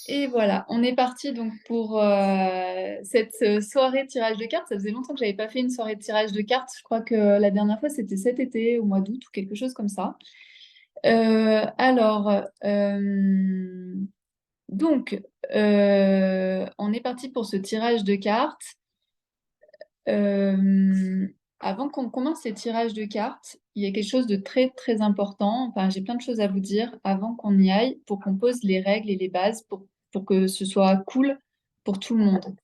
Et voilà, on est parti donc pour cette soirée tirage de cartes. Ça faisait longtemps que j'avais pas fait une soirée de tirage de cartes. Je crois que la dernière fois, c'était cet été, au mois d'août ou quelque chose comme ça. Alors, donc, on est parti pour ce tirage de cartes. Euh, Avant qu'on commence ces tirages de cartes, il y a quelque chose de très très important. Enfin, j'ai plein de choses à vous dire avant qu'on y aille pour qu'on pose les règles et les bases pour que ce soit cool pour tout le monde.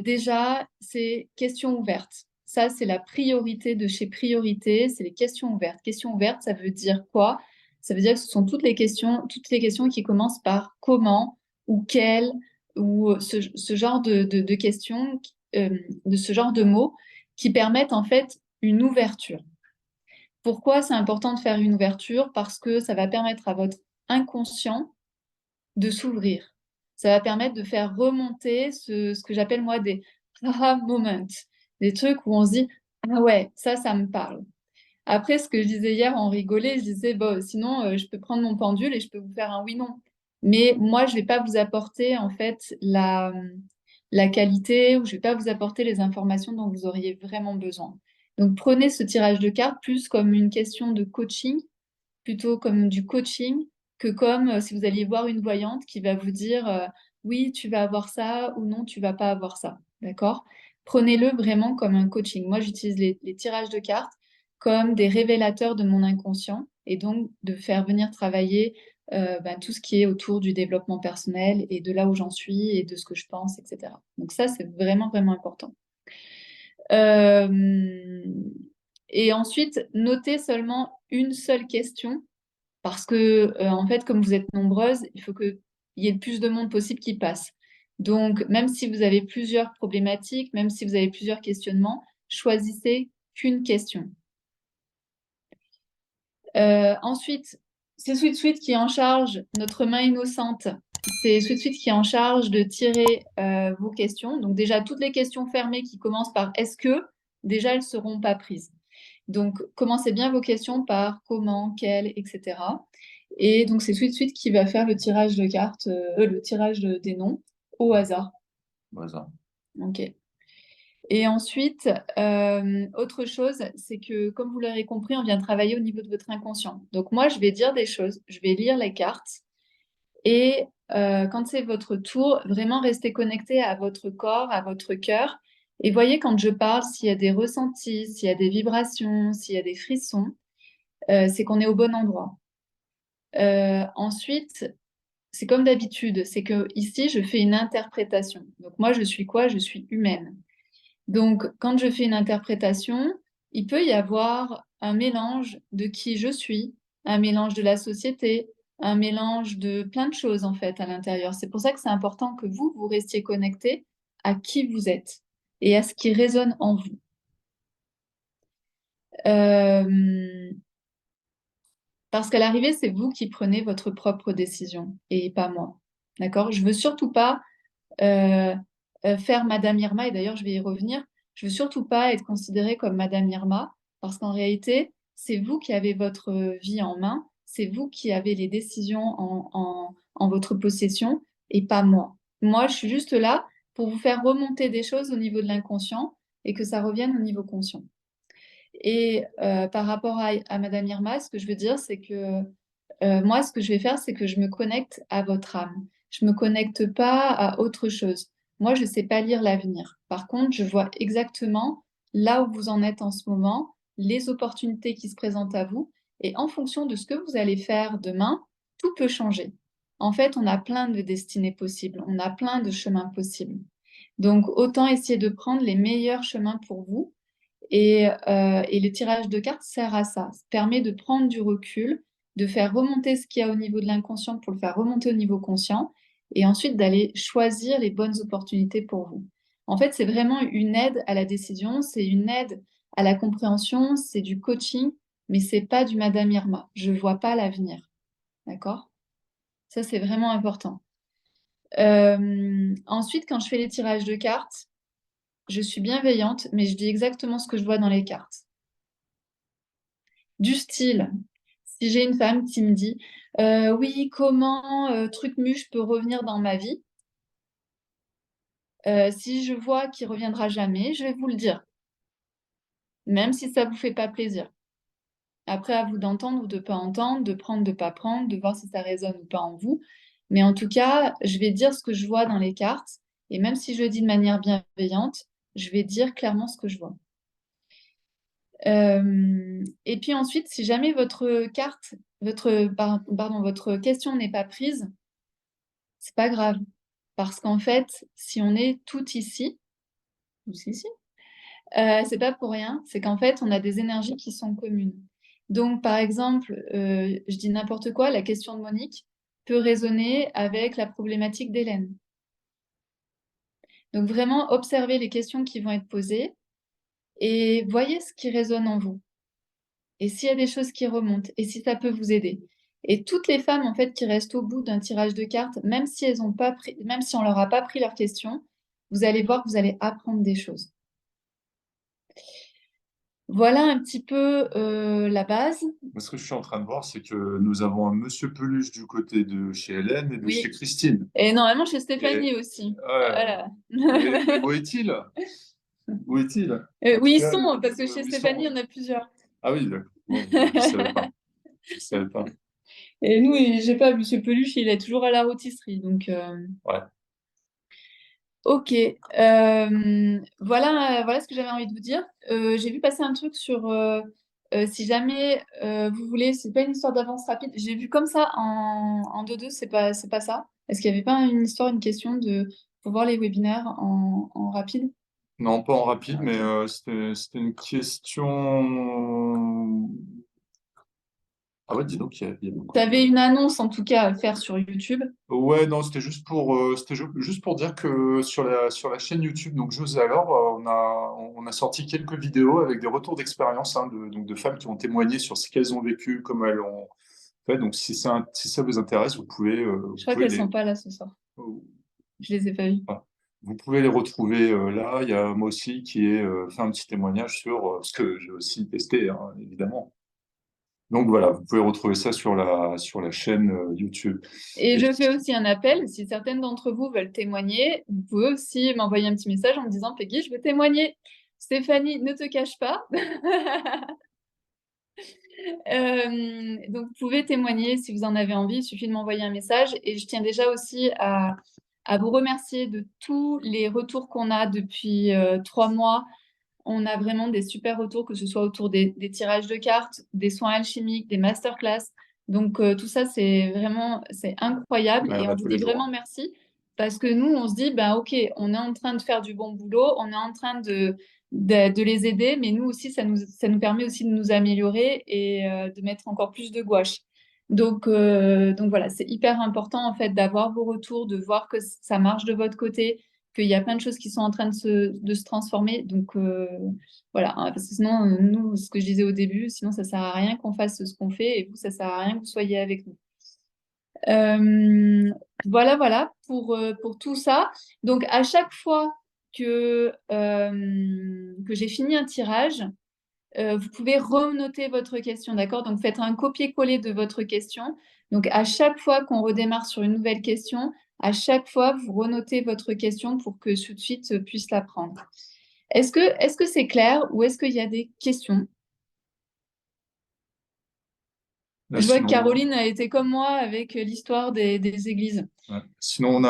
Déjà, c'est questions ouvertes. Ça, c'est la priorité de chez Priorité, c'est les questions ouvertes. Questions ouvertes, ça veut dire quoi? Ça veut dire que ce sont toutes les questions qui commencent par comment ou quel ou ce genre de questions, de ce genre de mots qui permettent en fait une ouverture. Pourquoi c'est important de faire une ouverture? Parce que ça va permettre à votre inconscient de s'ouvrir. Ça va permettre de faire remonter ce que j'appelle moi des aha moments, des trucs où on se dit, ah ouais, ça me parle. Après, ce que je disais hier, on rigolait, je disais, bon, sinon, je peux prendre mon pendule et je peux vous faire un oui-non. Mais moi, je vais pas vous apporter, en fait, la qualité ou je vais pas vous apporter les informations dont vous auriez vraiment besoin. Donc, prenez ce tirage de cartes plus comme une question de coaching plutôt comme du coaching que comme si vous alliez voir une voyante qui va vous dire oui, tu vas avoir ça ou non, tu vas pas avoir ça. D'accord? Prenez-le vraiment comme un coaching. Moi, j'utilise les tirages de cartes comme des révélateurs de mon inconscient et donc de faire venir travailler tout ce qui est autour du développement personnel et de là où j'en suis et de ce que je pense, etc. Donc ça, c'est vraiment, vraiment important. Euh, et ensuite, notez seulement une seule question parce que, en fait, comme vous êtes nombreuses, il faut qu'il y ait le plus de monde possible qui passe. Donc, même si vous avez plusieurs problématiques, même si vous avez plusieurs questionnements, choisissez qu'une question. Ensuite, c'est Sweet Sweet qui est en charge, notre main innocente, c'est Sweet Sweet qui est en charge de tirer vos questions. Donc déjà, toutes les questions fermées qui commencent par est-ce que, déjà, elles ne seront pas prises. Donc, commencez bien vos questions par comment, quel, etc. Et donc, c'est Sweet Sweet qui va faire le tirage de cartes, des noms au hasard. Au hasard. Ok. Et ensuite, autre chose, c'est que comme vous l'aurez compris, on vient travailler au niveau de votre inconscient. Donc moi, je vais dire des choses, je vais lire les cartes et quand c'est votre tour, vraiment restez connecté à votre corps, à votre cœur. Et voyez quand je parle, s'il y a des ressentis, s'il y a des vibrations, s'il y a des frissons, c'est qu'on est au bon endroit. Ensuite, c'est comme d'habitude, c'est que ici, je fais une interprétation. Donc moi, je suis quoi? Je suis humaine. Donc, quand je fais une interprétation, il peut y avoir un mélange de qui je suis, un mélange de la société, un mélange de plein de choses en fait à l'intérieur. C'est pour ça que c'est important que vous restiez connecté à qui vous êtes et à ce qui résonne en vous. Euh, Parce qu'à l'arrivée, c'est vous qui prenez votre propre décision et pas moi. D'accord? Je veux surtout pas euh, faire Madame Irma, et d'ailleurs je vais y revenir, je veux surtout pas être considérée comme Madame Irma, parce qu'en réalité, c'est vous qui avez votre vie en main, c'est vous qui avez les décisions en votre possession, et pas moi. Moi, je suis juste là pour vous faire remonter des choses au niveau de l'inconscient et que ça revienne au niveau conscient. Et par rapport à Madame Irma, ce que je veux dire, c'est que moi, ce que je vais faire, c'est que je me connecte à votre âme. Je me connecte pas à autre chose. Moi, je ne sais pas lire l'avenir. Par contre, je vois exactement là où vous en êtes en ce moment, les opportunités qui se présentent à vous. Et en fonction de ce que vous allez faire demain, tout peut changer. En fait, on a plein de destinées possibles. On a plein de chemins possibles. Donc, autant essayer de prendre les meilleurs chemins pour vous. Et le tirage de cartes sert à ça. Ça permet de prendre du recul, de faire remonter ce qu'il y a au niveau de l'inconscient pour le faire remonter au niveau conscient, et ensuite d'aller choisir les bonnes opportunités pour vous. En fait, c'est vraiment une aide à la décision, c'est une aide à la compréhension, c'est du coaching, mais c'est pas du Madame Irma. Je vois pas l'avenir. D'accord? Ça, c'est vraiment important. Ensuite, quand je fais les tirages de cartes, je suis bienveillante, mais je dis exactement ce que je vois dans les cartes. Du style, Si j'ai une femme qui me dit oui, comment truc je peux revenir dans ma vie, si je vois qu'il reviendra jamais, je vais vous le dire, même si ça vous fait pas plaisir. Après, à vous d'entendre ou de pas entendre, de prendre, de pas prendre, de voir si ça résonne ou pas en vous. Mais en tout cas, je vais dire ce que je vois dans les cartes. Et même si je le dis de manière bienveillante, je vais dire clairement ce que je vois. Et puis ensuite, si jamais votre carte, votre question n'est pas prise, c'est pas grave. Parce qu'en fait, si on est tout ici, tous ici, c'est pas pour rien, c'est qu'en fait, on a des énergies qui sont communes. Donc, par exemple, je dis n'importe quoi, la question de Monique peut résonner avec la problématique d'Hélène. Donc, vraiment, observez les questions qui vont être posées et voyez ce qui résonne en vous. Et s'il y a des choses qui remontent, et si ça peut vous aider. Et toutes les femmes, en fait, qui restent au bout d'un tirage de cartes, même si elles ont pas pris, même si on leur a pas pris leurs questions, vous allez voir que vous allez apprendre des choses. Voilà un petit peu la base. Ce que je suis en train de voir, c'est que nous avons un Monsieur Peluche du côté de chez Hélène et de chez Oui. Christine. Et normalement chez Et, Stéphanie aussi. ouais, Voilà. mais où est-il? Où est-il? En tout Oui, ils cas, sont, parce que chez où ils Stéphanie, il sont? y en a plusieurs. Ah oui, d'accord. Bon, je ne savais pas. Je savais pas. Et nous, j'ai pas, Monsieur Peluche, il est toujours à la rôtisserie. Donc, Ouais. ok. Voilà ce que j'avais envie de vous dire. J'ai vu passer un truc sur si jamais vous voulez, c'est pas une histoire d'avance rapide. J'ai vu comme ça en 2-2, c'est pas ça. Est-ce qu'il n'y avait pas une histoire, une question de pour voir les webinaires en rapide? Non, pas en rapide, mais c'était une question. Ah ouais, dis donc, il y a beaucoup Tu de. avais une annonce en tout cas à faire sur YouTube. Ouais, non, c'était juste pour dire que sur la chaîne YouTube, donc Jeux et alors, on a sorti quelques vidéos avec des retours d'expérience, hein, donc de femmes qui ont témoigné sur ce qu'elles ont vécu, comment elles ont fait. Donc si ça vous intéresse, Je vous crois pouvez qu'elles sont pas là ce soir. euh, Je les ai pas vues. enfin, vous pouvez les retrouver là. Il y a moi aussi qui ai fait un petit témoignage sur ce que j'ai aussi testé, hein, évidemment. Donc voilà, vous pouvez retrouver ça sur la chaîne YouTube. Et Et je fais aussi un appel. Si certaines d'entre vous veulent témoigner, vous pouvez aussi m'envoyer un petit message en me disant, Peggy, je veux témoigner. Stéphanie, ne te cache pas. Donc, vous pouvez témoigner si vous en avez envie. Il suffit de m'envoyer un message. Et je tiens déjà aussi à vous remercier de tous les retours qu'on a depuis 3 mois. On a vraiment des super retours, que ce soit autour des tirages de cartes, des soins alchimiques, des masterclass. Donc, tout ça, c'est incroyable. ouais, Et bah, on vous tous les dit jours. vraiment merci parce que nous, on se dit, ben, OK, on est en train de faire du bon boulot, on est en train de les aider, mais nous aussi, ça nous permet aussi de nous améliorer et de mettre encore plus de gouache. Donc voilà, c'est hyper important en fait d'avoir vos retours, de voir que ça marche de votre côté, qu'il y a plein de choses qui sont en train de se transformer. Donc voilà, hein, parce que sinon, nous, ce que je disais au début, sinon ça sert à rien qu'on fasse ce qu'on fait et vous, ça sert à rien que vous soyez avec nous. Voilà pour tout ça. Donc à chaque fois que j'ai fini un tirage, vous pouvez renoter votre question, d'accord? Donc faites un copier-coller de votre question. Donc à chaque fois qu'on redémarre sur une nouvelle question, à chaque fois, vous renotez votre question pour que tout de suite puisse la prendre. Est-ce que c'est clair ou est-ce qu'il y a des questions? Je vois que Sinon, Caroline a été comme moi avec l'histoire des églises. ouais. Sinon, on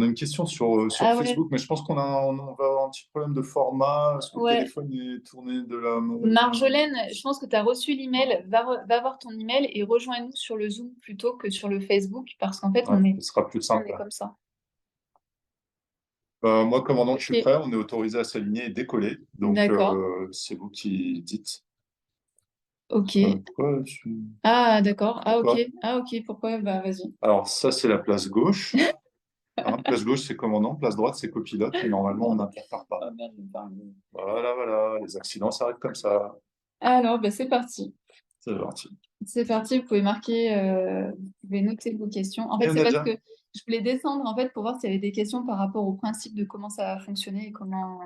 a une question sur Ah ouais, Facebook, mais je pense on va avoir un petit problème de format. Est-ce que le ouais. téléphone est tourné de la mauvaise. Marjolaine, je pense que tu as reçu l'email. Va voir ton email et rejoins-nous sur le Zoom plutôt que sur le Facebook parce qu'en fait, Ouais, ce sera plus on simple. est comme ça. Moi, commandant, je suis Ok, prêt. On est autorisé à s'aligner et décoller. Donc, d'accord. c'est vous qui dites. Ok. Ah, d'accord. Ah, ok. Pourquoi? Ah, ok. Pourquoi? Bah, vas-y. Alors, ça, c'est la place gauche. Hein, place gauche, c'est commandant. Place droite, c'est copilote. Et normalement, on n'interfère pas. Ah, merde, je me parle. Voilà, voilà. Les accidents s'arrêtent comme ça. Alors, bah, c'est parti. C'est parti. C'est parti. Vous pouvez marquer, vous pouvez noter vos questions. En Et fait, on c'est a parce déjà. que je voulais descendre en fait pour voir s'il y avait des questions par rapport au principe de comment ça va fonctionner et comment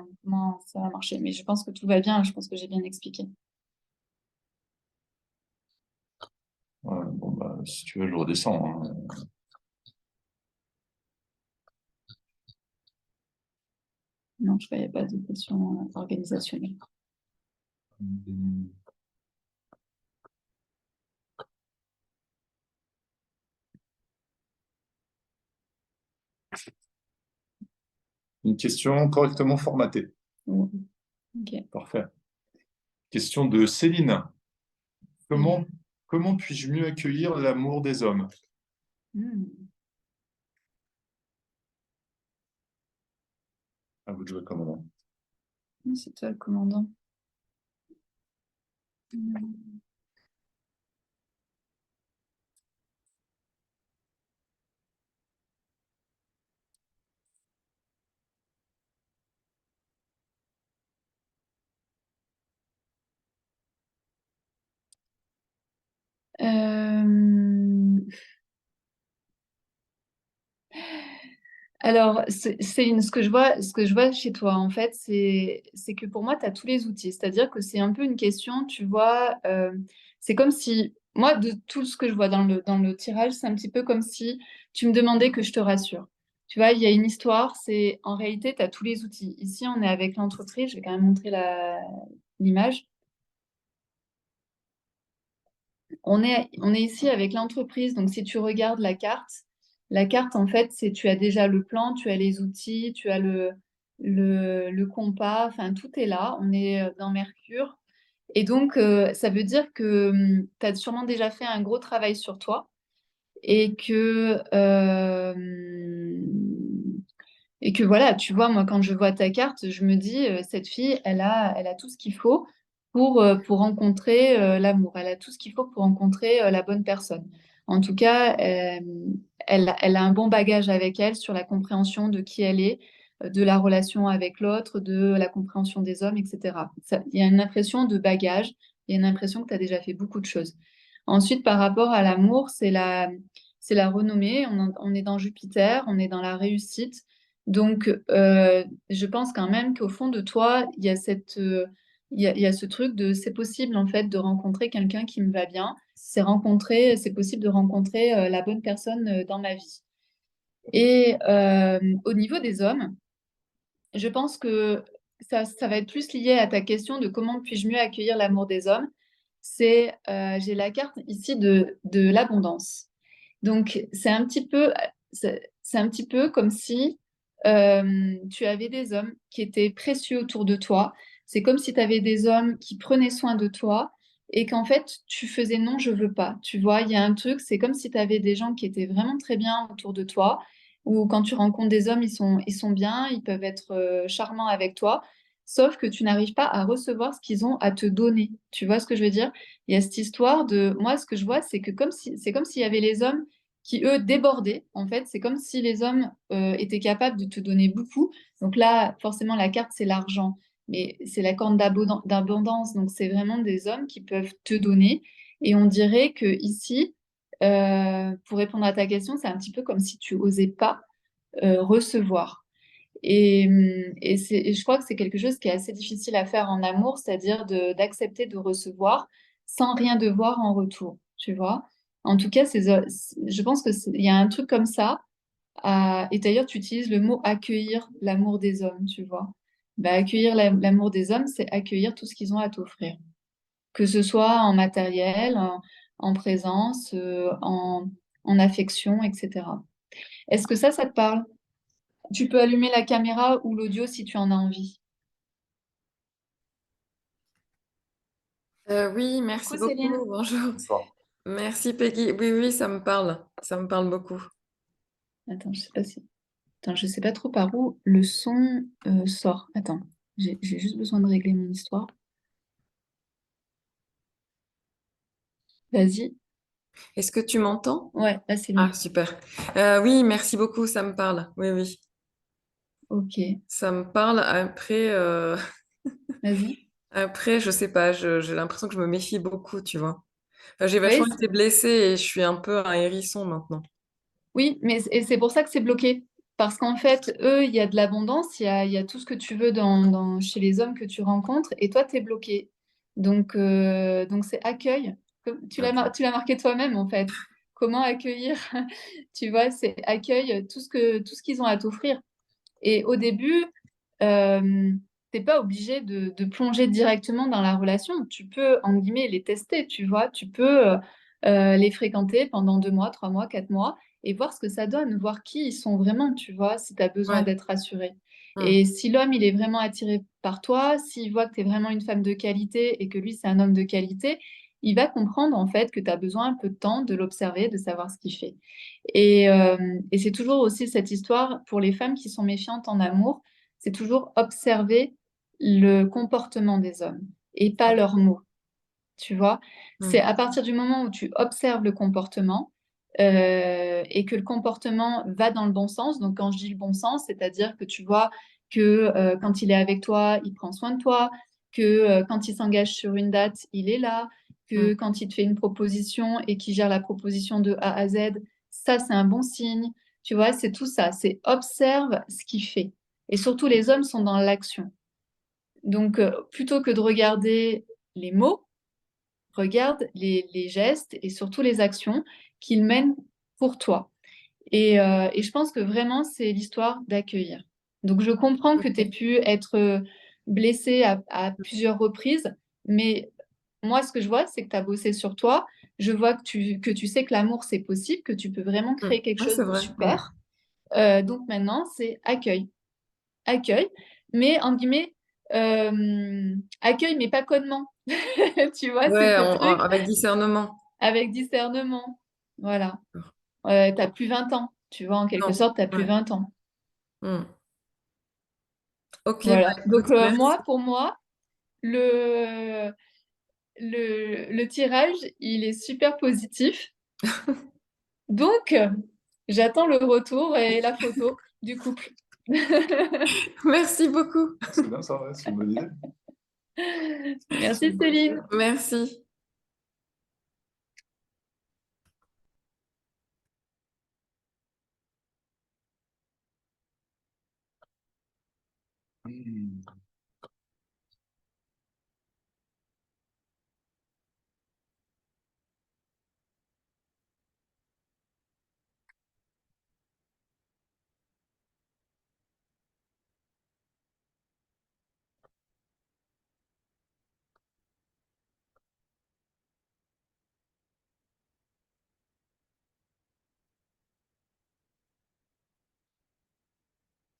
ça va marcher. Mais je pense que tout va bien. Je pense que j'ai bien expliqué. bah, si tu veux, je redescends, hein. Non, je ne voyais pas de question organisationnelle. Une question correctement formatée. Ouais. Ok. Parfait. Question de Céline. Comment, Hmm. comment puis-je mieux accueillir l'amour des hommes? Hmm. À vous de jouer, commandant. C'est toi le commandant. Hmm. Euh, Alors, Céline, ce que je vois chez toi, en fait, c'est que pour moi, tu as tous les outils. C'est-à-dire que c'est un peu une question, tu vois, c'est comme si, moi, de tout ce que je vois dans le tirage, c'est un petit peu comme si tu me demandais que je te rassure. Tu vois, il y a une histoire, c'est en réalité, tu as tous les outils. Ici, on est avec l'entreprise, je vais quand même montrer l'image. On est ici avec l'entreprise, donc si tu regardes la carte, en fait, c'est tu as déjà le plan, tu as les outils, tu as le compas, enfin, tout est là. On est dans Mercure. Et donc, ça veut dire que tu as sûrement déjà fait un gros travail sur toi et et que voilà, tu vois, moi, quand je vois ta carte, je me dis, cette fille, elle a tout ce qu'il faut pour rencontrer l'amour. Elle a tout ce qu'il faut pour rencontrer la bonne personne. En tout cas, elle a un bon bagage avec elle sur la compréhension de qui elle est, de la relation avec l'autre, de la compréhension des hommes, etc. Il y a une impression de bagage, il y a une impression que tu as déjà fait beaucoup de choses. Ensuite, par rapport à l'amour, c'est la renommée. On est dans Jupiter, on est dans la réussite. Donc, je pense quand même qu'au fond de toi, il y a il y a ce truc de c'est possible en fait de rencontrer quelqu'un qui me va bien. C'est possible de rencontrer la bonne personne dans ma vie. Et au niveau des hommes, je pense que ça va être plus lié à ta question de comment puis-je mieux accueillir l'amour des hommes. J'ai la carte ici de l'abondance. Donc, c'est un petit peu comme si tu avais des hommes qui étaient précieux autour de toi. C'est comme si tu avais des hommes qui prenaient soin de toi et qu'en fait, tu faisais non, je veux pas. Tu vois, il y a un truc, c'est comme si tu avais des gens qui étaient vraiment très bien autour de toi, ou quand tu rencontres des hommes, ils sont bien, ils peuvent être charmants avec toi, sauf que tu n'arrives pas à recevoir ce qu'ils ont à te donner. Tu vois ce que je veux dire? Il y a cette histoire de, moi, ce que je vois, c'est que c'est comme s'il y avait les hommes qui, eux, débordaient. En fait, c'est comme si les hommes étaient capables de te donner beaucoup. Donc là, forcément, la carte, c'est l'argent, mais c'est la corne d'abondance. Donc, c'est vraiment des hommes qui peuvent te donner. Et on dirait que ici, pour répondre à ta question, c'est un petit peu comme si tu osais pas recevoir. Et je crois que c'est quelque chose qui est assez difficile à faire en amour, c'est-à-dire d'accepter de recevoir sans rien devoir en retour, tu vois. En tout cas, je pense il y a un truc comme ça. Et d'ailleurs, tu utilises le mot accueillir l'amour des hommes, tu vois. Bah, accueillir l'amour des hommes, c'est accueillir tout ce qu'ils ont à t'offrir, que ce soit en matériel, en présence, en affection, etc. Est-ce que ça te parle? Tu peux allumer la caméra ou l'audio si tu en as envie. Oui, merci Coucou beaucoup. Céline. Bonjour. Bonsoir. Merci Peggy. Oui, oui, ça me parle. Ça me parle beaucoup. Attends, je sais pas si... Attends, je sais pas trop par où le son sort. Attends, j'ai juste besoin de régler mon histoire. Vas-y. Est-ce que tu m'entends? Ouais, là c'est Ah, mieux. super. Oui, merci beaucoup. Ça me parle. Oui, oui. Ok, Ça me parle. Après, vas-y. après, je sais pas. J'ai l'impression que je me méfie beaucoup, tu vois. Enfin, j'ai Oui, vachement été blessée et je suis un peu un hérisson maintenant. oui, mais et c'est pour ça que c'est bloqué. Parce qu'en fait, eux, il y a de l'abondance, il y a tout ce que tu veux chez les hommes que tu rencontres, et toi, tu es bloqué. Donc c'est accueil. Tu l'as Ok. tu l'as marqué toi-même, en fait. Comment accueillir, tu vois, c'est accueille tout ce qu'ils ont à t'offrir. Et au début, t'es pas obligé de plonger directement dans la relation. Tu peux, en guillemets, les tester, tu vois. Tu peux les fréquenter pendant 2 mois, 3 mois, 4 mois et voir ce que ça donne, voir qui ils sont vraiment, tu vois, si tu as besoin Ouais. d'être rassuré. Hmm. Et si l'homme, il est vraiment attiré par toi, s'il voit que tu es vraiment une femme de qualité et que lui, c'est un homme de qualité, il va comprendre en fait que tu as besoin un peu de temps de l'observer, de savoir ce qu'il fait. Et c'est toujours aussi cette histoire pour les femmes qui sont méfiantes en amour, c'est toujours observer le comportement des hommes et pas leurs mots. Tu vois, c'est Hmm. à partir du moment où tu observes le comportement et que le comportement va dans le bon sens. Donc, quand je dis le bon sens, c'est-à-dire que tu vois que quand il est avec toi, il prend soin de toi, que quand il s'engage sur une date, il est là, Hmm. que quand il te fait une proposition et qu'il gère la proposition de A à Z, ça, c'est un bon signe. Tu vois, c'est tout ça. C'est observe ce qu'il fait. Et surtout, les hommes sont dans l'action. Donc, plutôt que de regarder les mots, regarde les gestes et surtout les actions qu'il mène pour toi. Et je pense que vraiment, c'est l'histoire d'accueillir. Donc, je comprends que tu aies Ok. pu être blessé à plusieurs reprises, mais moi, ce que je vois, c'est que tu as bossé sur toi. Je vois que tu sais que l'amour, c'est possible, que tu peux vraiment Hmm. créer quelque Ouais, chose c'est de vrai. Hmm. super. Donc maintenant, c'est accueil. Accueil, mais en guillemets, accueil, mais pas connement. Tu vois, c'est Ouais, ce truc avec discernement. avec discernement. Voilà. T'as plus 20 ans, tu vois, en quelque Non. sorte, t'as plus Ouais. 20 ans. Hmm. Ok, bah Voilà. Donc, écoute, merci. pour moi, le, le tirage, il est super positif. Donc, j'attends le retour et la photo du couple. Merci beaucoup. C'est bien ça, ouais, c'est une bonne idée. Merci Céline. Merci. Hmm.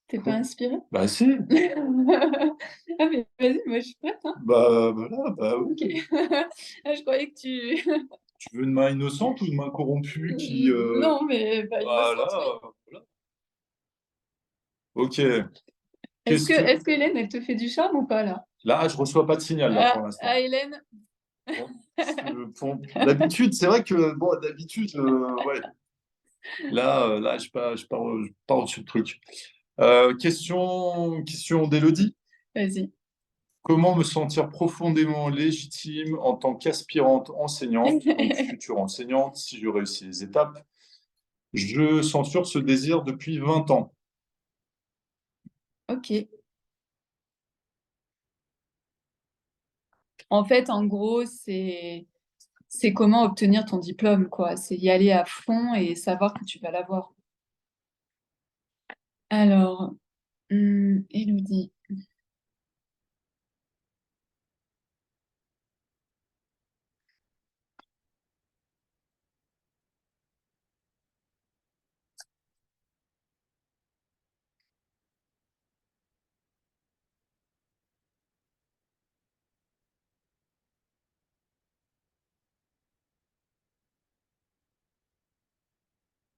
T'es pas inspirée? Bah si, Ah mais vas-y, moi je suis prête, hein. bah voilà, bah oui. Ok. Ah, je croyais que tu... Tu veux une main innocente ou une main corrompue qui... Non, mais pas Voilà, innocente, oui. voilà. Ok, Est-ce question. que Hélène, elle te fait du charme ou pas là? Là, je reçois pas de signal là pour l'instant. Hélène. Bon, d'habitude, c'est vrai que bon, d'habitude, ouais. Là, là, je pars au-dessus du truc. Question d'Élodie. Vas-y. Comment me sentir profondément légitime en tant qu'aspirante enseignante, donc future enseignante, si je réussis les étapes? Je censure ce désir depuis 20 ans. Ok. En fait, en gros, c'est comment obtenir ton diplôme, quoi. C'est y aller à fond et savoir que tu vas l'avoir. Alors, Élodie.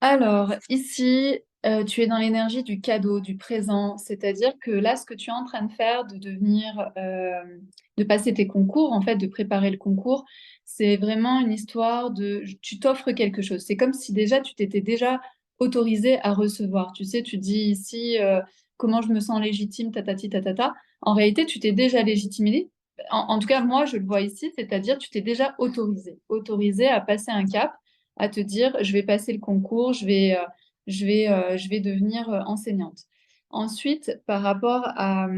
Alors, ici, tu es dans l'énergie du cadeau, du présent, c'est-à-dire que là, ce que tu es en train de faire, de devenir, de passer tes concours, en fait, de préparer le concours, c'est vraiment une histoire de, tu t'offres quelque chose. C'est comme si déjà, tu t'étais déjà autorisé à recevoir. Tu sais, tu dis ici, comment je me sens légitime, tatati, tatata. En réalité, tu t'es déjà légitimé. En tout cas, moi, je le vois ici, c'est-à-dire, tu t'es déjà autorisé à passer un cap à te dire, je vais passer le concours, je vais devenir enseignante. Ensuite, par rapport à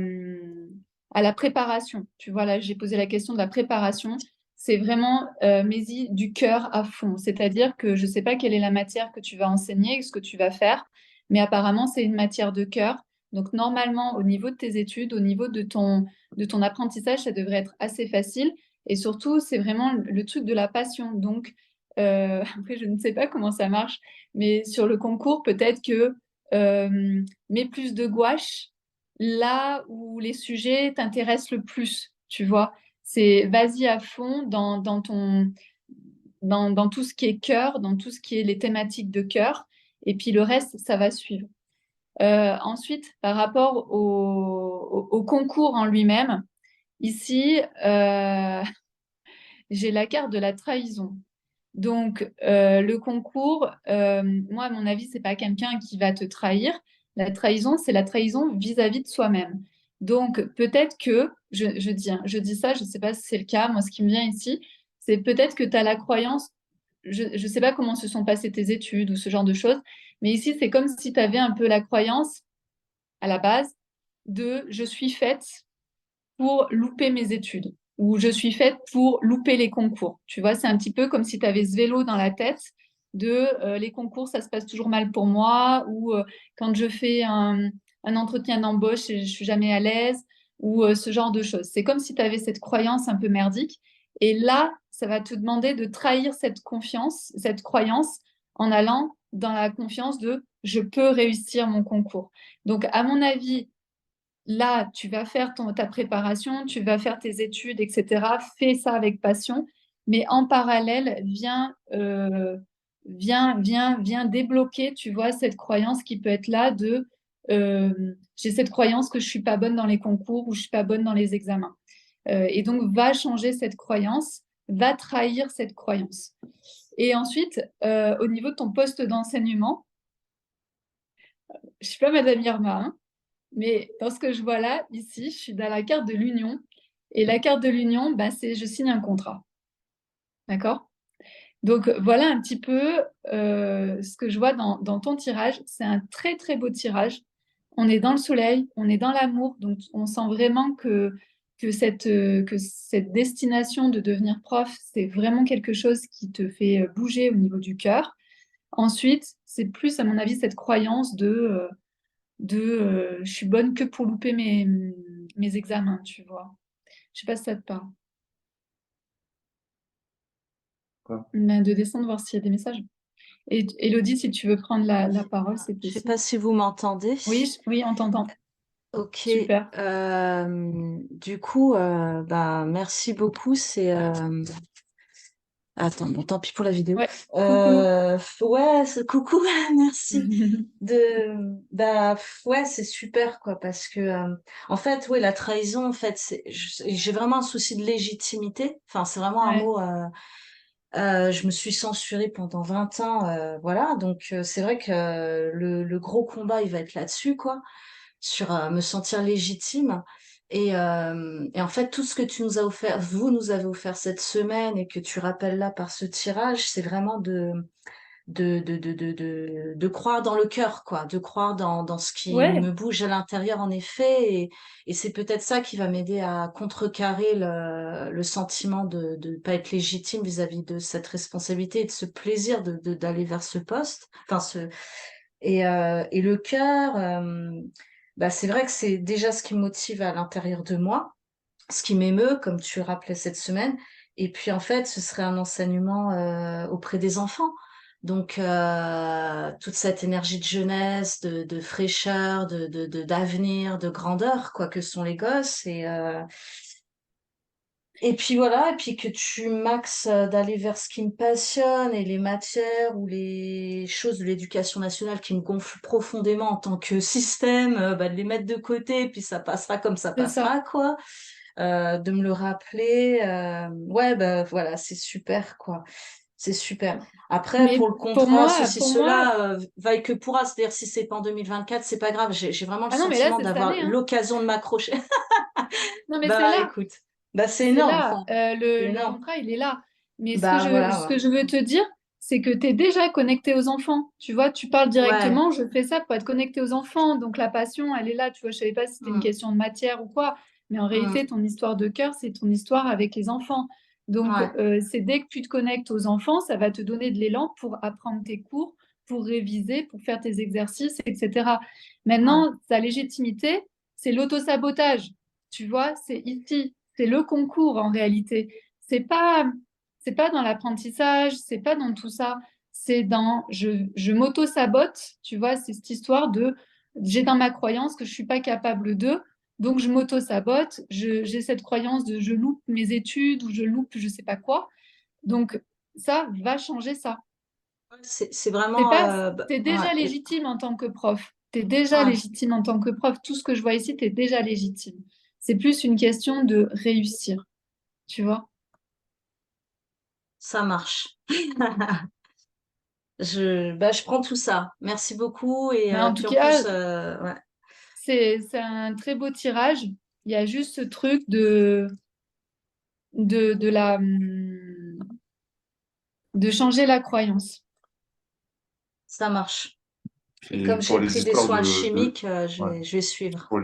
la préparation, tu vois, là, j'ai posé la question de la préparation. c'est vraiment mets-y du cœur à fond. C'est-à-dire que je ne sais pas quelle est la matière que tu vas enseigner, ce que tu vas faire, mais apparemment, c'est une matière de cœur. Donc, normalement, au niveau de tes études, au niveau de ton apprentissage, ça devrait être assez facile. Et surtout, c'est vraiment le truc de la passion. Donc, après, je ne sais pas comment ça marche, mais sur le concours, peut-être que mets plus de gouache là où les sujets t'intéressent le plus, tu vois. C'est vas-y à fond dans tout ce qui est cœur, dans tout ce qui est les thématiques de cœur, et puis le reste, ça va suivre. Ensuite, par rapport au concours en lui-même, ici, j'ai la carte de la trahison. Donc, le concours, moi, à mon avis, c'est pas quelqu'un qui va te trahir. La trahison, c'est la trahison vis-à-vis de soi-même. Donc, peut-être que, je dis ça, je ne sais pas si c'est le cas, moi, ce qui me vient ici, c'est peut-être que tu as la croyance, je ne sais pas comment se sont passées tes études ou ce genre de choses, mais ici, c'est comme si tu avais un peu la croyance, à la base, de je suis faite pour louper mes études ou je suis faite pour louper les concours. Tu vois, c'est un petit peu comme si tu avais ce vélo dans la tête de les concours, ça se passe toujours mal pour moi ou quand je fais un entretien d'embauche, je suis jamais à l'aise ou ce genre de choses. C'est comme si tu avais cette croyance un peu merdique et là, ça va te demander de trahir cette confiance, cette croyance en allant dans la confiance de je peux réussir mon concours. Donc, à mon avis, là, tu vas faire ta préparation, tu vas faire tes études, etc. Fais ça avec passion, mais en parallèle, viens débloquer, tu vois, cette croyance qui peut être là de j'ai cette croyance que je suis pas bonne dans les concours ou je suis pas bonne dans les examens. Et donc, va changer cette croyance, va trahir cette croyance. Et ensuite, au niveau de ton poste d'enseignement, je suis pas Madame Irma, hein, mais dans ce que je vois là, ici, je suis dans la carte de l'union. Et la carte de l'union, bah, c'est je signe un contrat. D'accord? Donc voilà un petit peu ce que je vois dans ton tirage. C'est un très très beau tirage. On est dans le soleil, on est dans l'amour. Donc on sent vraiment que cette destination de devenir prof, c'est vraiment quelque chose qui te fait bouger au niveau du cœur. Ensuite, c'est plus, à mon avis, cette croyance de je suis bonne que pour louper mes examens, tu vois. Je sais pas si ça te parle. Quoi. Mais de descendre voir s'il y a des messages. Et Elodie, si tu veux prendre la parole, c'est Je sais possible. pas si vous m'entendez. Oui, oui, on t'entend. Ok. Super. Du coup, bah, merci beaucoup. Attends, bon, tant pis pour la vidéo. Ouais, coucou. Ouais, coucou, merci. Bah, ouais, c'est super, quoi, parce que, en fait, ouais, la trahison, en fait, j'ai vraiment un souci de légitimité. Enfin, c'est vraiment un Ouais, mot. Je me suis censurée pendant 20 ans, voilà. Donc, c'est vrai que le gros combat, il va être là-dessus, quoi, sur me sentir légitime. Et en fait, tout ce que tu nous as offert, vous nous avez offert cette semaine et que tu rappelles là par ce tirage, c'est vraiment de croire dans le cœur, quoi, de croire dans ce qui ouais, me bouge à l'intérieur, en effet. Et c'est peut-être ça qui va m'aider à contrecarrer le sentiment de ne pas être légitime vis-à-vis de cette responsabilité et de ce plaisir d'aller vers ce poste. Enfin, et le cœur, bah, c'est vrai que c'est déjà ce qui me motive à l'intérieur de moi, ce qui m'émeut, comme tu rappelais cette semaine. Et puis en fait, ce serait un enseignement auprès des enfants. Donc toute cette énergie de jeunesse, de fraîcheur, d'avenir, de grandeur, quoi que sont les gosses. Et puis voilà, et puis que tu maxes d'aller vers ce qui me passionne et les matières ou les choses de l'éducation nationale qui me gonflent profondément en tant que système, bah, de les mettre de côté, et puis ça passera comme ça c'est ça. passera, quoi. De me le rappeler. Ouais, bah voilà, c'est super, quoi. C'est super. Après, Mais pour le pour contrat, moi, ceci, pour moi, cela, vaille que pourra. C'est-à-dire, si c'est pas en 2024, c'est pas grave. J'ai vraiment le ah non, mais là, sentiment c'est cette d'avoir année, hein. l'occasion de m'accrocher. Non, mais c'est Bah, là. écoute. Bah, c'est C'est énorme. là, Enfin, c'est le énorme. contrat, il est là. Mais Bah, voilà, ce ouais. que je veux te dire, c'est que tu es déjà connecté aux enfants. Tu vois, tu parles Ouais. directement, je fais ça pour être connecté aux enfants. Donc la passion, elle est là. Tu vois, je savais pas si c'était une Mm, question de matière ou quoi. Mais en mm. réalité, ton histoire de cœur, c'est ton histoire avec les enfants. Donc, Ouais. c'est dès que tu te connectes aux enfants, ça va te donner de l'élan pour apprendre tes cours, pour réviser, pour faire tes exercices, etc. Ouais. Maintenant, sa légitimité, c'est l'autosabotage. Tu vois, c'est ici, c'est le concours en réalité. C'est pas, c'est pas dans l'apprentissage, c'est pas dans tout ça. C'est dans je m'auto-sabote, tu vois, c'est cette histoire de j'ai dans ma croyance que je suis pas capable de, donc je m'auto-sabote, j'ai cette croyance de je loupe mes études ou je loupe je sais pas quoi. Donc ça va changer ça. C'est C'est vraiment, pas, t'es ouais, déjà légitime en tant que prof. T'es déjà ouais, légitime en tant que prof. Tout ce que je vois ici, t'es déjà légitime. C'est plus une question de réussir, tu vois. ça marche. Je prends tout ça. Merci beaucoup. Et Mais en tout puis en cas, plus, ouais, c'est un très beau tirage. Il y a juste ce truc de la, de changer la croyance. ça marche. Et Et comme pour j'ai les pris des histoires soins chimiques, ouais. je vais suivre. Pour,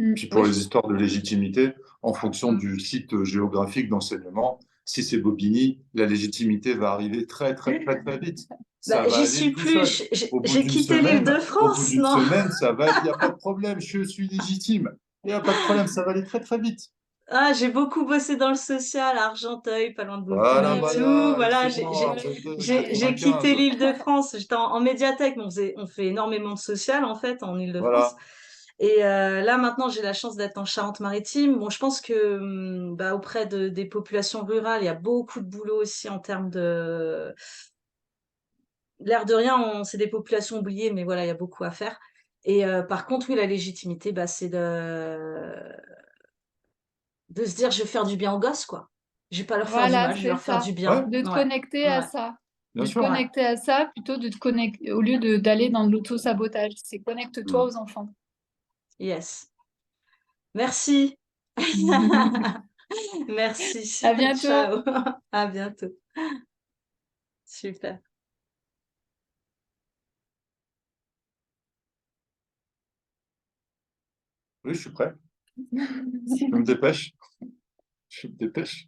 Mm. Puis pour Oui. les histoires de légitimité, en fonction Mm. du site géographique d'enseignement, si c'est Bobigny, la légitimité va arriver très, très, très, très vite. Ça Bah, va j'y aller suis tout plus. seul. J'ai quitté Au bout l'Île-de-France, d'une non? semaine, ça va, il n'y a pas de problème, je suis légitime. Il n'y a pas de problème, ça va aller très, très vite. Ah, j'ai beaucoup bossé dans le social, à Argenteuil, pas loin de Voilà, Bobigny et tout. voilà, Voilà, excellent, Argenteuil, j'ai quitté 95. l'Île-de-France. J'étais en médiathèque, mais on fait énormément de social en fait en Île-de-France. Voilà. Et là maintenant, j'ai la chance d'être en Charente-Maritime. Bon, je pense que bah, auprès des populations rurales, il y a beaucoup de boulot aussi en termes de. L'air de rien, c'est des populations oubliées, mais voilà, il y a beaucoup à faire. Et par contre, oui, la légitimité, bah, c'est de se dire je vais faire du bien aux gosses, quoi. Je vais pas leur faire du Voilà, mal, je vais c'est leur faire ça. du Ouais, bien. De te Ouais, connecter à ouais, ça. bien De te sûr. ouais. connecter à ça plutôt de te connecter, au lieu d'aller dans de l'auto-sabotage. C'est connecte-toi Mm. aux enfants. Yes. Merci. Merci. À bientôt. Ciao. À bientôt. Super. Oui, je suis prêt. Je me dépêche. Je me dépêche.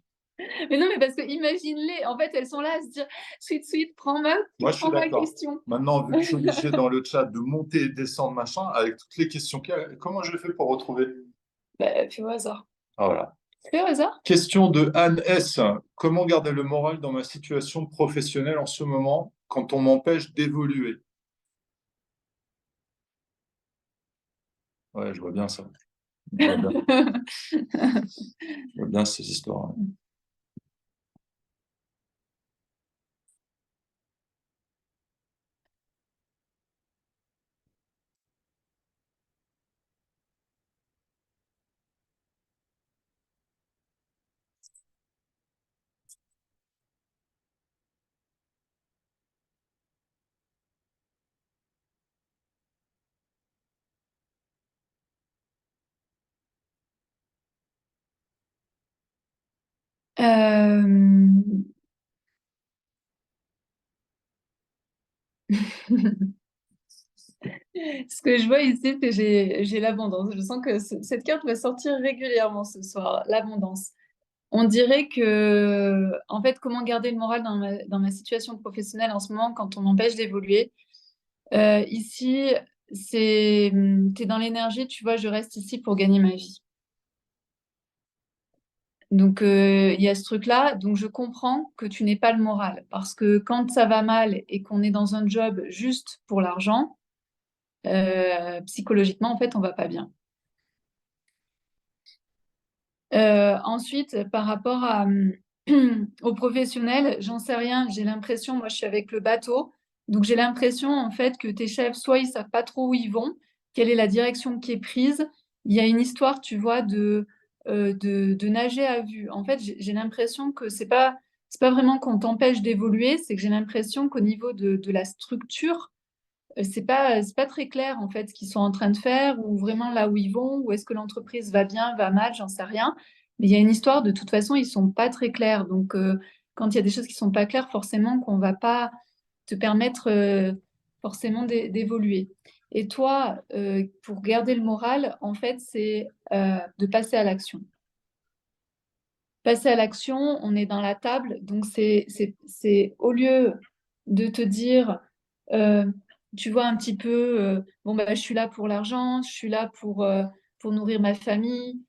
Mais non, mais parce que imagine-les, en fait, elles sont là à se dire, sweet, sweet, Moi, je suis prends ma d'accord. question. Maintenant, vu que je suis obligé dans le chat de monter et descendre, machin, avec toutes les questions qu'il y a, comment je fais pour retrouver? Bah, fais au hasard. Ah, voilà. Fais au hasard. Question de Anne S. Comment garder le moral dans ma situation professionnelle en ce moment quand on m'empêche d'évoluer? Ouais, je vois bien ça. Je vois bien, je vois bien ces histoires. Euh, Ce que je vois ici, c'est que j'ai l'abondance. Je sens que cette carte va sortir régulièrement ce soir, l'abondance. On dirait que, en fait, comment garder le moral dans ma situation professionnelle en ce moment quand on m'empêche d'évoluer. Ici, t'es dans l'énergie, tu vois, je reste ici pour gagner ma vie. Donc, il y a ce truc-là. Donc, je comprends que tu n'aies pas le moral. Parce que quand ça va mal et qu'on est dans un job juste pour l'argent, psychologiquement, en fait, on va pas bien. Ensuite, par rapport aux professionnels, j'en sais rien. J'ai l'impression, moi, je suis avec le bateau. Donc, j'ai l'impression, en fait, que tes chefs, soit ils savent pas trop où ils vont, quelle est la direction qui est prise. Il y a une histoire, tu vois, de nager à vue. En fait, j'ai l'impression que c'est pas vraiment qu'on t'empêche d'évoluer, c'est que j'ai l'impression qu'au niveau de la structure, c'est pas très clair en fait ce qu'ils sont en train de faire ou vraiment là où ils vont ou est-ce que l'entreprise va bien, va mal, j'en sais rien. Mais il y a une histoire de toute façon, ils sont pas très clairs. Donc quand il y a des choses qui sont pas claires, forcément qu'on va pas te permettre forcément d'évoluer. Et toi, pour garder le moral, en fait, c'est de passer à l'action. passer à l'action, on est dans la table. Donc, c'est au lieu de te dire, euh, tu vois, un petit peu, bon, bah, je suis là pour l'argent, je suis là pour nourrir ma famille,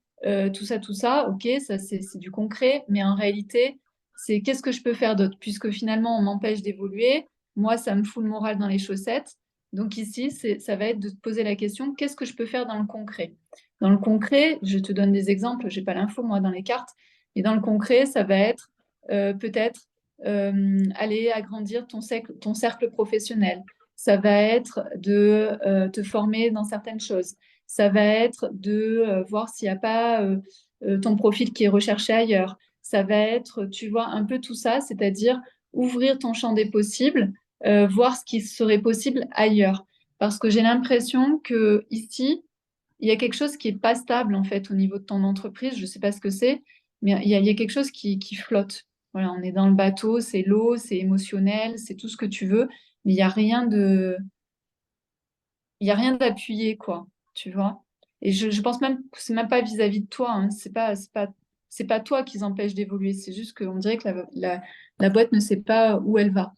tout ça, ok, ça c'est du concret, mais en réalité, c'est qu'est-ce que je peux faire d'autre? Puisque finalement, on m'empêche d'évoluer, moi, ça me fout le moral dans les chaussettes. Donc ici, ça va être de te poser la question, qu'est-ce que je peux faire dans le concret? Dans le concret, je te donne des exemples, j'ai pas l'info moi dans les cartes, et dans le concret, ça va être peut-être aller agrandir ton cercle professionnel. Ça va être de te former dans certaines choses. Ça va être de voir s'il n'y a pas ton profil qui est recherché ailleurs. Ça va être, tu vois, un peu tout ça, c'est-à-dire ouvrir ton champ des possibles, voir ce qui serait possible ailleurs. Parce que j'ai l'impression que ici, il y a quelque chose qui est pas stable en fait au niveau de ton entreprise. Je sais pas ce que c'est, mais il y a quelque chose qui flotte. Voilà, on est dans le bateau, c'est l'eau, c'est émotionnel, c'est tout ce que tu veux, mais il y a rien d'appuyé quoi, tu vois. Et je pense même que c'est même pas vis-à-vis de toi, hein. C'est pas toi qui empêche d'évoluer. C'est juste qu'on dirait que la boîte ne sait pas où elle va.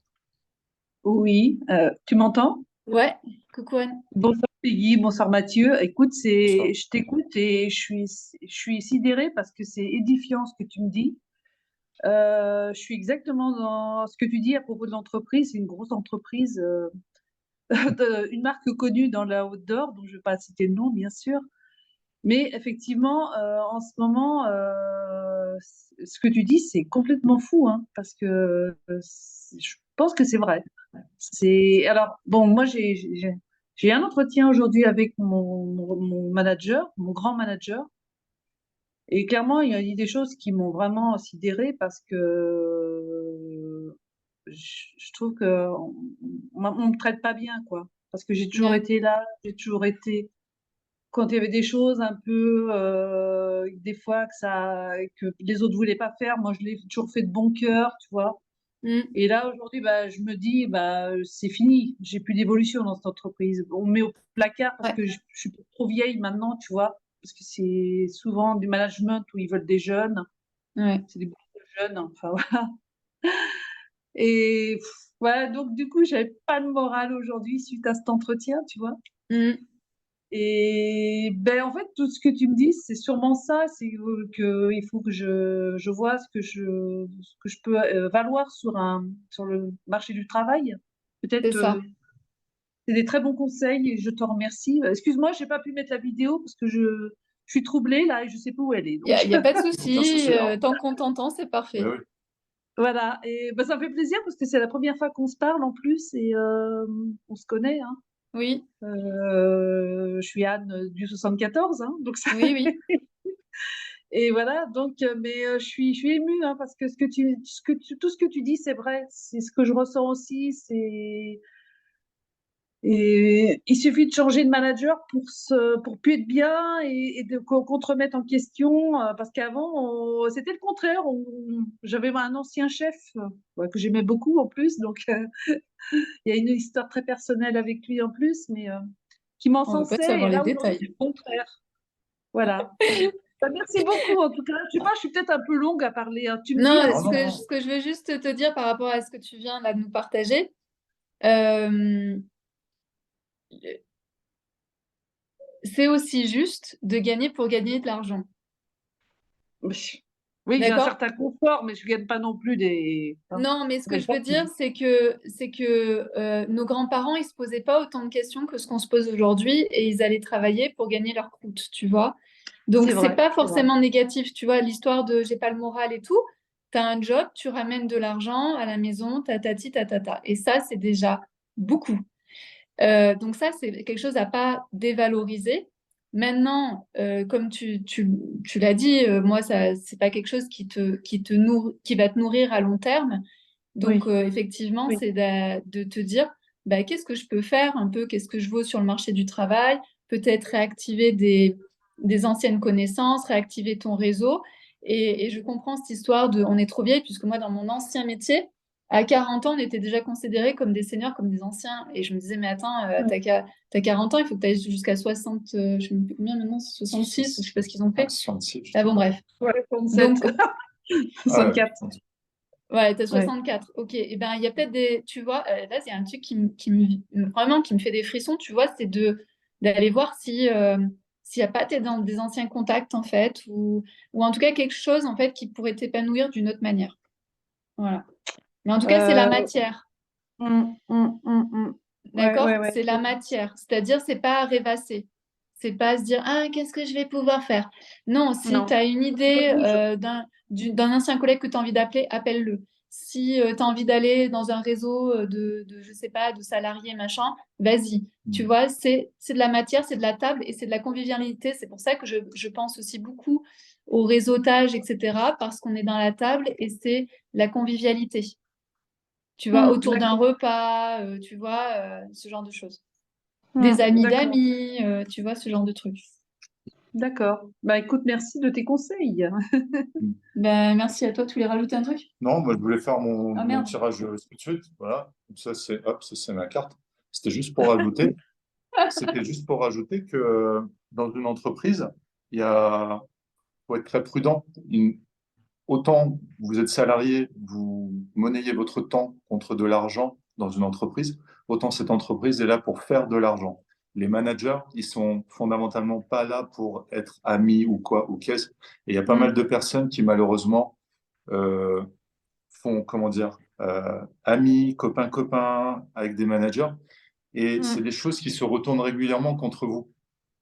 Oui, tu m'entends? Ouais, coucou Anne. Bonsoir Peggy, bonsoir Mathieu. Écoute, je t'écoute et je suis sidérée parce que c'est édifiant ce que tu me dis. Je suis exactement dans ce que tu dis à propos de l'entreprise. C'est une grosse entreprise, une marque connue dans la outdoor, dont je ne vais pas citer le nom, bien sûr. Mais effectivement, en ce moment, ce que tu dis, c'est complètement fou, hein, parce que je pense que c'est vrai. Alors bon, moi j'ai un entretien aujourd'hui avec mon manager, mon grand manager, et clairement il y a dit des choses qui m'ont vraiment sidérée parce que je trouve que on me traite pas bien, quoi. Parce que j'ai toujours Ouais. été là, j'ai toujours été quand il y avait des choses un peu, des fois que les autres voulaient pas faire, moi je l'ai toujours fait de bon cœur, tu vois. Mm. Et là aujourd'hui, bah, je me dis, bah, c'est fini, j'ai plus d'évolution dans cette entreprise. On me met au placard parce Ouais. que je suis trop vieille maintenant, tu vois, parce que c'est souvent du management où ils veulent des jeunes, Ouais. c'est des beaucoup de jeunes, enfin voilà. Et voilà, donc du coup, j'avais pas de morale aujourd'hui suite à cet entretien, tu vois. Mm. Et ben, en fait, tout ce que tu me dis, c'est sûrement ça, c'est que il faut que je vois ce que je peux valoir sur le marché du travail. C'est Peut-être, ça. c'est des très bons conseils et je te remercie. Excuse-moi, j'ai pas pu mettre la vidéo parce que je suis troublée là et je sais pas où elle est. Il n'y a, Donc y a pas de Aucun souci. souci. Alors, Tant qu'on t'entend, c'est oui, parfait. oui. voilà, et ben, ça me fait plaisir parce que c'est la première fois qu'on se parle en plus et on se connaît, hein. Oui, Je suis Anne du 74, hein, donc ça. oui, oui. Et voilà, donc, mais je suis émue, hein, parce que tout ce que tu dis, c'est vrai, c'est ce que je ressens aussi. Et il suffit de changer de manager pour plus être bien et qu'on te remette en question, parce qu'avant, c'était le contraire. J'avais un ancien chef ouais, que j'aimais beaucoup en plus, donc il y a une histoire très personnelle avec lui en plus, mais qui On veut pas m'encensait. Et savoir les là, aujourd'hui, c'est détails. le contraire. Voilà. Bah, merci beaucoup, en tout cas. Je sais pas, je suis peut-être un peu longue à parler, hein. Tu me dis, Non, Non, ce non, que, non. ce que je veux juste te dire par rapport à ce que tu viens là de nous partager, euh, c'est aussi juste de gagner pour gagner de l'argent. oui, j'ai un D'accord? certain confort, mais je gagne pas non plus hein, Non, mais ce que des je veux dire, fortunes. c'est que nos grands-parents, ils se posaient pas autant de questions que ce qu'on se pose aujourd'hui et ils allaient travailler pour gagner leur croûte, tu vois. Donc, C'est c'est vrai, pas c'est vrai. forcément négatif, tu vois, l'histoire de j'ai pas le moral et tout. Tu as un job, tu ramènes de l'argent à la maison, tatati, tatata. Et ça, c'est déjà beaucoup. Donc ça, c'est quelque chose à pas dévaloriser. Maintenant, comme tu l'as dit, moi, ça, c'est pas quelque chose qui va te nourrir à long terme. Donc, Oui, effectivement, oui. c'est de te dire, bah, qu'est-ce que je peux faire un peu, qu'est-ce que je vaux sur le marché du travail, peut-être réactiver des anciennes connaissances, réactiver ton réseau. Et je comprends cette histoire de on est trop vieille, puisque moi, dans mon ancien métier, à 40 ans, on était déjà considérés comme des seniors, comme des anciens. Et je me disais, mais attends, Oui. t'as 40 ans, il faut que tu ailles jusqu'à 60, je ne sais plus combien maintenant, 66, je ne sais pas ce qu'ils ont fait. 66, je Ah sais bon, pas. bref. Ouais, 37. Donc, Ah ouais. 64. Ouais, t'as Ouais. 64. Ok. Et ben, il y a peut-être des. Tu vois, là, c'est un truc vraiment qui me fait des frissons, tu vois, c'est d'aller voir si s'il n'y a pas dans des anciens contacts, en fait, ou en tout cas quelque chose, en fait, qui pourrait t'épanouir d'une autre manière. Voilà. Mais en tout cas, c'est la Euh, matière. mm. Ouais, D'accord? ouais, ouais. C'est la matière. C'est-à-dire, c'est pas rêvasser. C'est pas se dire, ah, qu'est-ce que je vais pouvoir faire? Non, si tu Non. as une Ça idée bouge. d'un ancien collègue que tu as envie d'appeler, appelle-le. Si tu as envie d'aller dans un réseau je sais pas, de salariés, machin, vas-y. Tu vois, c'est de la matière, c'est de la table et c'est de la convivialité. C'est pour ça que je pense aussi beaucoup au réseautage, etc., parce qu'on est dans la table et c'est la convivialité. Tu vois, autour d'un D'accord. repas, tu vois, ce genre de choses. Des amis D'accord. d'amis, tu vois, ce genre de trucs. D'accord. Bah écoute, merci de tes conseils. Ben, merci à toi. Tu voulais rajouter un truc? Non, moi je voulais faire Ah mon merde. tirage tout de suite. Voilà. Comme ça, hop, ça c'est ma carte. C'était juste pour rajouter. C'était juste pour rajouter que dans une entreprise, il faut être très prudent. Autant vous êtes salarié, vous monnayez votre temps contre de l'argent dans une entreprise, autant cette entreprise est là pour faire de l'argent. Les managers, ils sont fondamentalement pas là pour être amis ou quoi, ou qu'est-ce. Et il y a pas mal de personnes qui malheureusement euh, font, comment dire, amis, copains avec des managers. Et c'est des choses qui se retournent régulièrement contre vous.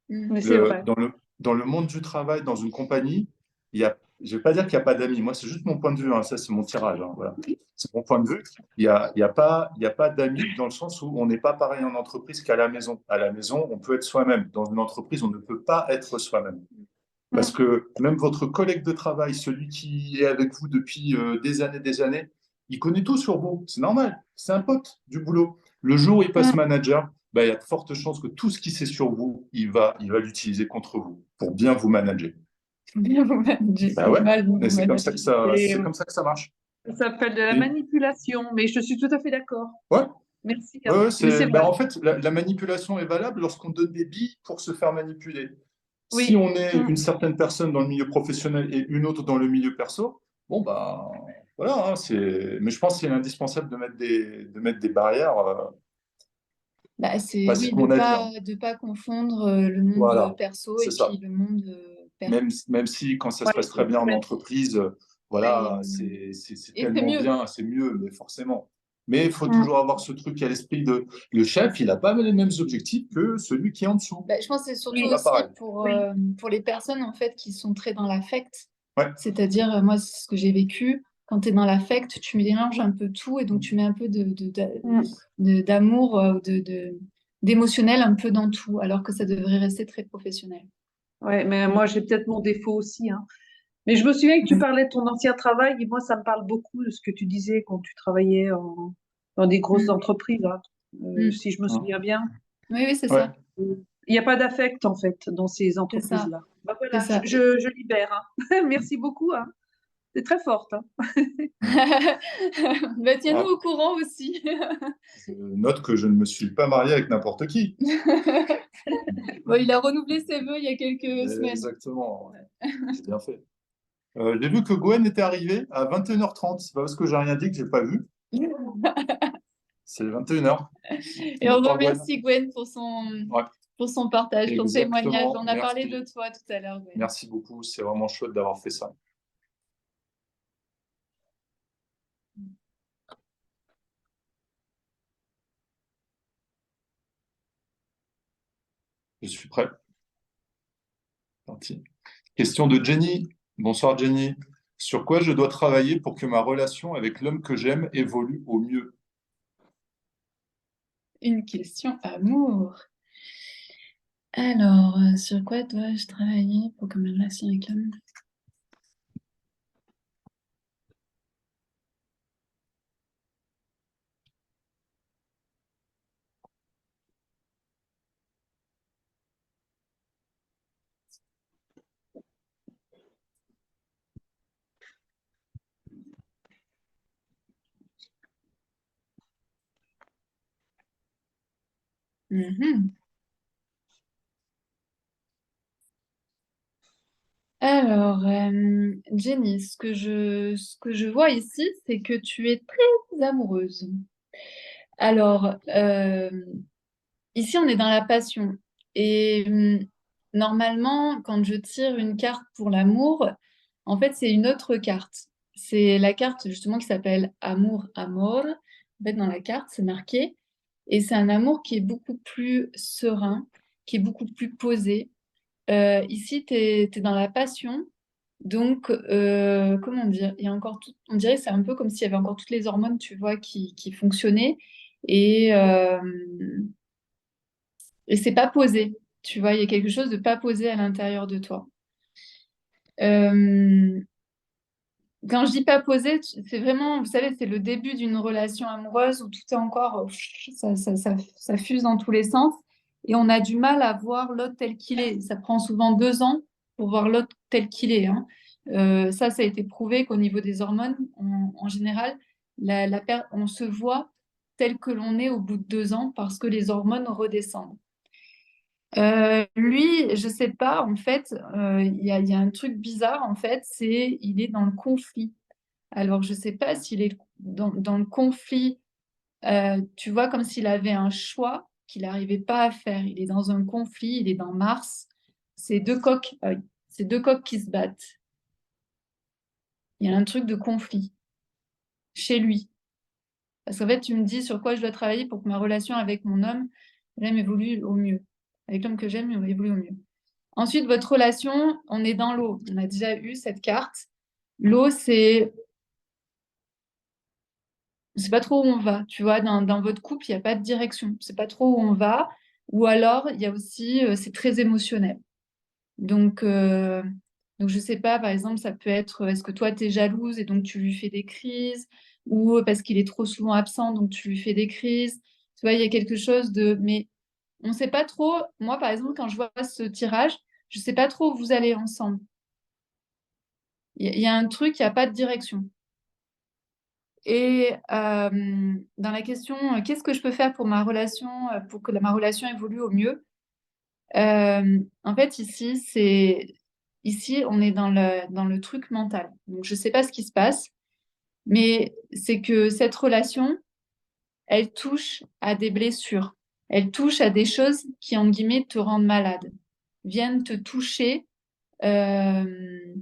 Mm. Mais c'est vrai. Dans le monde du travail, dans une compagnie, je ne vais pas dire qu'il n'y a pas d'amis. Moi, c'est juste mon point de vue. Hein. Ça, c'est mon tirage. Hein. Voilà. C'est mon point de vue. Il y a pas d'amis dans le sens où on n'est pas pareil en entreprise qu'à la maison. À la maison, on peut être soi-même. Dans une entreprise, on ne peut pas être soi-même. Parce que même votre collègue de travail, celui qui est avec vous depuis des années, il connaît tout sur vous. C'est normal. C'est un pote du boulot. Le jour où il passe manager, bah, il y a de fortes chances que tout ce qu'il sait sur vous, il va l'utiliser contre vous pour bien vous manager. Bien vous manager, Bah ou ouais, mal vous mais manager. Et c'est comme ça que ça marche. ça s'appelle de la Et, manipulation, mais je suis tout à fait d'accord. ouais, Merci, ouais, hein. ouais, Mais c'est bah, vrai. en fait, la manipulation est valable lorsqu'on donne des billes pour se faire manipuler. Si Oui. on est une certaine personne dans le milieu professionnel et une autre dans le milieu perso, bon, bah, voilà, hein, mais je pense qu'il est indispensable de mettre des barrières. Bah, c'est Bah, c'est oui, de mon avis, hein. pas confondre le monde Voilà, perso et c'est puis ça. le monde Même si quand ça se Ouais, passe très bien en ouais. entreprise, et, voilà, c'est et c'est tellement mieux. bien, c'est mieux, mais forcément. Mais il faut Mm. toujours avoir ce truc à l'esprit de le chef, il n'a pas les mêmes objectifs que celui qui est en dessous. Bah, je pense que c'est surtout C'est pas Oui, aussi pareil. oui. pour les personnes en fait qui sont très dans l'affect. Ouais. C'est-à-dire, moi, c'est ce que j'ai vécu, quand tu es dans l'affect, tu mélanges un peu tout et donc tu mets un peu Mm. d'amour, d'émotionnel un peu dans tout, alors que ça devrait rester très professionnel. Ouais, mais Mm. moi, j'ai peut-être mon défaut aussi, hein. Mais je me souviens que tu Mm. parlais de ton ancien travail et moi, ça me parle beaucoup de ce que tu disais quand tu travaillais dans des grosses Mm. entreprises, hein. Mm. Si je me souviens bien. Oui, oui, c'est Ouais. ça. Il n'y a pas d'affect, en fait, dans ces C'est ça. entreprises-là. Bah C'est voilà, ça. je libère, hein. Merci beaucoup, hein. C'est très forte, hein. Bah, tiens-nous Ah, au courant aussi. je note que je ne me suis pas marié avec n'importe qui. Bon, il a renouvelé ses vœux il y a quelques semaines. Exactement. Ouais. J'ai bien fait. J'ai vu que Gwen était arrivée à 21h30. C'est pas parce que j'ai rien dit que j'ai pas vu. C'est 21h. Et on Bonsoir Gwen. remercie Gwen Ouais, pour son partage, son témoignage. exactement. On a parlé Merci. de toi tout à l'heure, Gwen. Merci beaucoup. C'est vraiment chouette d'avoir fait ça. Je suis prêt. Parti. Question de Jenny. Bonsoir Jenny. Sur quoi je dois travailler pour que ma relation avec l'homme que j'aime évolue au mieux? Une question amour. Alors, sur quoi dois-je travailler pour que ma relation avec l'homme... Mhm. Alors, Jenny, ce que je vois ici, c'est que tu es très amoureuse. Alors, ici, on est dans la passion. Et normalement, quand je tire une carte pour l'amour, en fait, c'est une autre carte. C'est la carte justement qui s'appelle Amour, Amor. En fait, dans la carte, c'est marqué. Et c'est un amour qui est beaucoup plus serein, qui est beaucoup plus posé. Ici, tu es dans la passion. Donc, comment dire, il y a encore tout, on dirait que c'est un peu comme s'il y avait encore toutes les hormones, tu vois, qui fonctionnaient. Et, et c'est pas posé. Tu vois, il y a quelque chose de pas posé à l'intérieur de toi. Euh, Quand je dis pas posé, c'est vraiment, vous savez, c'est le début d'une relation amoureuse où tout est encore, ça fuse dans tous les sens et on a du mal à voir l'autre tel qu'il est. Ça prend souvent 2 ans pour voir l'autre tel qu'il est, hein. Ça a été prouvé qu'au niveau des hormones, en général, on se voit tel que l'on est au bout de 2 ans parce que les hormones redescendent. Lui, je sais pas, en fait, il y a un truc bizarre, en fait, c'est il est dans le conflit. Alors, je sais pas s'il est dans le conflit, tu vois, comme s'il avait un choix qu'il n'arrivait pas à faire. Il est dans un conflit, il est dans Mars. C'est deux coqs qui se battent. Il y a un truc de conflit chez lui. Parce qu'en fait, tu me dis sur quoi je dois travailler pour que ma relation avec mon homme, j'aime évolue au mieux. Avec l'homme que j'aime, il évolue au mieux. Ensuite, votre relation, on est dans l'eau. On a déjà eu cette carte. L'eau, c'est pas trop où on va. Tu vois, dans votre couple, il n'y a pas de direction. C'est pas trop où on va. Ou alors, il y a aussi, c'est très émotionnel. Donc, euh, donc, je sais pas, par exemple, ça peut être, est-ce que toi, tu es jalouse et donc tu lui fais des crises? Ou parce qu'il est trop souvent absent, donc tu lui fais des crises? Tu vois, il y a quelque chose de... Mais on ne sait pas trop. Moi, par exemple, quand je vois ce tirage, je ne sais pas trop où vous allez ensemble. Il y a un truc, il n'y a pas de direction. Et dans la question, qu'est-ce que je peux faire pour ma relation, pour que ma relation évolue au mieux? En fait, ici, on est dans le truc mental. Donc, je ne sais pas ce qui se passe, mais c'est que cette relation, elle touche à des blessures. Elle touche à des choses qui, en guillemets, te rendent malade, viennent te toucher. euh,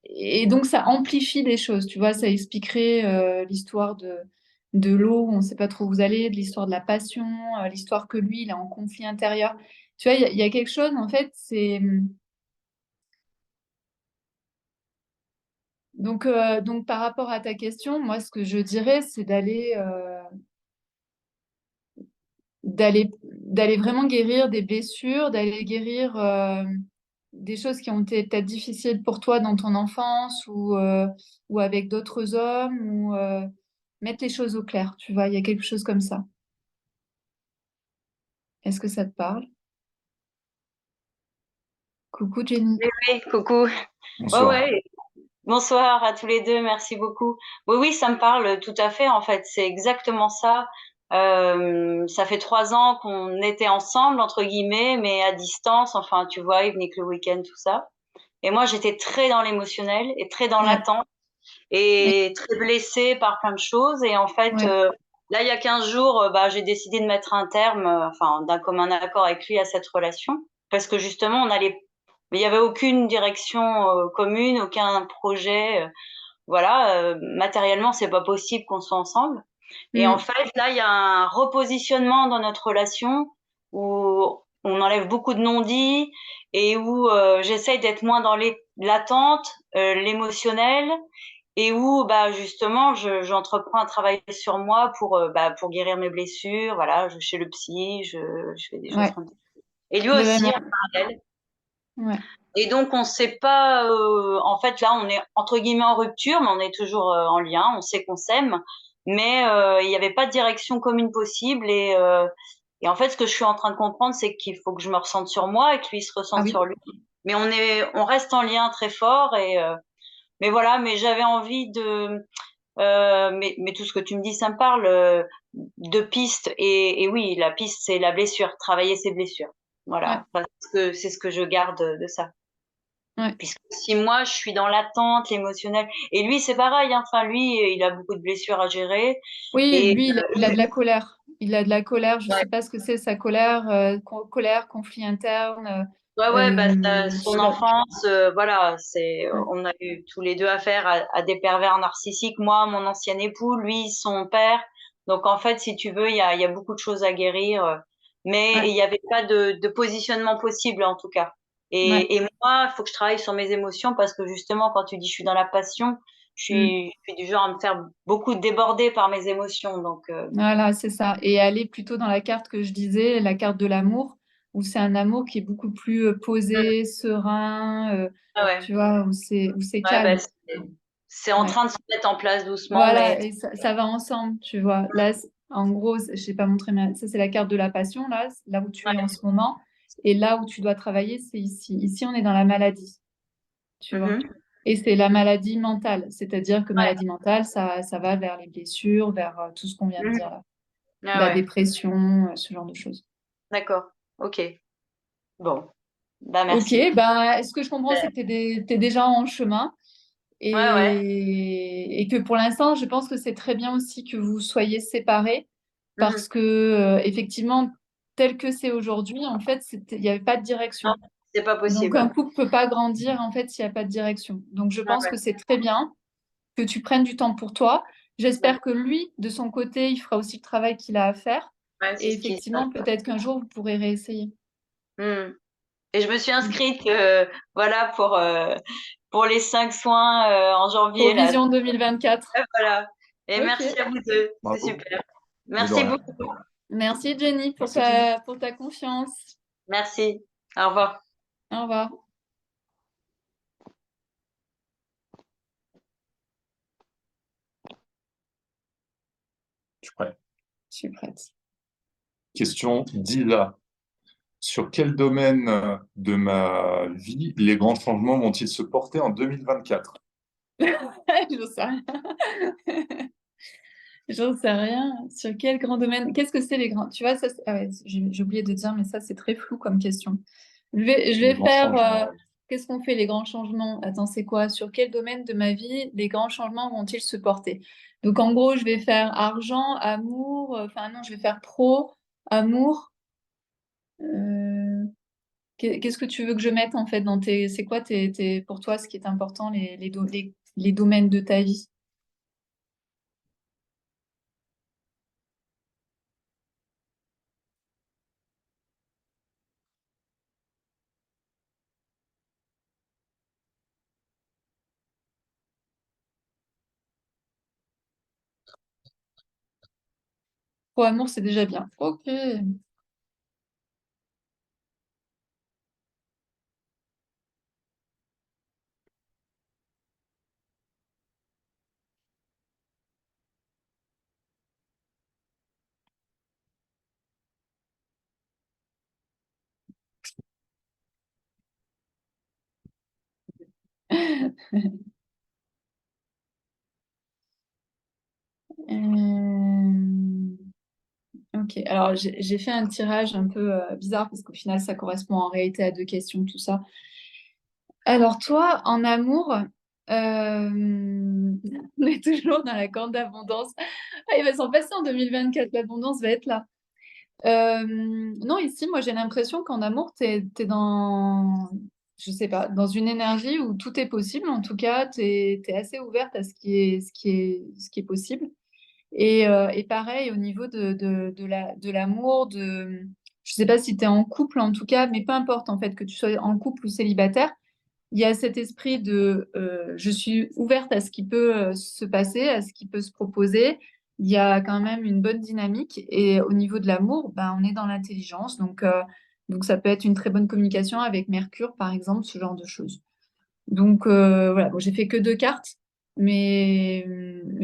Et donc, ça amplifie des choses, tu vois, ça expliquerait l'histoire de l'eau, on ne sait pas trop où vous allez, de l'histoire de la passion, l'histoire que lui, il est en conflit intérieur. Tu vois, il y a quelque chose, en fait, c'est... donc, par rapport à ta question, moi, ce que je dirais, c'est d'aller vraiment guérir des blessures, d'aller guérir des choses qui ont été peut-être difficiles pour toi dans ton enfance ou avec d'autres hommes ou mettre les choses au clair, tu vois, il y a quelque chose comme ça. Est-ce que ça te parle? Coucou Jenny. Oui, oui, coucou. Ouais, Bonsoir. ouais. Bonsoir à tous les deux, merci beaucoup. Oui, oui, ça me parle tout à fait. En fait, c'est exactement ça. Ça fait 3 ans qu'on était ensemble, entre guillemets, mais à distance. Enfin, tu vois, il venait que le week-end, tout ça. Et moi, j'étais très dans l'émotionnel et très dans Ouais, l'attente et très blessée par plein de choses. Et en fait, ouais. là, il y a 15 jours, bah, j'ai décidé de mettre un terme, enfin, d'un commun accord avec lui à cette relation. Parce que justement, mais il n'y avait aucune direction commune, aucun projet. Voilà, matériellement, c'est pas possible qu'on soit ensemble. Et en Mm. fait, là, il y a un repositionnement dans notre relation où on enlève beaucoup de non-dits et où j'essaye d'être moins dans l'attente, l'émotionnel et où bah justement j'entreprends un travail sur moi pour guérir mes blessures. Voilà, je chez le psy, je fais des choses Ouais, comme ça. Et lui aussi vraiment. en parallèle. Ouais. Et donc, on sait pas. En fait, là, on est entre guillemets en rupture, mais on est toujours en lien. On sait qu'on s'aime, mais il n'y avait pas de direction commune possible. Et en fait, ce que je suis en train de comprendre, c'est qu'il faut que je me ressente sur moi et que lui se Ah ressente oui. sur lui. Mais on reste en lien très fort. Mais voilà. Mais j'avais envie mais tout ce que tu me dis, ça me parle de pistes. Et oui, la piste, c'est la blessure. Travailler ses blessures. Ouais. Voilà. Parce que c'est ce que je garde de ça. Ouais. Puisque si moi, je suis dans l'attente, l'émotionnel, et lui, c'est pareil, hein. Enfin, lui, il a beaucoup de blessures à gérer. Oui, Et lui, il a de la colère. Il a de la colère. Je ouais, sais pas ce que c'est, sa colère, colère, conflit interne. ouais, bah, Je son sais pas. enfance, voilà, Ouais. on a eu tous les deux affaire à des pervers narcissiques. Moi, mon ancien époux, lui, son père. Donc, en fait, si tu veux, il y a beaucoup de choses à guérir. Mais Ouais. il n'y avait pas de positionnement possible, en tout cas. Ouais. Et moi, il faut que je travaille sur mes émotions parce que justement, quand tu dis je suis dans la passion, Mm. je suis du genre à me faire beaucoup déborder par mes émotions. Donc, Voilà, c'est ça. Et aller plutôt dans la carte que je disais, la carte de l'amour, où c'est un amour qui est beaucoup plus posé, serein, ah ouais, tu vois, où c'est ouais, bah, calme. c'est en Ouais. train de se mettre en place doucement, mais Voilà, et ça va ensemble, tu vois. Là, en gros, je t'ai pas montré, mais ça, c'est la carte de la passion, là où tu es en ouais. ce moment. Et là où tu dois travailler, c'est ici. Ici, on est dans la maladie, tu vois. Mhm. Et c'est la maladie mentale. C'est-à-dire que maladie mentale, ça va vers les blessures, vers tout ce qu'on vient de Mhm. dire là. Ah La ouais, dépression, ce genre de choses. d'accord. Ok. Bon. Bah, Ok, merci. ce que je comprends, c'est que tu es déjà en chemin. Ouais, ouais. Et que pour l'instant, je pense que c'est très bien aussi que vous soyez séparés Mhm. parce que effectivement, tel que c'est aujourd'hui, en fait, il n'y avait pas de Non, direction. c'est pas Donc un possible. couple peut pas grandir en fait s'il n'y a pas de direction. Donc je Ah pense ouais. que c'est très bien que tu prennes du temps pour toi. J'espère que lui, de son côté, il fera aussi le travail qu'il a à faire. Ouais, c'est Et ce qui se passe. effectivement, peut-être qu'un jour, vous pourrez réessayer. Mhm. Et je me suis Mm. inscrite, voilà, pour les 5 soins en janvier, là. Provision 2024. Voilà. Et merci Ok. à vous deux. C'est Bravo. super. Mais de Merci rien. beaucoup. Merci Jenny Merci, Jenny. pour ta confiance. Merci. Au revoir. Au revoir. Je suis prêt. Je suis prête. Question d'Ila. Sur quel domaine de ma vie les grands changements vont-ils se porter en 2024? J'en sais rien. J'en sais rien. Sur quel grand domaine? Qu'est-ce que c'est les grands? Tu vois, ça, ah ouais, j'ai oublié de dire, mais ça, c'est très flou comme question. Je Les vais grands faire. changements. Qu'est-ce qu'on fait, les grands changements? Attends, c'est quoi? Sur quel domaine de ma vie les grands changements vont-ils se porter? Donc, en gros, je vais faire argent, amour. Enfin, non, je vais faire pro, amour. euh, Qu'est-ce que tu veux que je mette en fait dans tes. C'est quoi pour toi ce qui est important, les domaines de ta vie? Pro, amour, c'est déjà bien. Ok. Euh, Ok, alors j'ai fait un tirage un peu bizarre parce qu'au final ça correspond en réalité à deux questions, tout ça. Alors toi, en amour, on est toujours dans la corde d'abondance. Ah, il va s'en passer en 2024, l'abondance va être là. Non, ici, moi j'ai l'impression qu'en amour, t'es dans, je sais pas, dans une énergie où tout est possible. En tout cas, t'es assez ouverte à ce qui est possible. Et pareil, au niveau de l'amour, je sais pas si tu es en couple en tout cas, mais peu importe en fait que tu sois en couple ou célibataire, il y a cet esprit de je suis ouverte à ce qui peut se passer, à ce qui peut se proposer. Il y a quand même une bonne dynamique. Et au niveau de l'amour, ben, on est dans l'intelligence. Donc ça peut être une très bonne communication avec Mercure, par exemple, ce genre de choses. Donc voilà, bon, j'ai fait que deux cartes, mais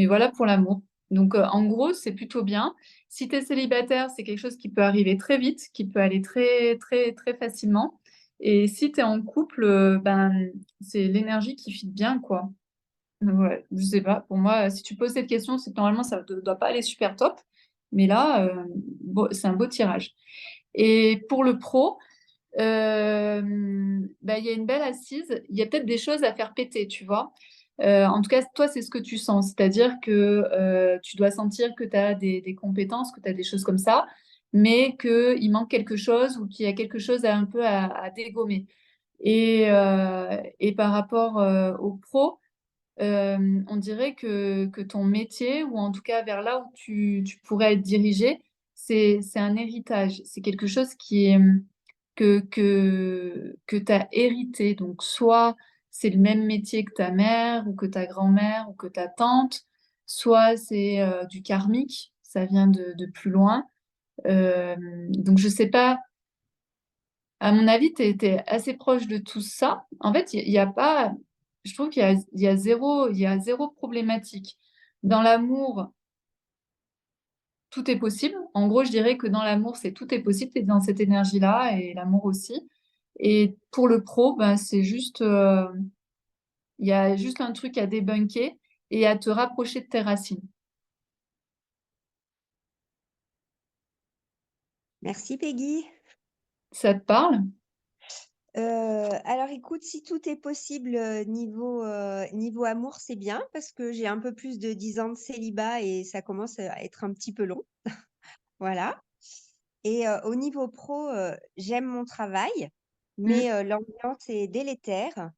voilà pour l'amour. Donc en gros, c'est plutôt bien. Si tu es célibataire, c'est quelque chose qui peut arriver très vite, qui peut aller très très très facilement. Et si tu es en couple, ben c'est l'énergie qui fit bien, quoi. Ouais, je sais pas. Pour moi, si tu poses cette question, c'est que normalement ça ne doit pas aller super top. Mais là, c'est un beau tirage. Et pour le pro, il y a une belle assise. Il y a peut-être des choses à faire péter, tu vois. En tout cas, toi, c'est ce que tu sens. C'est-à-dire que tu dois sentir que tu as des compétences, que tu as des choses comme ça, mais qu'il manque quelque chose ou qu'il y a quelque chose un peu à dégommer. Et par rapport au pro, on dirait que ton métier, ou en tout cas vers là où tu pourrais être dirigé, c'est un héritage. C'est quelque chose que tu as hérité. Donc, soit c'est le même métier que ta mère, ou que ta grand-mère, ou que ta tante, soit c'est du karmique, ça vient de plus loin. Donc, je sais pas, à mon avis, tu es assez proche de tout ça. En fait, il y a pas, je trouve qu'il y a zéro problématique. Dans l'amour, tout est possible. En gros, je dirais que dans l'amour, c'est tout est possible. Tu es dans cette énergie-là et l'amour aussi. Et pour le pro, ben, il y a juste un truc à débunker et à te rapprocher de tes racines. Merci Peggy. Ça te parle? Alors écoute, si tout est possible niveau amour, c'est bien parce que j'ai un peu plus de 10 ans de célibat et ça commence à être un petit peu long. Voilà. Et au niveau pro, j'aime mon travail, Mm, mais l'ambiance est délétère.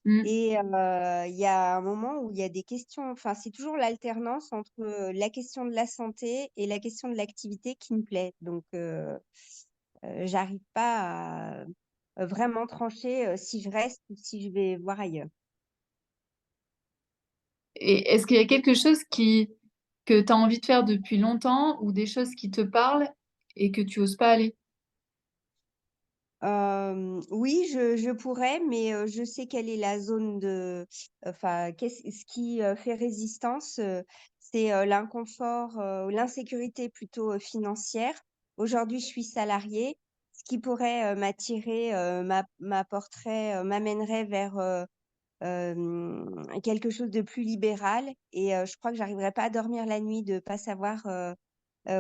mm. Et il y a un moment où il y a des questions, enfin, c'est toujours l'alternance entre la question de la santé et la question de l'activité qui me plaît. Donc, j'arrive pas à vraiment trancher si je reste ou si je vais voir ailleurs. Et est-ce qu'il y a quelque chose que tu as envie de faire depuis longtemps ou des choses qui te parlent et que tu oses pas aller? Oui, je pourrais, mais je sais quelle est la zone de, enfin, ce qui fait résistance, c'est l'inconfort, l'insécurité plutôt financière. Aujourd'hui, je suis salariée. Ce qui pourrait m'attirer, m'apporterait, m'amènerait vers quelque chose de plus libéral. Et je crois que j'arriverai pas à dormir la nuit de pas savoir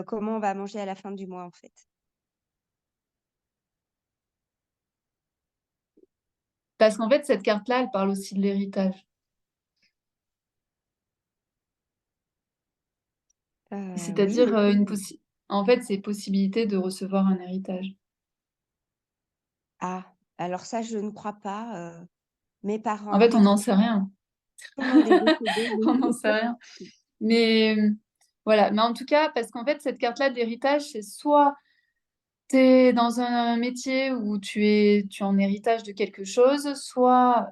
comment on va manger à la fin du mois, en fait. Parce qu'en fait, cette carte-là, elle parle aussi de l'héritage. Oui, C'est-à-dire, en fait, c'est possibilité de recevoir un héritage. ah, alors ça, je ne crois pas. Mes En parents fait, on n'en décédés, sait rien. tout le monde est décédé, On donc n'en sait rien. Mais voilà. Mais en tout cas, parce qu'en fait, cette carte-là d'héritage, c'est soit tu es dans un métier où tu es en héritage de quelque chose, soit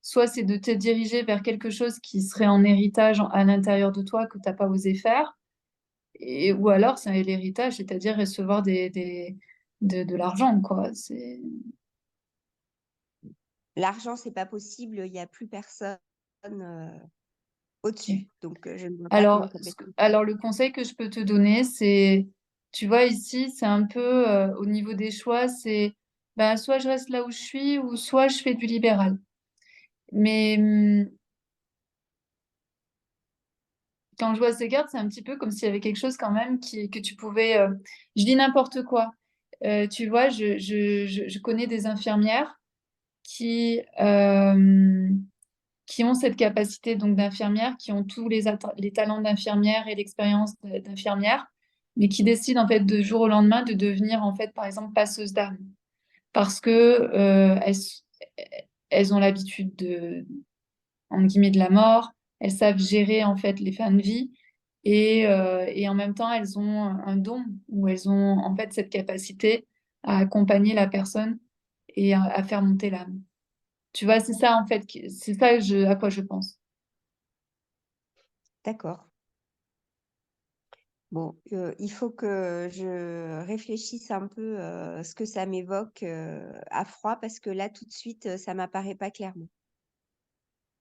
c'est de te diriger vers quelque chose qui serait en héritage à l'intérieur de toi que tu n'as pas osé faire, ou alors c'est l'héritage, c'est-à-dire recevoir de l'argent, quoi. l'argent, c'est pas possible, il n'y a plus personne Ok. au-dessus. Donc, je ne vois pas comment Alors, ça peut être possible. alors, le conseil que je peux te donner, c'est, tu vois, ici, c'est un peu au niveau des choix, c'est ben, soit je reste là où je suis, ou soit je fais du libéral. Mais quand je vois ces cartes, c'est un petit peu comme s'il y avait quelque chose quand même que tu pouvais. Je dis n'importe quoi. Tu vois, je connais des infirmières qui ont cette capacité donc d'infirmière, qui ont tous les talents d'infirmière et l'expérience d'infirmière, mais qui décident en fait de jour au lendemain de devenir en fait par exemple passeuse d'armes parce que elles ont l'habitude en guillemets de la mort, elles savent gérer en fait les fins de vie et en même temps elles ont un don où elles ont en fait cette capacité à accompagner la personne et à faire monter l'âme. Tu vois, c'est ça en fait, c'est ça à quoi je pense. D'accord. Bon, il faut que je réfléchisse un peu ce que ça m'évoque à froid parce que là, tout de suite, ça m'apparaît pas clairement.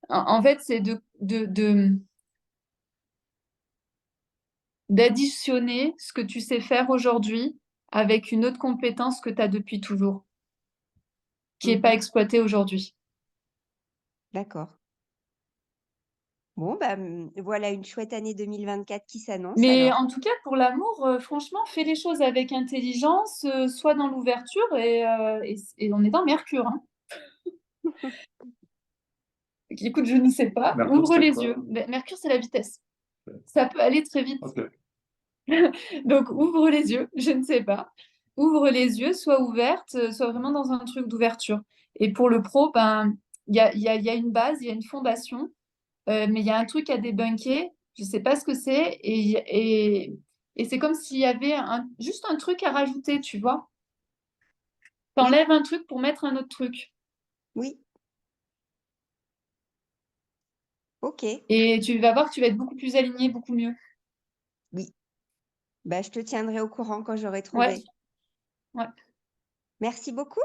En fait, c'est d'additionner ce que tu sais faire aujourd'hui avec une autre compétence que tu as depuis toujours, qui n'est pas Mhm. exploitée aujourd'hui. D'accord. Bon, bah, voilà une chouette année 2024 qui s'annonce Mais alors. en tout cas, pour l'amour, franchement, fais les choses avec intelligence, sois dans l'ouverture et on est dans Mercure, hein. Écoute, je ne sais pas. Mercure, Ouvre c'est les quoi? yeux. Mercure, c'est la vitesse. Ça peut aller très vite. Ok. Donc, ouvre les yeux. Je ne sais pas. Ouvre les yeux, sois ouverte, sois vraiment dans un truc d'ouverture. Et pour le pro, ben, il y a une base, il y a une fondation, mais il y a un truc à débunker. Je ne sais pas ce que c'est. Et c'est comme s'il y avait juste un truc à rajouter, tu vois. Oui, T'enlèves un truc pour mettre un autre truc. oui, ok, Et tu vas voir que tu vas être beaucoup plus aligné, beaucoup mieux. oui. Bah, je te tiendrai au courant quand j'aurai Ouais, trouvé. ouais. Merci beaucoup.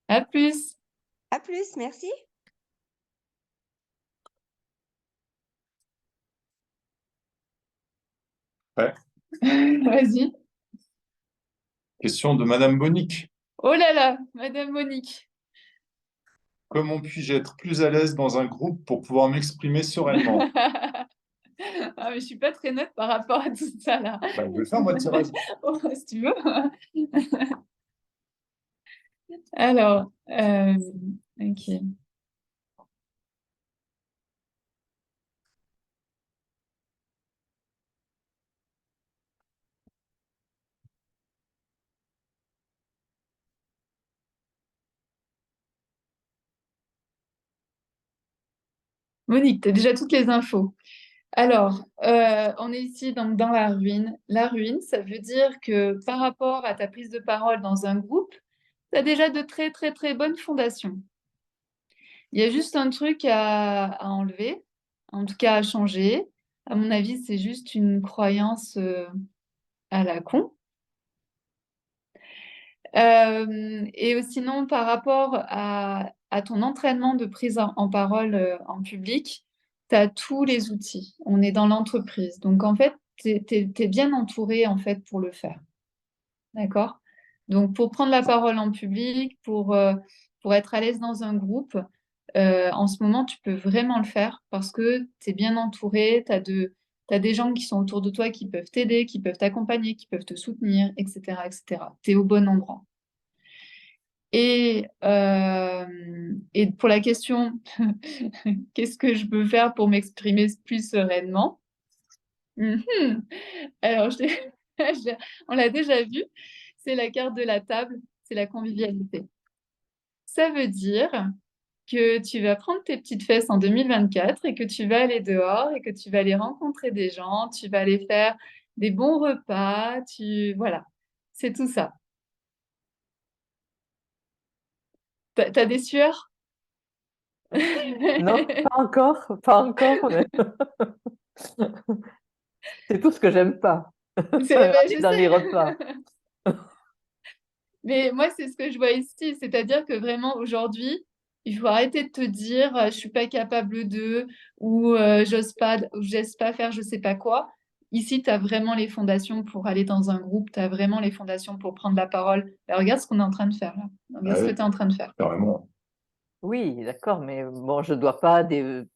À plus. À plus, merci. Ouais. Vas-y. Question de Madame Bonique. Oh là là, Madame Monique. Comment puis-je être plus à l'aise dans un groupe pour pouvoir m'exprimer sereinement? Ah, mais je suis pas très neutre par rapport à tout ça là. Bah, je vais faire moi le tirage. Oh, si tu veux. Alors, ok. Monique, tu as déjà toutes les infos. Alors, on est ici donc dans la ruine. La ruine, ça veut dire que par rapport à ta prise de parole dans un groupe, tu as déjà de très très très bonnes fondations. Il y a juste un truc à enlever, en tout cas à changer. À mon avis, c'est juste une croyance à la con. Et sinon, par rapport à ton entraînement de prise en parole en public, tu as tous les outils. On est dans l'entreprise. Donc, en fait, tu es bien entouré en fait, pour le faire. D'accord? Donc, pour prendre la parole en public, pour être à l'aise dans un groupe, en ce moment, tu peux vraiment le faire parce que tu es bien entouré, t'as des gens qui sont autour de toi qui peuvent t'aider, qui peuvent t'accompagner, qui peuvent te soutenir, etc., etc. Tu es au bon endroit. Et pour la question, qu'est-ce que je peux faire pour m'exprimer plus sereinement? Mhm. Alors, on l'a déjà vu, c'est la carte de la table, c'est la convivialité. Ça veut dire que tu vas prendre tes petites fesses en 2024 et que tu vas aller dehors et que tu vas aller rencontrer des gens, tu vas aller faire des bons repas, voilà, c'est tout ça. T'as des sueurs? Non, pas encore, mais c'est tout ce que j'aime pas. Je Aller dans les repas. sais. Mais moi, c'est ce que je vois ici, c'est-à-dire que vraiment aujourd'hui, il faut arrêter de te dire je suis pas capable de ou j'ose pas faire je sais pas quoi. Ici, tu as vraiment les fondations pour aller dans un groupe, tu as vraiment les fondations pour prendre la parole. Ben, regarde ce qu'on est en train de faire là. Regarde ce que Ouais, tu es en train de faire. carrément. Oui, d'accord, mais bon, je dois pas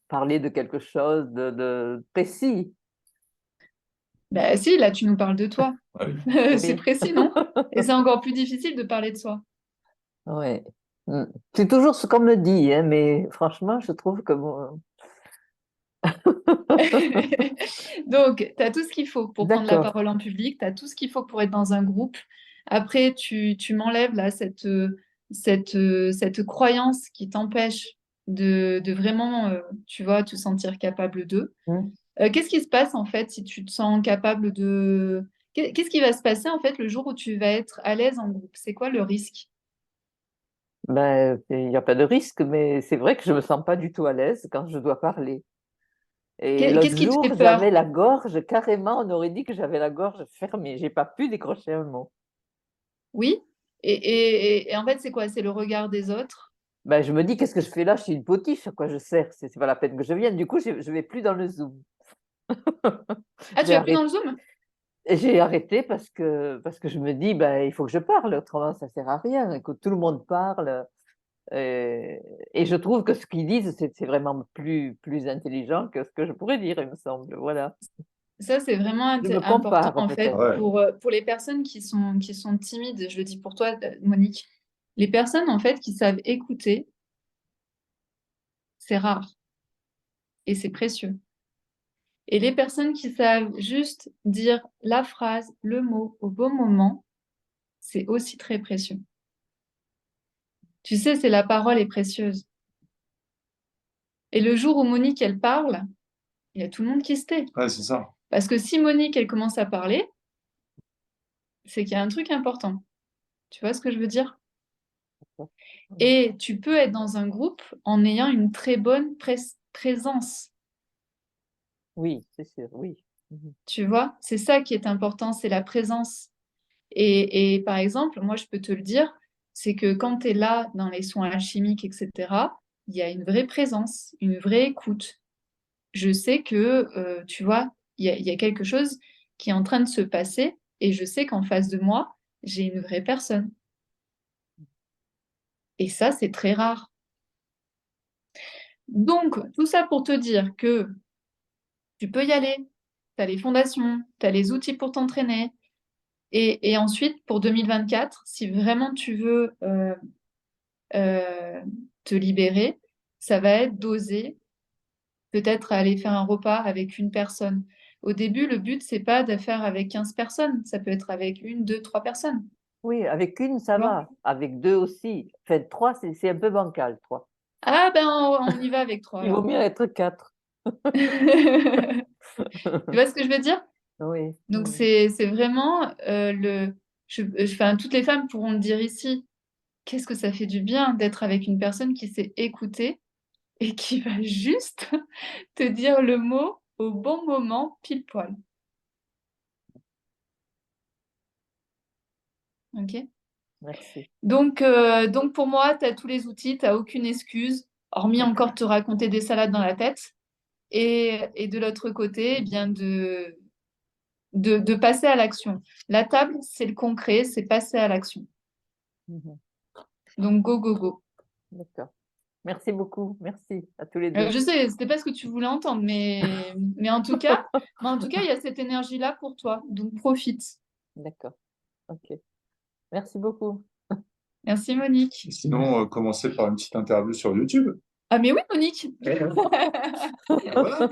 parler de quelque chose de précis. Ben si, là, tu nous parles de toi. Ouais. C'est Oui, précis, non? Et c'est encore plus difficile de parler de soi. ouais. C'est toujours ce qu'on me dit, hein, mais franchement, je trouve que bon, Donc, tu as tout ce qu'il faut pour prendre la d'accord. parole en public, tu as tout ce qu'il faut pour être dans un groupe. Après, tu m'enlèves là cette croyance qui t'empêche de vraiment, tu vois, te sentir capable d'eux. Hmm. Qu'est-ce qui se passe en fait si tu te sens capable de... Qu'est-ce qui va se passer en fait le jour où tu vas être à l'aise en groupe? C'est quoi le risque? Ben, il n'y a pas de risque, mais c'est vrai que je me sens pas du tout à l'aise quand je dois parler. Et l'autre Qu'est-ce qui te jour, fait j'avais peur? la gorge, carrément, on aurait dit que j'avais la gorge fermée. J'ai pas pu décrocher un mot. Oui? Et en fait, c'est quoi? C'est le regard des autres? Ben, je me dis, qu'est-ce que je fais là? Je suis une potiche, à quoi je sers? C'est pas la peine que je vienne. Du coup, je vais plus dans le Zoom. Ah, tu J'ai vas plus dans arrêté, le Zoom? j'ai arrêté parce que je me dis, ben, il faut que je parle, autrement ça sert à rien. Que tout le monde parle. Et je trouve que ce qu'ils disent, c'est vraiment plus intelligent que ce que je pourrais dire, il me semble. Voilà. Ça, c'est vraiment Je me important, compare en fait, peut-être. Ouais. pour les personnes qui sont timides. Je le dis pour toi, Monique. Les personnes, en fait, qui savent écouter, c'est rare et c'est précieux. Et les personnes qui savent juste dire la phrase, le mot au bon moment, c'est aussi très précieux. Tu sais, c'est la parole est précieuse. Et le jour où Monique, elle parle, il y a tout le monde qui se tait. Ouais, c'est ça. Parce que si Monique, elle commence à parler, c'est qu'il y a un truc important. Tu vois ce que je veux dire? Et tu peux être dans un groupe en ayant une très bonne présence. Oui, c'est sûr, oui. Mhm. Tu vois? C'est ça qui est important, c'est la présence. Et par exemple, moi, je peux te le dire, c'est que quand tu es là dans les soins alchimiques, etc., il y a une vraie présence, une vraie écoute. Je sais que, tu vois, il y a quelque chose qui est en train de se passer et je sais qu'en face de moi, j'ai une vraie personne. Et ça, c'est très rare. Donc, tout ça pour te dire que tu peux y aller. Tu as les fondations, tu as les outils pour t'entraîner. Et ensuite, pour 2024, si vraiment tu veux euh, te libérer, ça va être d'oser peut-être aller faire un repas avec une personne. Au début, le but, c'est pas de faire avec 15 personnes. Ça peut être avec une, deux, trois personnes. Oui, avec une, ça Tu vois? va. Avec deux aussi. Enfin, trois, c'est un peu bancal, trois. Ah ben, on y va avec trois Il vaut alors. mieux être quatre. Tu vois ce que je veux dire? Oui. Donc, Mhm. c'est vraiment enfin, toutes les femmes pourront le dire ici. Qu'est-ce que ça fait du bien d'être avec une personne qui sait écouter et qui va juste te dire le mot au bon moment, pile poil. Ok? Merci. Donc pour moi, tu as tous les outils, tu n'as aucune excuse, hormis encore te raconter des salades dans la tête. Et de l'autre côté, eh bien de passer à l'action. La table, c'est le concret, c'est passer à l'action. Mhm. Donc go, go, go. D'accord. Merci beaucoup. Merci à tous les deux. Je sais, c'était pas ce que tu voulais entendre, mais en tout cas, il y a cette énergie-là pour toi. Donc profite. D'accord. OK. Merci beaucoup. Merci Monique. Sinon, commencer par une petite interview sur YouTube. Ah mais oui Monique. Voilà.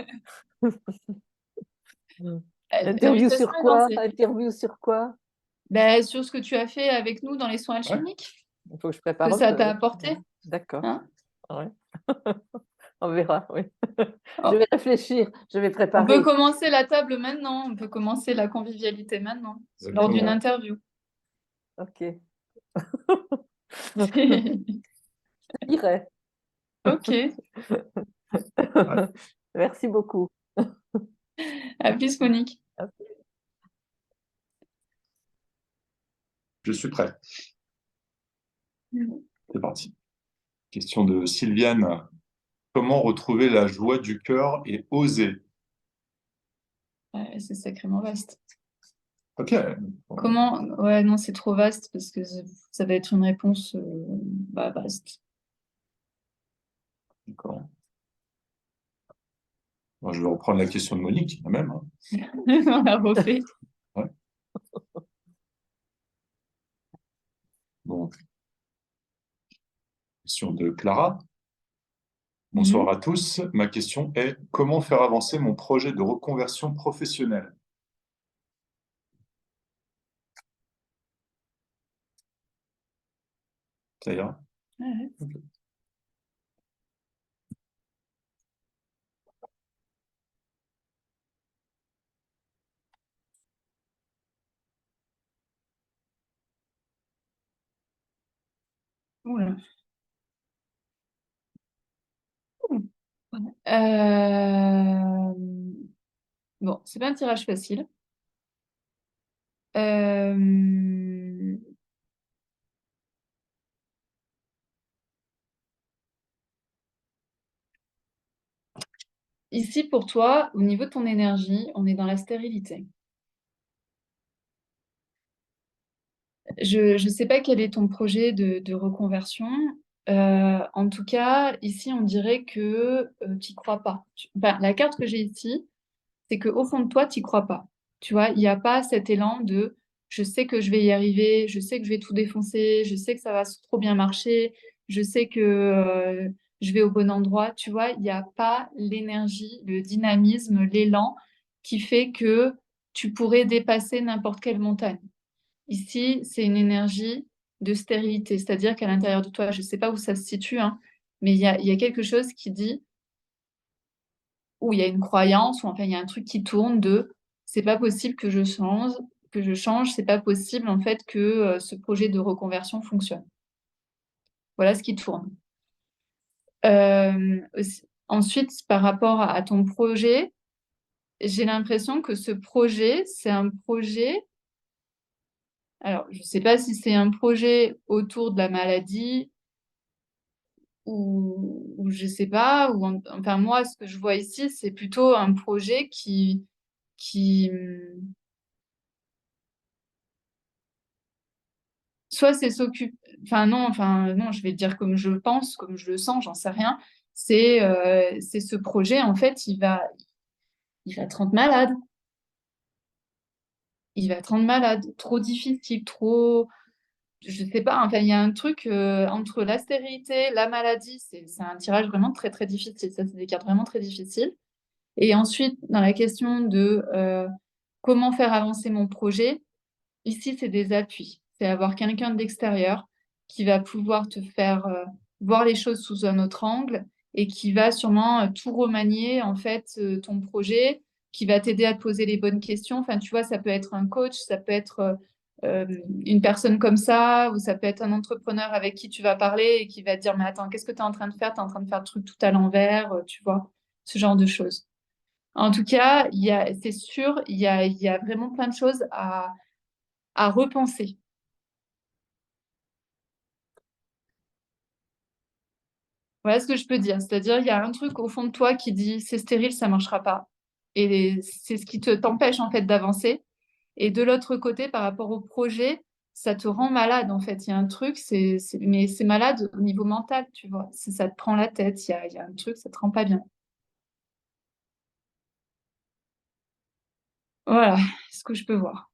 Interview L'invitation sur est quoi? lancée. Interview sur quoi? Ben, sur ce que tu as fait avec nous dans les soins Ouais. alchimiques, Il faut que je que prépare un ça peu. t'a Oui. apporté. D'accord. Hein. Ouais. On verra, oui. Oh. Je vais réfléchir, je vais On peut préparer. commencer la table maintenant, on peut commencer la convivialité maintenant, lors d'une Exactement. interview. OK. Je dirai. Ok, Merci beaucoup. à plus Monique. Je suis prêt. C'est parti. Question de Sylviane. Comment retrouver la joie du cœur et oser? Ouais, c'est sacrément vaste. Ok. Comment? Ouais, non, c'est trop vaste parce que ça va être une réponse vaste. D'accord. Bon, je vais reprendre la question de Monique, la même. Hein. On l'a refait. Ouais. Donc, question de Clara. Bonsoir à tous. Ma question est comment faire avancer mon projet de reconversion professionnelle? Ça ira? Ouais. Oula. Euh, Bon, c'est pas un tirage facile. Euh, Ici, pour toi, au niveau de ton énergie, on est dans la stérilité. Je ne sais pas quel est ton projet de reconversion. En tout cas, ici, on dirait que tu n'y crois pas. Enfin, la carte que j'ai ici, c'est qu'au fond de toi, tu n'y crois pas. Tu vois, il n'y a pas cet élan de je sais que je vais y arriver, je sais que je vais tout défoncer, je sais que ça va trop bien marcher, je sais que je vais au bon endroit. Tu vois, il n'y a pas l'énergie, le dynamisme, l'élan qui fait que tu pourrais dépasser n'importe quelle montagne. Ici, c'est une énergie de stérilité, c'est-à-dire qu'à l'intérieur de toi, je ne sais pas où ça se situe, hein, mais il y a quelque chose qui dit, où il y a une croyance, ou enfin il y a un truc qui tourne de c'est pas possible que je change, c'est pas possible en fait que ce projet de reconversion fonctionne. Voilà ce qui tourne. Ensuite, par rapport à ton projet, j'ai l'impression que ce projet, c'est un projet. Alors, je ne sais pas si c'est un projet autour de la maladie ou je sais pas, enfin moi, ce que je vois ici, c'est plutôt un projet qui soit c'est s'occupe, enfin non, je vais le dire comme je le pense, comme je le sens, j'en sais rien. C'est ce projet, en fait, il va te rendre malade. Il va te rendre malade. Trop difficile, trop. Je sais pas, enfin, il y a un truc entre la stérilité, la maladie, c'est un tirage vraiment très très difficile. Ça, c'est des cartes vraiment très difficiles. Et ensuite, dans la question de comment faire avancer mon projet, ici, c'est des appuis. C'est avoir quelqu'un de l'extérieur qui va pouvoir te faire voir les choses sous un autre angle et qui va sûrement tout remanier, en fait, ton projet, qui va t'aider à te poser les bonnes questions. Enfin, tu vois, ça peut être un coach, ça peut être une personne comme ça, ou ça peut être un entrepreneur avec qui tu vas parler et qui va te dire, mais attends, qu'est-ce que tu es en train de faire? Tu es en train de faire le truc tout à l'envers, tu vois, ce genre de choses. En tout cas, c'est sûr, il y a vraiment plein de choses à repenser. Voilà ce que je peux dire. C'est-à-dire, il y a un truc au fond de toi qui dit c'est stérile, ça marchera pas. Et c'est ce qui t'empêche en fait d'avancer. Et de l'autre côté, par rapport au projet, ça te rend malade en fait. Il y a un truc, mais c'est malade au niveau mental, tu vois. Ça te prend la tête. Il y a un truc, ça te rend pas bien. Voilà ce que je peux voir.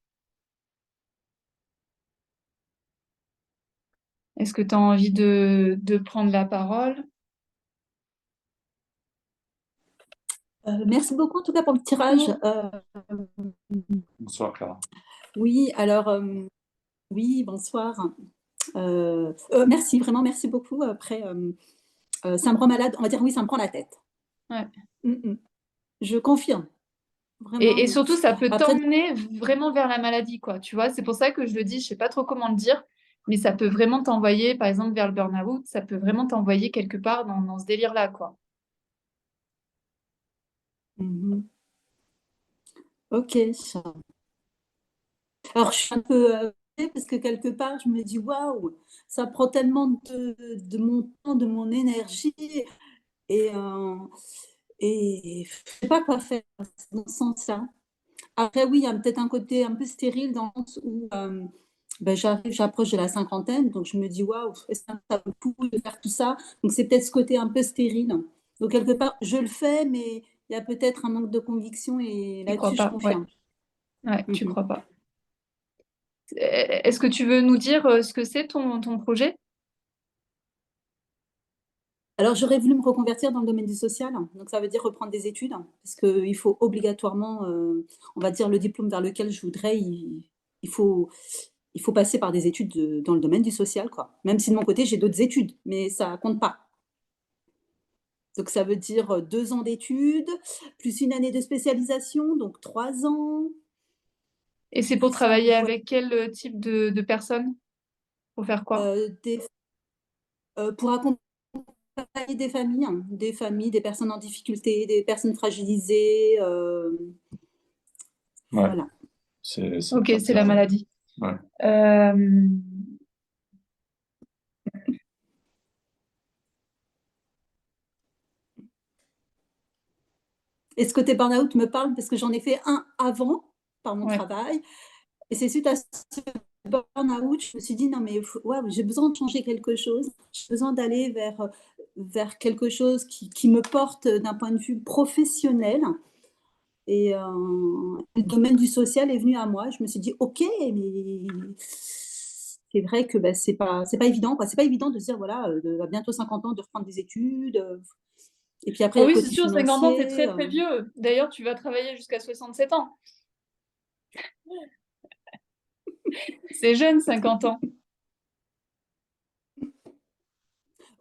Est-ce que tu as envie de prendre la parole? Merci beaucoup en tout cas pour le tirage. Bonsoir, Clara. Oui, alors, oui, bonsoir. Merci, vraiment, merci beaucoup. Après, ça me rend malade. On va dire oui, ça me prend la tête. Ouais. Je confirme. Vraiment. Et surtout, ça peut Après, t'emmener vraiment vers la maladie, quoi. Tu vois, c'est pour ça que je le dis, je sais pas trop comment le dire, mais ça peut vraiment t'envoyer, par exemple, vers le burn-out, ça peut vraiment t'envoyer quelque part dans ce délire-là, quoi. ok. Alors, je suis un peu parce que quelque part, je me dis waouh, ça prend tellement de mon temps, de mon énergie, et je sais pas quoi faire dans ce sens-là. Après, oui, il y a peut-être un côté un peu stérile dans le sens où j'approche de la cinquantaine, donc je me dis waouh, est-ce que ça vaut le coup de faire tout ça? Donc c'est peut-être ce côté un peu stérile. Donc quelque part, je le fais, mais il y a peut-être un manque de conviction et Tu crois là-dessus, je pas, ouais. confirme. Ouais, tu crois pas. Est-ce que tu veux nous dire ce que c'est ton projet? Alors, j'aurais voulu me reconvertir dans le domaine du social, donc ça veut dire reprendre des études, parce qu'il faut obligatoirement, on va dire, le diplôme vers lequel je voudrais, il faut, il faut passer par des études dans le domaine du social, quoi. Même si de mon côté, j'ai d'autres études, mais ça compte pas. Donc, ça veut dire 2 ans d'études, plus 1 année de spécialisation, donc 3 ans. Et c'est pour travailler avec quel type de personnes? Pour faire quoi? Pour accompagner des familles, des personnes en difficulté, des personnes fragilisées. Ouais. Voilà. Ok, c'est la maladie. Ouais. Et ce côté burn-out me parle parce que j'en ai fait un avant par mon Ouais. travail. Et c'est suite à ce burn-out, je me suis dit, non, mais waouh, j'ai besoin de changer quelque chose. J'ai besoin d'aller vers quelque chose qui me porte d'un point de vue professionnel. Et le domaine du social est venu à moi. Je me suis dit, OK, mais c'est vrai que bah, c'est pas évident, quoi. C'est pas évident de se dire, voilà, à bientôt 50 ans, de reprendre des études. Et puis après, il y Oh a le oui, c'est côté sûr, 50 ans, c'est financier. très vieux. D'ailleurs, tu vas travailler jusqu'à 67 ans. C'est jeune, 50 ans.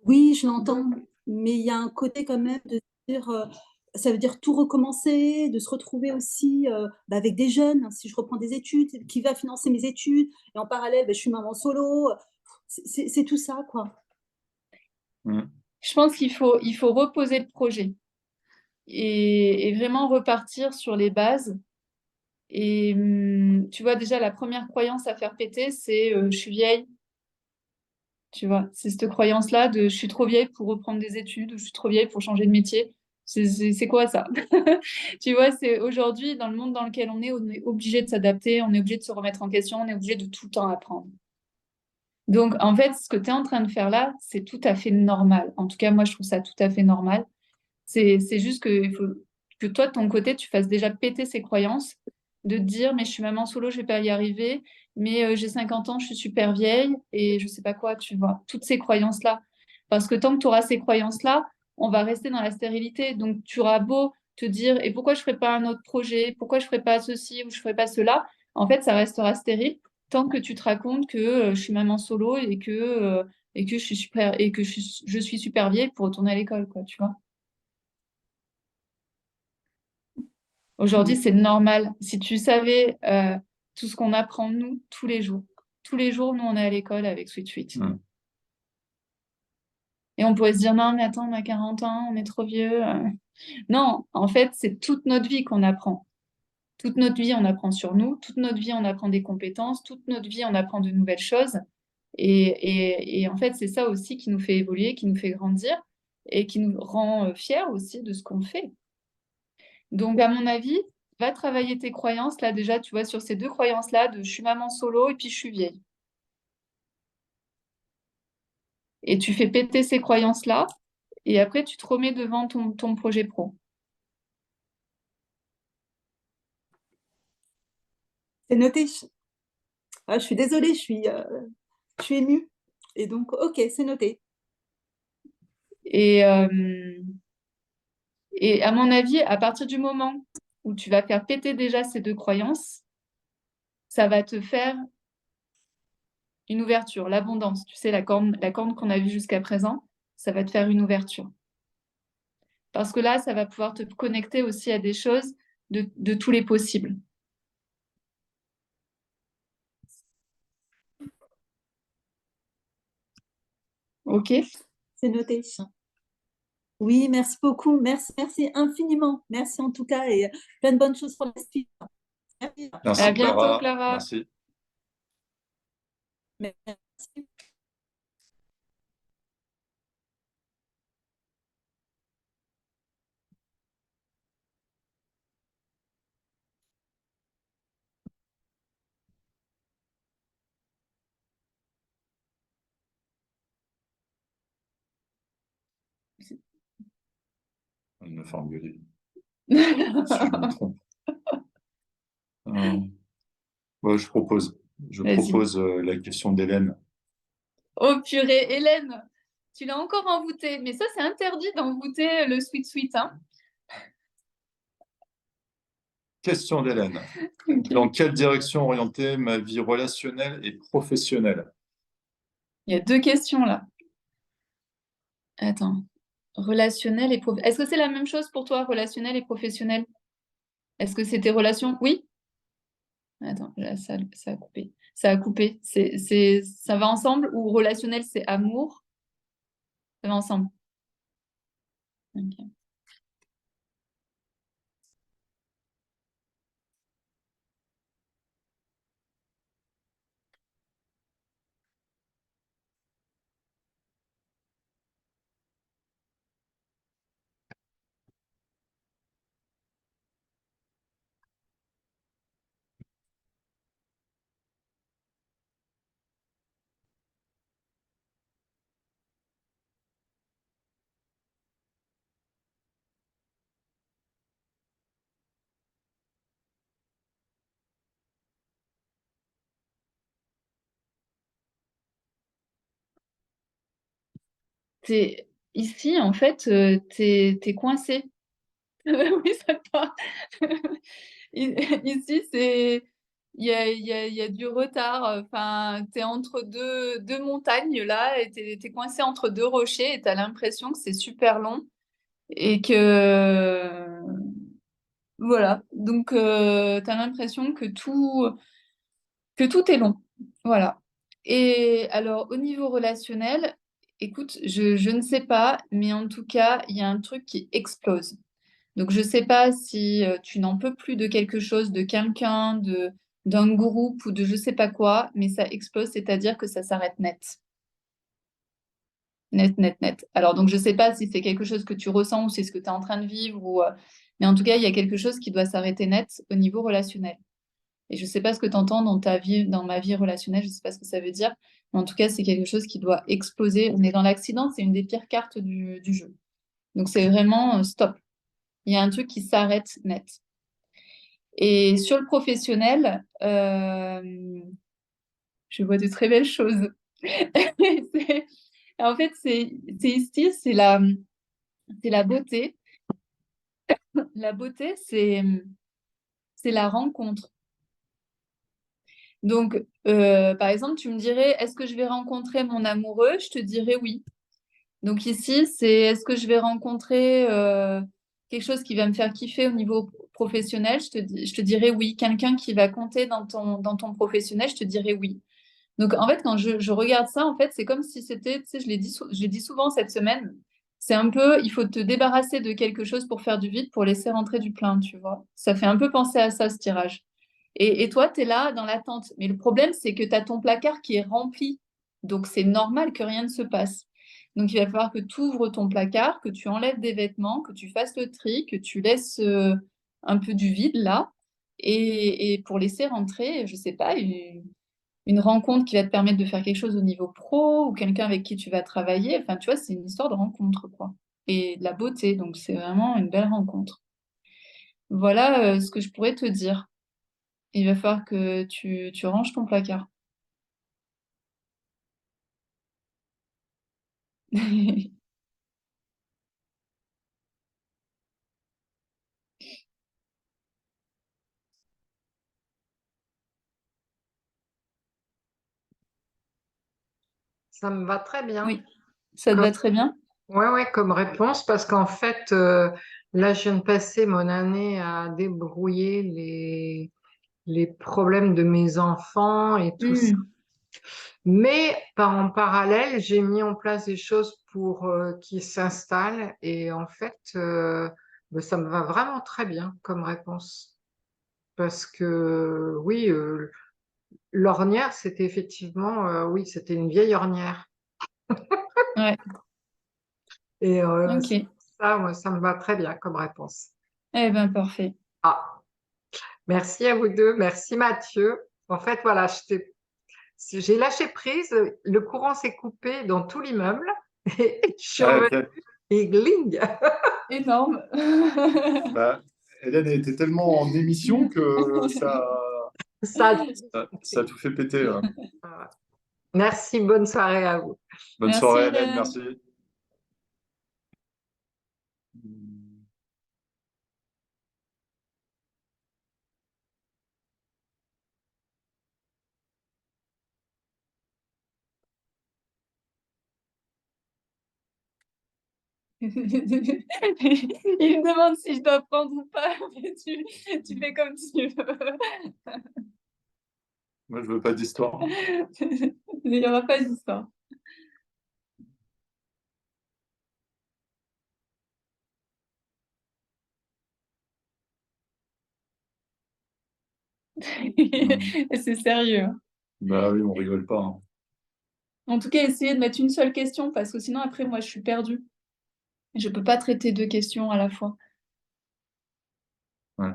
Oui, je l'entends, Donc, mais il y a un côté quand même de dire, ça veut dire tout recommencer, de se retrouver aussi, bah, avec des jeunes. Hein. Si je reprends des études, qui va financer mes études? Et en parallèle, bah, je suis maman solo. C'est tout ça, quoi. je pense qu'il faut reposer le projet et vraiment repartir sur les bases. Et tu vois, déjà, la première croyance à faire péter, c'est je suis vieille. Tu vois, c'est cette croyance-là de je suis trop vieille pour reprendre des études ou je suis trop vieille pour changer de métier. C'est quoi ça? Tu vois, c'est aujourd'hui, dans le monde dans lequel on est obligé de s'adapter, on est obligé de se remettre en question, on est obligé de tout le temps apprendre. Donc, en fait, ce que tu es en train de faire là, c'est tout à fait normal. En tout cas, moi, je trouve ça tout à fait normal. C'est juste qu'il faut que toi, de ton côté, tu fasses déjà péter ces croyances, de te dire, mais je suis maman solo, je vais pas y arriver, mais j'ai 50 ans, je suis super vieille, et je sais pas quoi, tu vois, toutes ces croyances-là. Parce que tant que tu auras ces croyances-là, on va rester dans la stérilité. Donc, tu auras beau te dire, et pourquoi je ferais pas un autre projet, pourquoi je ferais pas ceci ou je ferais pas cela, en fait, ça restera stérile tant que tu te racontes que je suis maman solo et que je suis super et que je suis super vieille pour retourner à l'école, quoi, tu vois. Aujourd'hui, c'est normal. Si tu savais tout ce qu'on apprend, nous, tous les jours, nous, on est à l'école avec Sweet Sweet. Et on pourrait se dire, non, mais attends, on a 40 ans, on est trop vieux. Non, en fait, c'est toute notre vie qu'on apprend. Toute notre vie, on apprend sur nous. Toute notre vie, on apprend des compétences. Toute notre vie, on apprend de nouvelles choses. Et en fait, c'est ça aussi qui nous fait évoluer, qui nous fait grandir et qui nous rend fiers aussi de ce qu'on fait. Donc, à mon avis, va travailler tes croyances. Là, déjà, tu vois, sur ces deux croyances-là, de je suis maman solo et puis je suis vieille. Et tu fais péter ces croyances-là. Et après, tu te remets devant ton projet pro. C'est noté. Ah, je suis désolée, je suis émue. Et donc, OK, c'est noté. Et à mon avis, à partir du moment où tu vas faire péter déjà ces deux croyances, ça va te faire une ouverture, l'abondance. Tu sais, la corne qu'on a vue jusqu'à présent, ça va te faire une ouverture. Parce que là, ça va pouvoir te connecter aussi à des choses de tous les possibles. OK? C'est noté. Oui, merci beaucoup. Merci, merci infiniment. Merci en tout cas et plein de bonnes choses pour la suite. Merci. Merci À bientôt, Clara. Clara. Merci. Merci. Il me fait engueuler. Si je me trompe. Ouais, je Vas-y. propose la question d'Hélène. Oh purée, Hélène, tu l'as encore envoûté. Mais ça, c'est interdit d'envoûter le sweet sweet, hein. Question d'Hélène. Ok. Dans quelle direction orienter ma vie relationnelle et professionnelle? Il y a deux questions là. Attends. Relationnel et professionnel. Est-ce que c'est la même chose pour toi, relationnel et professionnel? Est-ce que c'est tes relations? Oui? Attends, là, ça a coupé. Ça a coupé. Ça va ensemble ou relationnel, c'est amour? Ça va ensemble. Ok. ici, en fait, t'es coincé. Oui, ça te parle. Ici, il y a du retard. Enfin, tu es entre deux montagnes là, et tu es coincé entre deux rochers, et tu as l'impression que c'est super long. Et que voilà. Donc, tu as l'impression que tout est long. Voilà. Et alors, au niveau relationnel, écoute, je ne sais pas, mais en tout cas, il y a un truc qui explose. Donc, je ne sais pas si tu n'en peux plus de quelque chose, de quelqu'un, d'un groupe ou de je ne sais pas quoi, mais ça explose, c'est-à-dire que ça s'arrête net. Net, net, net. Alors, donc, je ne sais pas si c'est quelque chose que tu ressens ou c'est ce que tu es en train de vivre, mais en tout cas, il y a quelque chose qui doit s'arrêter net au niveau relationnel. Et je ne sais pas ce que tu entends dans ta vie, dans ma vie relationnelle, je ne sais pas ce que ça veut dire, mais en tout cas, c'est quelque chose qui doit exploser. On est dans l'accident, c'est une des pires cartes du jeu. Donc, c'est vraiment stop. Il y a un truc qui s'arrête net. Et sur le professionnel, je vois de très belles choses. En fait, c'est ici, c'est la beauté. La beauté, c'est la rencontre. Donc, par exemple, tu me dirais, est-ce que je vais rencontrer mon amoureux? Je te dirais oui. Donc ici, c'est est-ce que je vais rencontrer quelque chose qui va me faire kiffer au niveau professionnel? Je te dirais oui. Quelqu'un qui va compter dans ton professionnel, je te dirais oui. Donc en fait, quand je regarde ça, en fait, c'est comme si c'était, tu sais, je l'ai dit souvent cette semaine, c'est un peu, il faut te débarrasser de quelque chose pour faire du vide, pour laisser rentrer du plein, tu vois. Ça fait un peu penser à ça, ce tirage. Et toi, tu es là dans l'attente. Mais le problème, c'est que tu as ton placard qui est rempli. Donc, c'est normal que rien ne se passe. Donc, il va falloir que tu ouvres ton placard, que tu enlèves des vêtements, que tu fasses le tri, que tu laisses un peu du vide là. Et pour laisser rentrer, je ne sais pas, une rencontre qui va te permettre de faire quelque chose au niveau pro ou quelqu'un avec qui tu vas travailler. Enfin, tu vois, c'est une histoire de rencontre, quoi. Et de la beauté. Donc, c'est vraiment une belle rencontre. Voilà ce que je pourrais te dire. Il va falloir que tu ranges ton placard. Ça me va très bien. Oui, ça te Comme, va très bien? ouais, comme réponse, parce qu'en fait, là, je viens de passer mon année à débrouiller les problèmes de mes enfants et tout ça. Hmm. Mais en parallèle, j'ai mis en place des choses pour qu'ils s'installent et en fait, ben, ça me va vraiment très bien comme réponse. Parce que oui, l'ornière, c'était effectivement, oui, c'était une vieille ornière. Ouais, Et ok. ça, moi, ça me va très bien comme réponse. Eh ben, parfait. Ah, merci à vous deux. Merci Mathieu. En fait, voilà, j'ai lâché prise. Le courant s'est coupé dans tout l'immeuble et je suis Ah, revenue ok. et gling. Énorme. Bah, Hélène a été tellement en émission que Ça, ça a tout fait péter. Ouais. merci, bonne soirée à vous. Bonne Merci, soirée, Hélène, Hélène. merci. Il me demande si je dois prendre ou pas, mais tu fais comme tu veux. Moi, je veux pas d'histoire. Il n'y aura pas d'histoire. C'est sérieux, hein. Bah oui, on rigole pas. Hein. En tout cas, essayez de mettre une seule question parce que sinon, après, moi, je suis perdue. Je ne peux pas traiter deux questions à la fois. Ouais.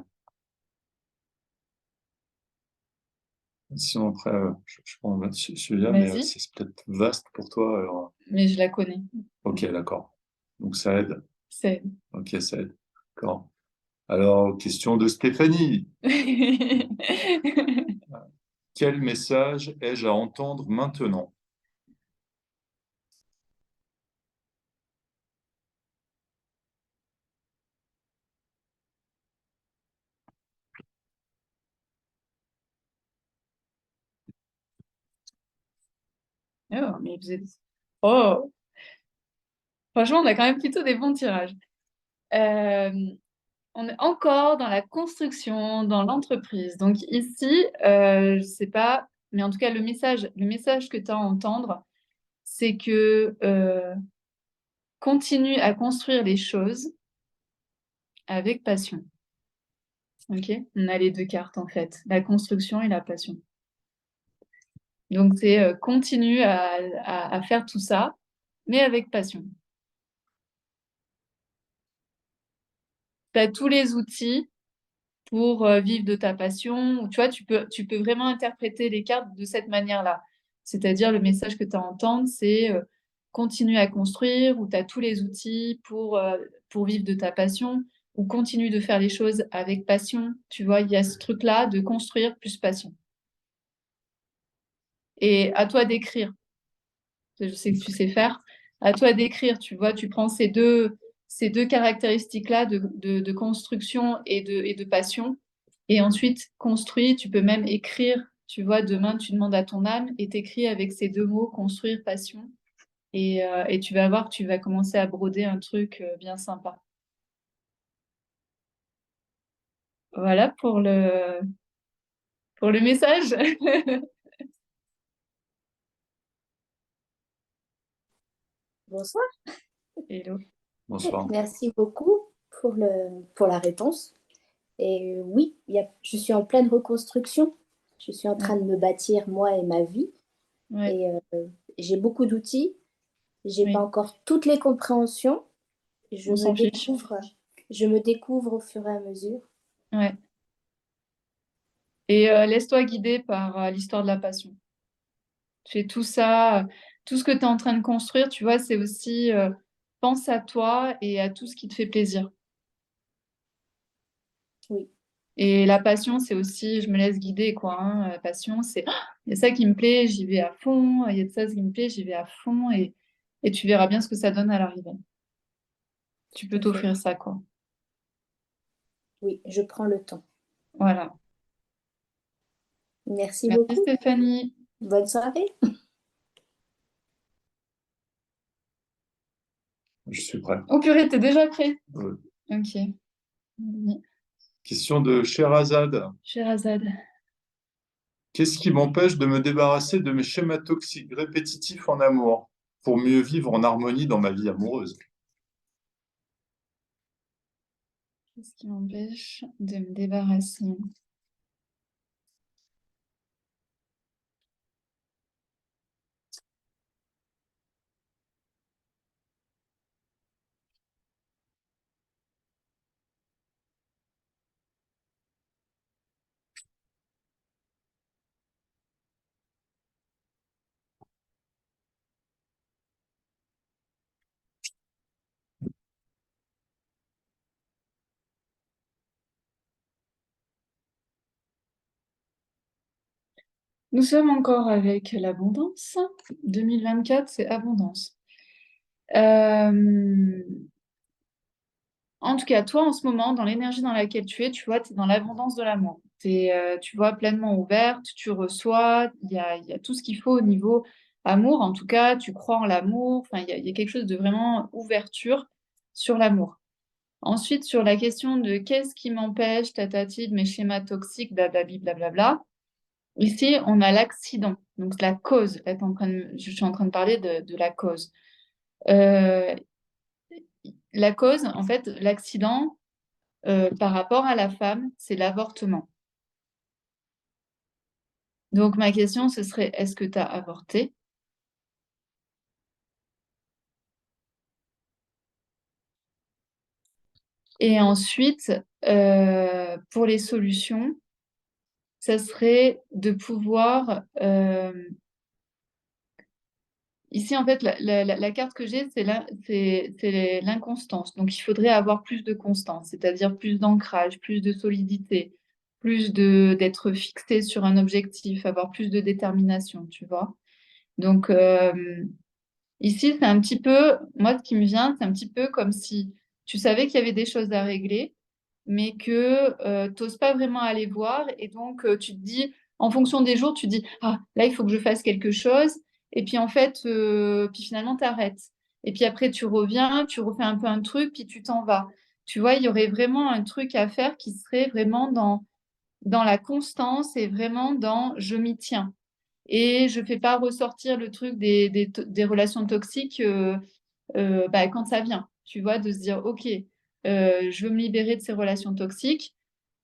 Sinon, après, je prends celui-là, mais Vas-y, c'est peut-être vaste pour toi. Alors... mais je la connais. Ok, d'accord. Donc, ça aide. C'est. Ok, ça aide. D'accord. Alors, question de Stéphanie. Quel message ai-je à entendre maintenant? Oh, mais vous êtes... Oh, franchement, on a quand même plutôt des bons tirages. Euh, on est encore dans la construction, dans l'entreprise. Donc ici, je sais pas, mais en tout cas, le message que tu as à entendre, c'est que continue à construire les choses avec passion. Ok? On a les deux cartes en fait, la construction et la passion. Donc c'est continue à faire tout ça, mais avec passion. Tu as tous les outils pour vivre de ta passion. Tu vois, tu peux vraiment interpréter les cartes de cette manière-là. C'est-à-dire, le message que tu as à entendre, c'est continue à construire, ou tu as tous les outils pour vivre de ta passion, ou continue de faire les choses avec passion. Tu vois, il y a ce truc-là de construire plus passion. Et à toi d'écrire. Je sais que tu sais faire. À toi d'écrire, tu vois, tu prends ces deux caractéristiques-là de construction et de passion. Et ensuite, construis, tu peux même écrire, tu vois, demain, tu demandes à ton âme et t'écris avec ces deux mots, construire, passion. Et tu vas voir que tu vas commencer à broder un truc bien sympa. Voilà pour le message. Bonsoir. Hello. Bonsoir. Merci beaucoup pour la réponse. Et oui, je suis en pleine reconstruction. Je suis en train de me bâtir, moi et ma vie. Ouais. Et j'ai beaucoup d'outils. J'ai Oui. pas encore toutes les compréhensions. On s'en fiche. Je me découvre au fur et à mesure. Ouais. Et laisse-toi guider par l'histoire de la passion. Fais tout ça, tout ce que tu es en train de construire, tu vois, c'est aussi pense à toi et à tout ce qui te fait plaisir. Oui. Et la passion, c'est aussi, je me laisse guider, quoi. Hein. La passion, c'est, ah, il y a ça qui me plaît, j'y vais à fond. Il y a de ça qui me plaît, j'y vais à fond. Et tu verras bien ce que ça donne à l'arrivée. Tu peux Tout à fait. t'offrir ça, quoi. Oui, je prends le temps. Voilà. Merci Merci beaucoup. Stéphanie. Bonne soirée. Je suis prêt. Oh purée, t'es déjà prêt? Ouais. Ok. Oui. Question de Sherazade. Sherazade. Qu'est-ce qui m'empêche de me débarrasser de mes schémas toxiques répétitifs en amour pour mieux vivre en harmonie dans ma vie amoureuse? Qu'est-ce qui m'empêche de me débarrasser? Nous sommes encore avec l'abondance. 2024, c'est abondance. En tout cas, toi, en ce moment, dans l'énergie dans laquelle tu es, tu vois, tu es dans l'abondance de l'amour. Tu vois, pleinement ouverte, tu reçois, il y a tout ce qu'il faut au niveau amour. En tout cas, tu crois en l'amour. Enfin, il y a quelque chose de vraiment ouverture sur l'amour. Ensuite, sur la question de qu'est-ce qui m'empêche, tatati, de mes schémas toxiques, blablabla, blablabla. Ici, on a l'accident, donc la cause. Là, je suis en train de parler de la cause. Euh, la cause, en fait, l'accident, par rapport à la femme, c'est l'avortement. Donc, ma question, ce serait, est-ce que tu as avorté? Et ensuite, pour les solutions, ça serait de pouvoir... ici, en fait, la carte que j'ai, c'est l'inconstance. Donc, il faudrait avoir plus de constance, c'est-à-dire plus d'ancrage, plus de solidité, d'être fixé sur un objectif, avoir plus de détermination, tu vois. Donc, ici, c'est un petit peu, moi, ce qui me vient, c'est un petit peu comme si tu savais qu'il y avait des choses à régler, mais que tu n'oses pas vraiment aller voir. Et donc, tu te dis, en fonction des jours, tu te dis, ah, là, il faut que je fasse quelque chose. et puis en fait, puis finalement, tu arrêtes. Et puis après, tu reviens, tu refais un peu un truc, puis tu t'en vas. Tu vois, il y aurait vraiment un truc à faire qui serait vraiment dans la constance et vraiment dans je m'y tiens. Et je fais pas ressortir le truc des relations toxiques bah, quand ça vient. Tu vois, de se dire, OK, je veux me libérer de ces relations toxiques.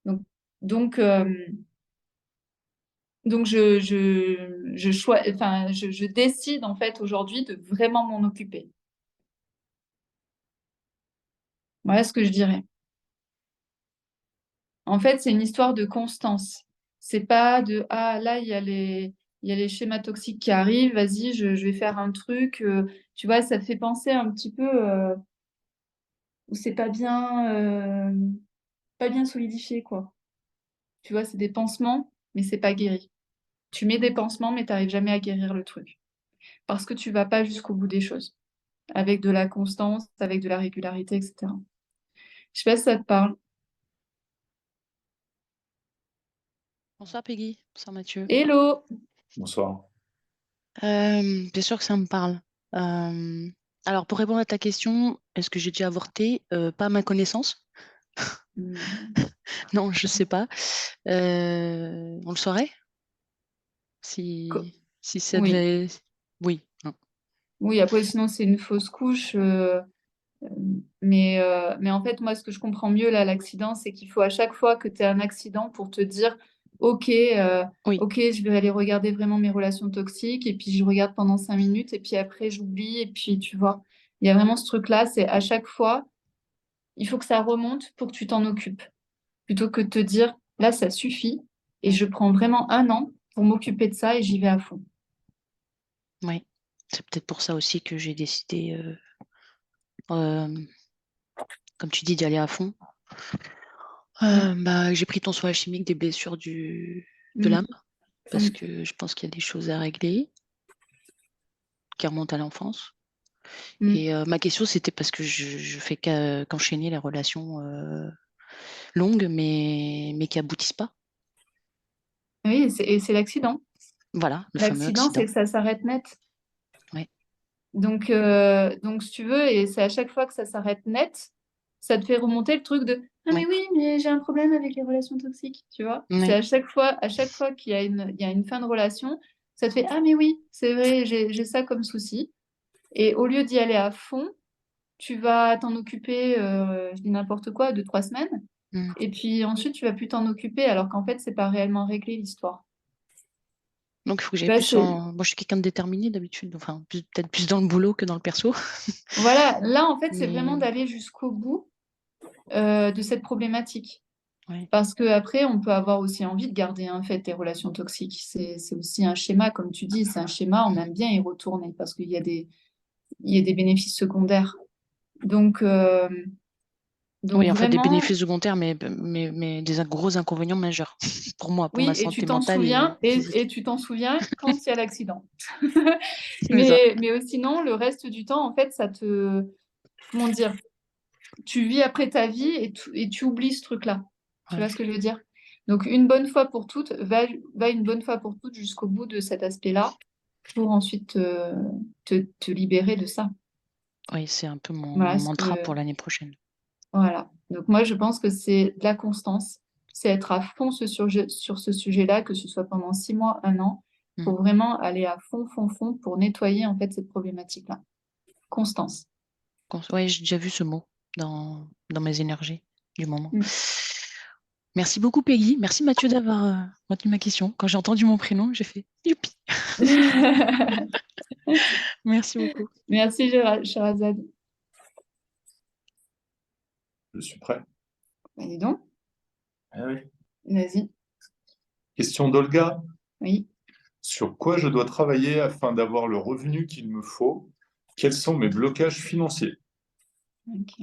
Donc, donc, euh, donc je décide en fait aujourd'hui de vraiment m'en occuper. Voilà ce que je dirais. En fait, c'est une histoire de constance. C'est pas de ah là il y a les schémas toxiques qui arrivent, vas-y, je vais faire un truc. Tu vois, ça te fait penser un petit peu où c'est pas bien solidifié, quoi. Tu vois, c'est des pansements, mais c'est pas guéri. Tu mets des pansements, mais tu n'arrives jamais à guérir le truc. Parce que tu vas pas jusqu'au bout des choses. Avec de la constance, avec de la régularité, etc. Je sais pas si ça te parle. Bonsoir Peggy, bonsoir Mathieu. Hello! Bonsoir. Bien sûr que ça me parle. Alors pour répondre à ta question, est-ce que j'ai déjà avorté? Pas à ma connaissance. Non, je sais pas. On le saurait? Si ça Oui. devait. Oui. Non. Oui, après, sinon, c'est une fausse couche. Mais en fait, moi, ce que je comprends mieux là, l'accident, c'est qu'il faut à chaque fois que tu as un accident pour te dire, OK, Oui. OK, je vais aller regarder vraiment mes relations toxiques, et puis je regarde pendant 5 minutes, et puis après, j'oublie, et puis tu vois, il y a vraiment ce truc-là, c'est à chaque fois, il faut que ça remonte pour que tu t'en occupes, plutôt que de te dire, là, ça suffit, et je prends vraiment 1 an pour m'occuper de ça, et j'y vais à fond. Oui. C'est peut-être pour ça aussi que j'ai décidé, comme tu dis, d'y aller à fond. Bah, j'ai pris ton soin chimique des blessures de l'âme, parce que je pense qu'il y a des choses à régler qui remontent à l'enfance. Et ma question, c'était parce que je fais qu'enchaîner les relations longues, mais qui aboutissent pas. Oui, et c'est l'accident. Voilà, le fameux L'accident, c'est accident. que ça s'arrête net. Ouais. Donc, si tu veux, et c'est à chaque fois que ça s'arrête net, ça te fait remonter le truc de ah, mais oui, mais j'ai un problème avec les relations toxiques, tu vois. C'est Ouais. à chaque fois il y a une fin de relation, ça te fait ah, mais oui, c'est vrai, j'ai ça comme souci. Et au lieu d'y aller à fond, tu vas t'en occuper, je dis n'importe quoi, 2, 3 semaines. Et puis ensuite, tu vas plus t'en occuper, alors qu'en fait, c'est pas réellement réglé l'histoire. Donc, il faut que j'aille Bah, plus en. Moi, je suis quelqu'un de déterminé d'habitude, enfin, peut-être plus dans le boulot que dans le perso. Voilà, là, en fait, c'est Mais vraiment d'aller jusqu'au bout de cette problématique. ouais. Parce qu'après, on peut avoir aussi envie de garder en fait des relations toxiques. C'est aussi un schéma, comme tu dis, c'est un schéma, on aime bien y retourner parce il y a des bénéfices secondaires. Donc, Oui, en fait, des vraiment, bénéfices secondaires, mais des gros inconvénients majeurs pour moi, pour oui, ma et tu santé t'en mentale souviens, et physique. et tu t'en souviens quand il y a l'accident. C'est ça. Mais sinon, le reste du temps, en fait, comment dire, tu vis après ta vie et tu oublies ce truc-là. Tu Ouais. vois ce que je veux dire? Donc, une bonne fois pour toutes, va une bonne fois pour toutes jusqu'au bout de cet aspect-là pour ensuite te libérer de ça. Oui, c'est un peu mon Voilà mantra pour l'année prochaine. voilà. Donc, moi, je pense que c'est de la constance. C'est être à fond sur ce sujet-là, que ce soit pendant 6 mois, 1 an, pour vraiment aller à fond, fond, fond pour nettoyer en fait cette problématique-là. Constance. Ouais, j'ai déjà vu ce mot dans mes énergies du moment. Mm. Merci beaucoup, Peggy. Merci, Mathieu, d'avoir retenu ma question. Quand j'ai entendu mon prénom, j'ai fait youpi. Merci beaucoup. Merci, Sherazade. Je suis prêt. Bah, dis donc, Ah oui. vas-y. Question d'Olga. Oui. Sur quoi je dois travailler afin d'avoir le revenu qu'il me faut? Quels sont mes blocages financiers? Ok.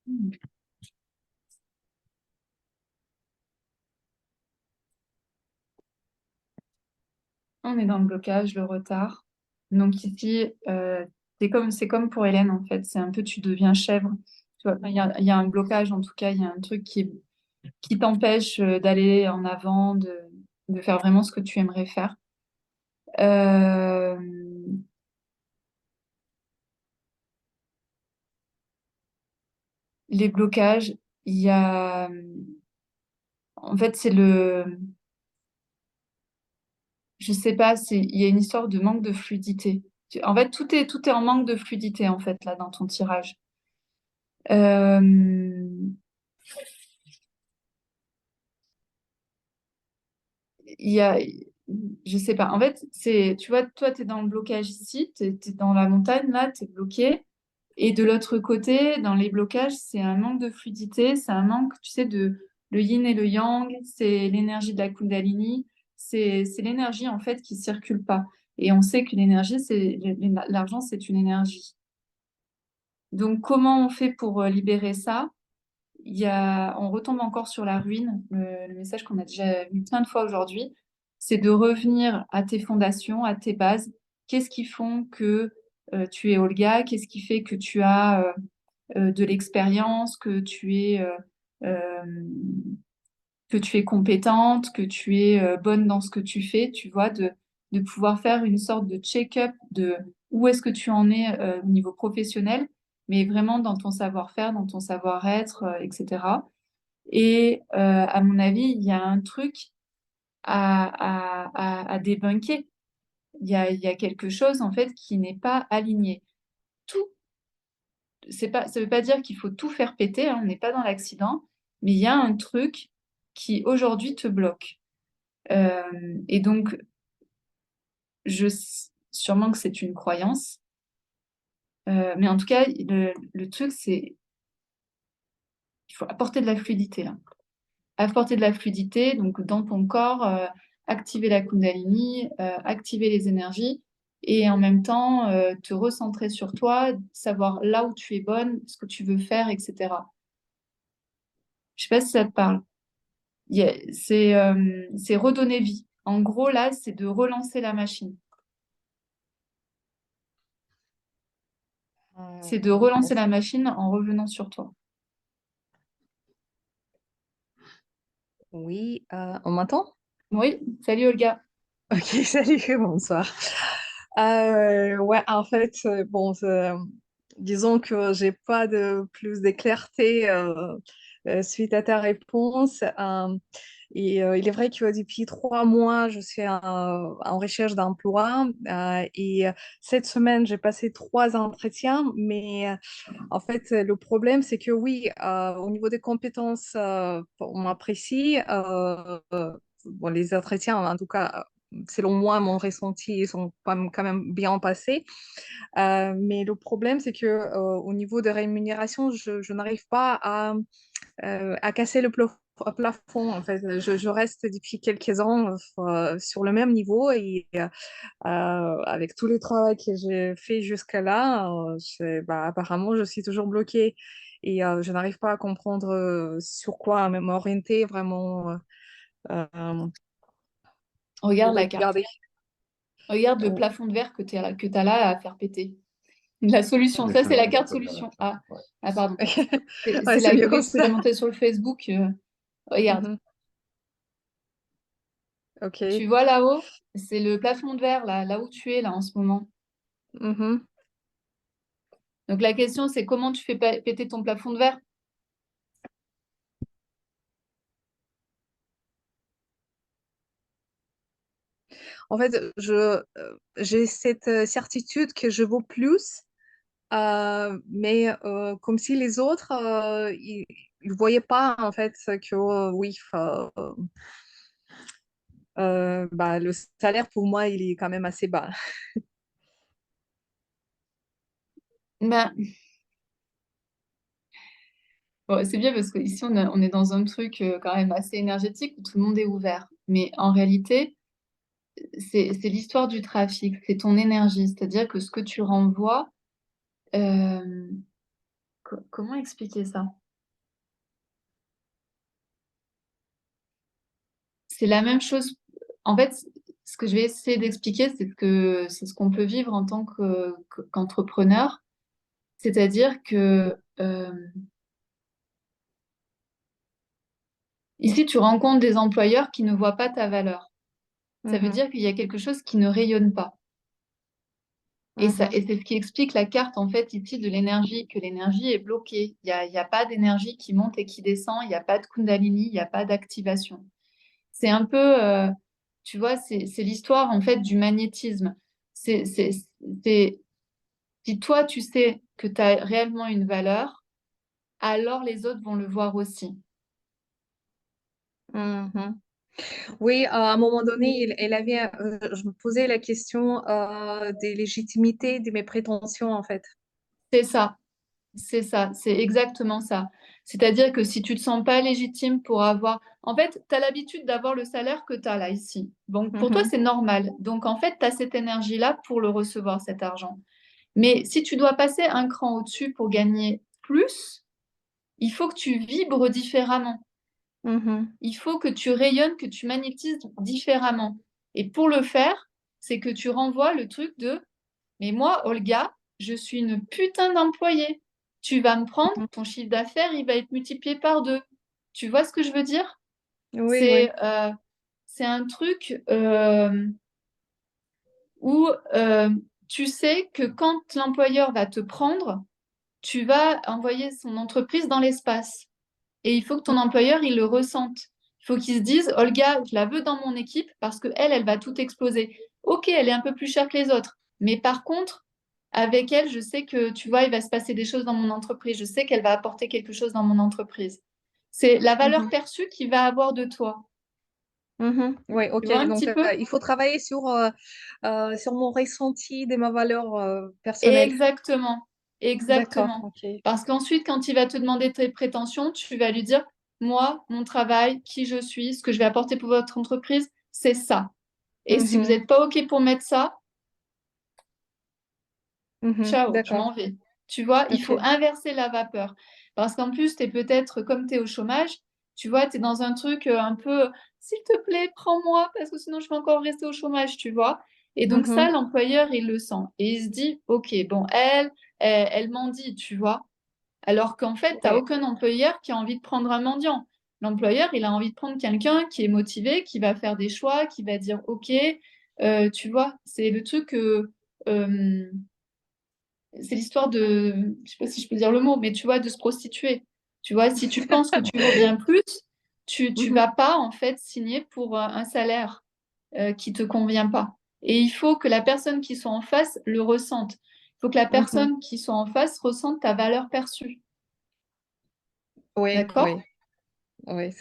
Hmm. On est dans le blocage, le retard. Donc ici, C'est comme pour Hélène, en fait. C'est un peu, tu deviens chèvre. Tu vois, il y a un blocage, en tout cas, il y a un truc qui t'empêche d'aller en avant, de faire vraiment ce que tu aimerais faire. Euh, les blocages, il y a... En fait, je sais pas, il y a une histoire de manque de fluidité. En fait, tout est en manque de fluidité, en fait, là, dans ton tirage. Euh, il y a, je sais pas. En fait, tu vois, toi, tu es dans le blocage ici, tu es dans la montagne, là, tu es bloqué. Et de l'autre côté, dans les blocages, c'est un manque de fluidité, c'est un manque, tu sais, de le yin et le yang, c'est l'énergie de la Kundalini, c'est l'énergie, en fait, qui circule pas. Et on sait que l'énergie, l'argent, c'est une énergie. Donc, comment on fait pour libérer ça? On retombe encore sur la ruine, le message qu'on a déjà vu plein de fois aujourd'hui, c'est de revenir à tes fondations, à tes bases. Qu'est-ce qui font que tu es Olga? Qu'est-ce qui fait que tu as de l'expérience, euh, que tu es compétente, que tu es bonne dans ce que tu fais, tu vois, de pouvoir faire une sorte de check-up de où est-ce que tu en es au niveau professionnel, mais vraiment dans ton savoir-faire, dans ton savoir-être, etc. Et à mon avis, il y a un truc à débunker. Il y a quelque chose, en fait, qui n'est pas aligné. Tout, ça veut pas dire qu'il faut tout faire péter, hein, on n'est pas dans l'accident, mais il y a un truc qui aujourd'hui te bloque. Euh, et donc, je, sûrement que c'est une croyance, mais en tout cas, le truc, c'est qu'il faut apporter de la fluidité là. Apporter de la fluidité, donc dans ton corps, activer la Kundalini, activer les énergies, et en même temps, te recentrer sur toi, savoir là où tu es bonne, ce que tu veux faire, etc. Je sais pas si ça te parle. C'est redonner vie. En gros, là, c'est de relancer la machine. C'est de relancer la machine en revenant sur toi. Oui, on m'entend? Oui, salut Olga. Ok, salut, bonsoir. Ouais, en fait, bon, disons que j'ai pas de plus de clarté suite à ta réponse. Il est vrai que depuis 3 mois, je suis en recherche d'emploi et cette semaine, j'ai passé 3 entretiens, mais en fait, le problème, c'est que oui, au niveau des compétences, on m'apprécie. Bon, les entretiens, en tout cas, selon moi, mon ressenti, ils sont quand même bien passés. Mais le problème, c'est que au niveau de rémunération, je n'arrive pas à casser le plafond. En fait, je reste depuis quelques ans sur le même niveau et avec tous les travaux que j'ai fait jusqu'à là, bah, apparemment, je suis toujours bloquée et je n'arrive pas à comprendre sur quoi m'orienter vraiment euh, Regarde pour la carte. garder. Regarde le plafond de verre que tu as là à faire péter. La solution, ça c'est la carte solution. Pardon. C'est Ouais, c'est la mieux vidéo comme que je t'ai ça. montée sur le Facebook. Regarde. Mhm. Ok. Tu vois là-haut, c'est le plafond de verre là où tu es là en ce moment. Mhm. Donc la question c'est comment tu fais péter ton plafond de verre? En fait, j'ai cette certitude que je vaux plus, mais comme si les autres, ils ne voyaient pas en fait que oui, bah, le salaire pour moi, il est quand même assez bas. Ben, bon, c'est bien parce qu'ici on est dans un truc quand même assez énergétique où tout le monde est ouvert. Mais en réalité, c'est l'histoire du trafic, c'est ton énergie. C'est-à-dire que ce que tu renvoies, euh, comment expliquer ça? C'est la même chose. En fait, ce que je vais essayer d'expliquer, c'est ce qu'on peut vivre en tant qu'entrepreneur. C'est-à-dire que ici, tu rencontres des employeurs qui ne voient pas ta valeur. Ça veut dire qu'il y a quelque chose qui ne rayonne pas. Et c'est ce qui explique la carte, en fait, ici de l'énergie, que l'énergie est bloquée. Il y a pas d'énergie qui monte et qui descend, il n'y a pas de Kundalini, il n'y a pas d'activation. C'est un peu, tu vois, c'est l'histoire, en fait, du magnétisme. Si toi, tu sais que tu as réellement une valeur, alors les autres vont le voir aussi. Mhm. Oui, à un moment donné, je me posais la question des légitimités de mes prétentions, en fait. C'est ça. C'est ça, c'est exactement ça. C'est-à-dire que si tu te sens pas légitime pour avoir... En fait, tu as l'habitude d'avoir le salaire que tu as là, ici. Donc, pour toi, c'est normal. Donc, en fait, tu as cette énergie-là pour le recevoir, cet argent. Mais si tu dois passer un cran au-dessus pour gagner plus, il faut que tu vibres différemment. Il faut que tu rayonnes, que tu magnétises différemment. Et pour le faire, c'est que tu renvoies le truc de mais moi, Olga, je suis une putain d'employée. Tu vas me prendre, ton chiffre d'affaires, il va être multiplié par 2. Tu vois ce que je veux dire? Oui, oui. C'est un truc où tu sais que quand l'employeur va te prendre, tu vas envoyer son entreprise dans l'espace. Et il faut que ton employeur, il le ressente. Il faut qu'il se dise, Olga, je la veux dans mon équipe parce qu'elle, elle va tout exploser. Ok, elle est un peu plus chère que les autres. Mais par contre, avec elle, je sais que, tu vois, il va se passer des choses dans mon entreprise. Je sais qu'elle va apporter quelque chose dans mon entreprise. C'est la valeur perçue qu'il va avoir de toi. Oui, Tu ok. vois un Donc, petit peu? il faut travailler sur mon ressenti de ma valeur personnelle. Exactement. D'accord, Exactement. ok. Parce qu'ensuite, quand il va te demander tes prétentions, tu vas lui dire, moi, mon travail, qui je suis, ce que je vais apporter pour votre entreprise, c'est ça. Et si vous n'êtes pas OK pour mettre ça, ciao, je D'accord. m'en vais. Tu vois, il faut Ok. inverser la vapeur. Parce qu'en plus, tu es peut-être, comme tu es au chômage, tu vois, tu es dans un truc un peu, s'il te plaît, prends-moi, parce que sinon je vais encore rester au chômage, tu vois. Et donc ça, l'employeur, il le sent. Et il se dit, OK, bon, elle m'en dit, tu vois. Alors qu'en fait, tu n'as Oui. aucun employeur qui a envie de prendre un mendiant. L'employeur, il a envie de prendre quelqu'un qui est motivé, qui va faire des choix, qui va dire, OK, tu vois, c'est le truc... euh, c'est l'histoire de, je sais pas si je peux dire le mot, mais tu vois, de se prostituer. Tu vois, si tu penses que tu vaux bien plus, tu vas pas en fait signer pour un salaire qui te convient pas. Et il faut que la personne qui soit en face le ressente. Il faut que la personne qui soit en face ressente ta valeur perçue. Oui, D'accord? oui. Oui,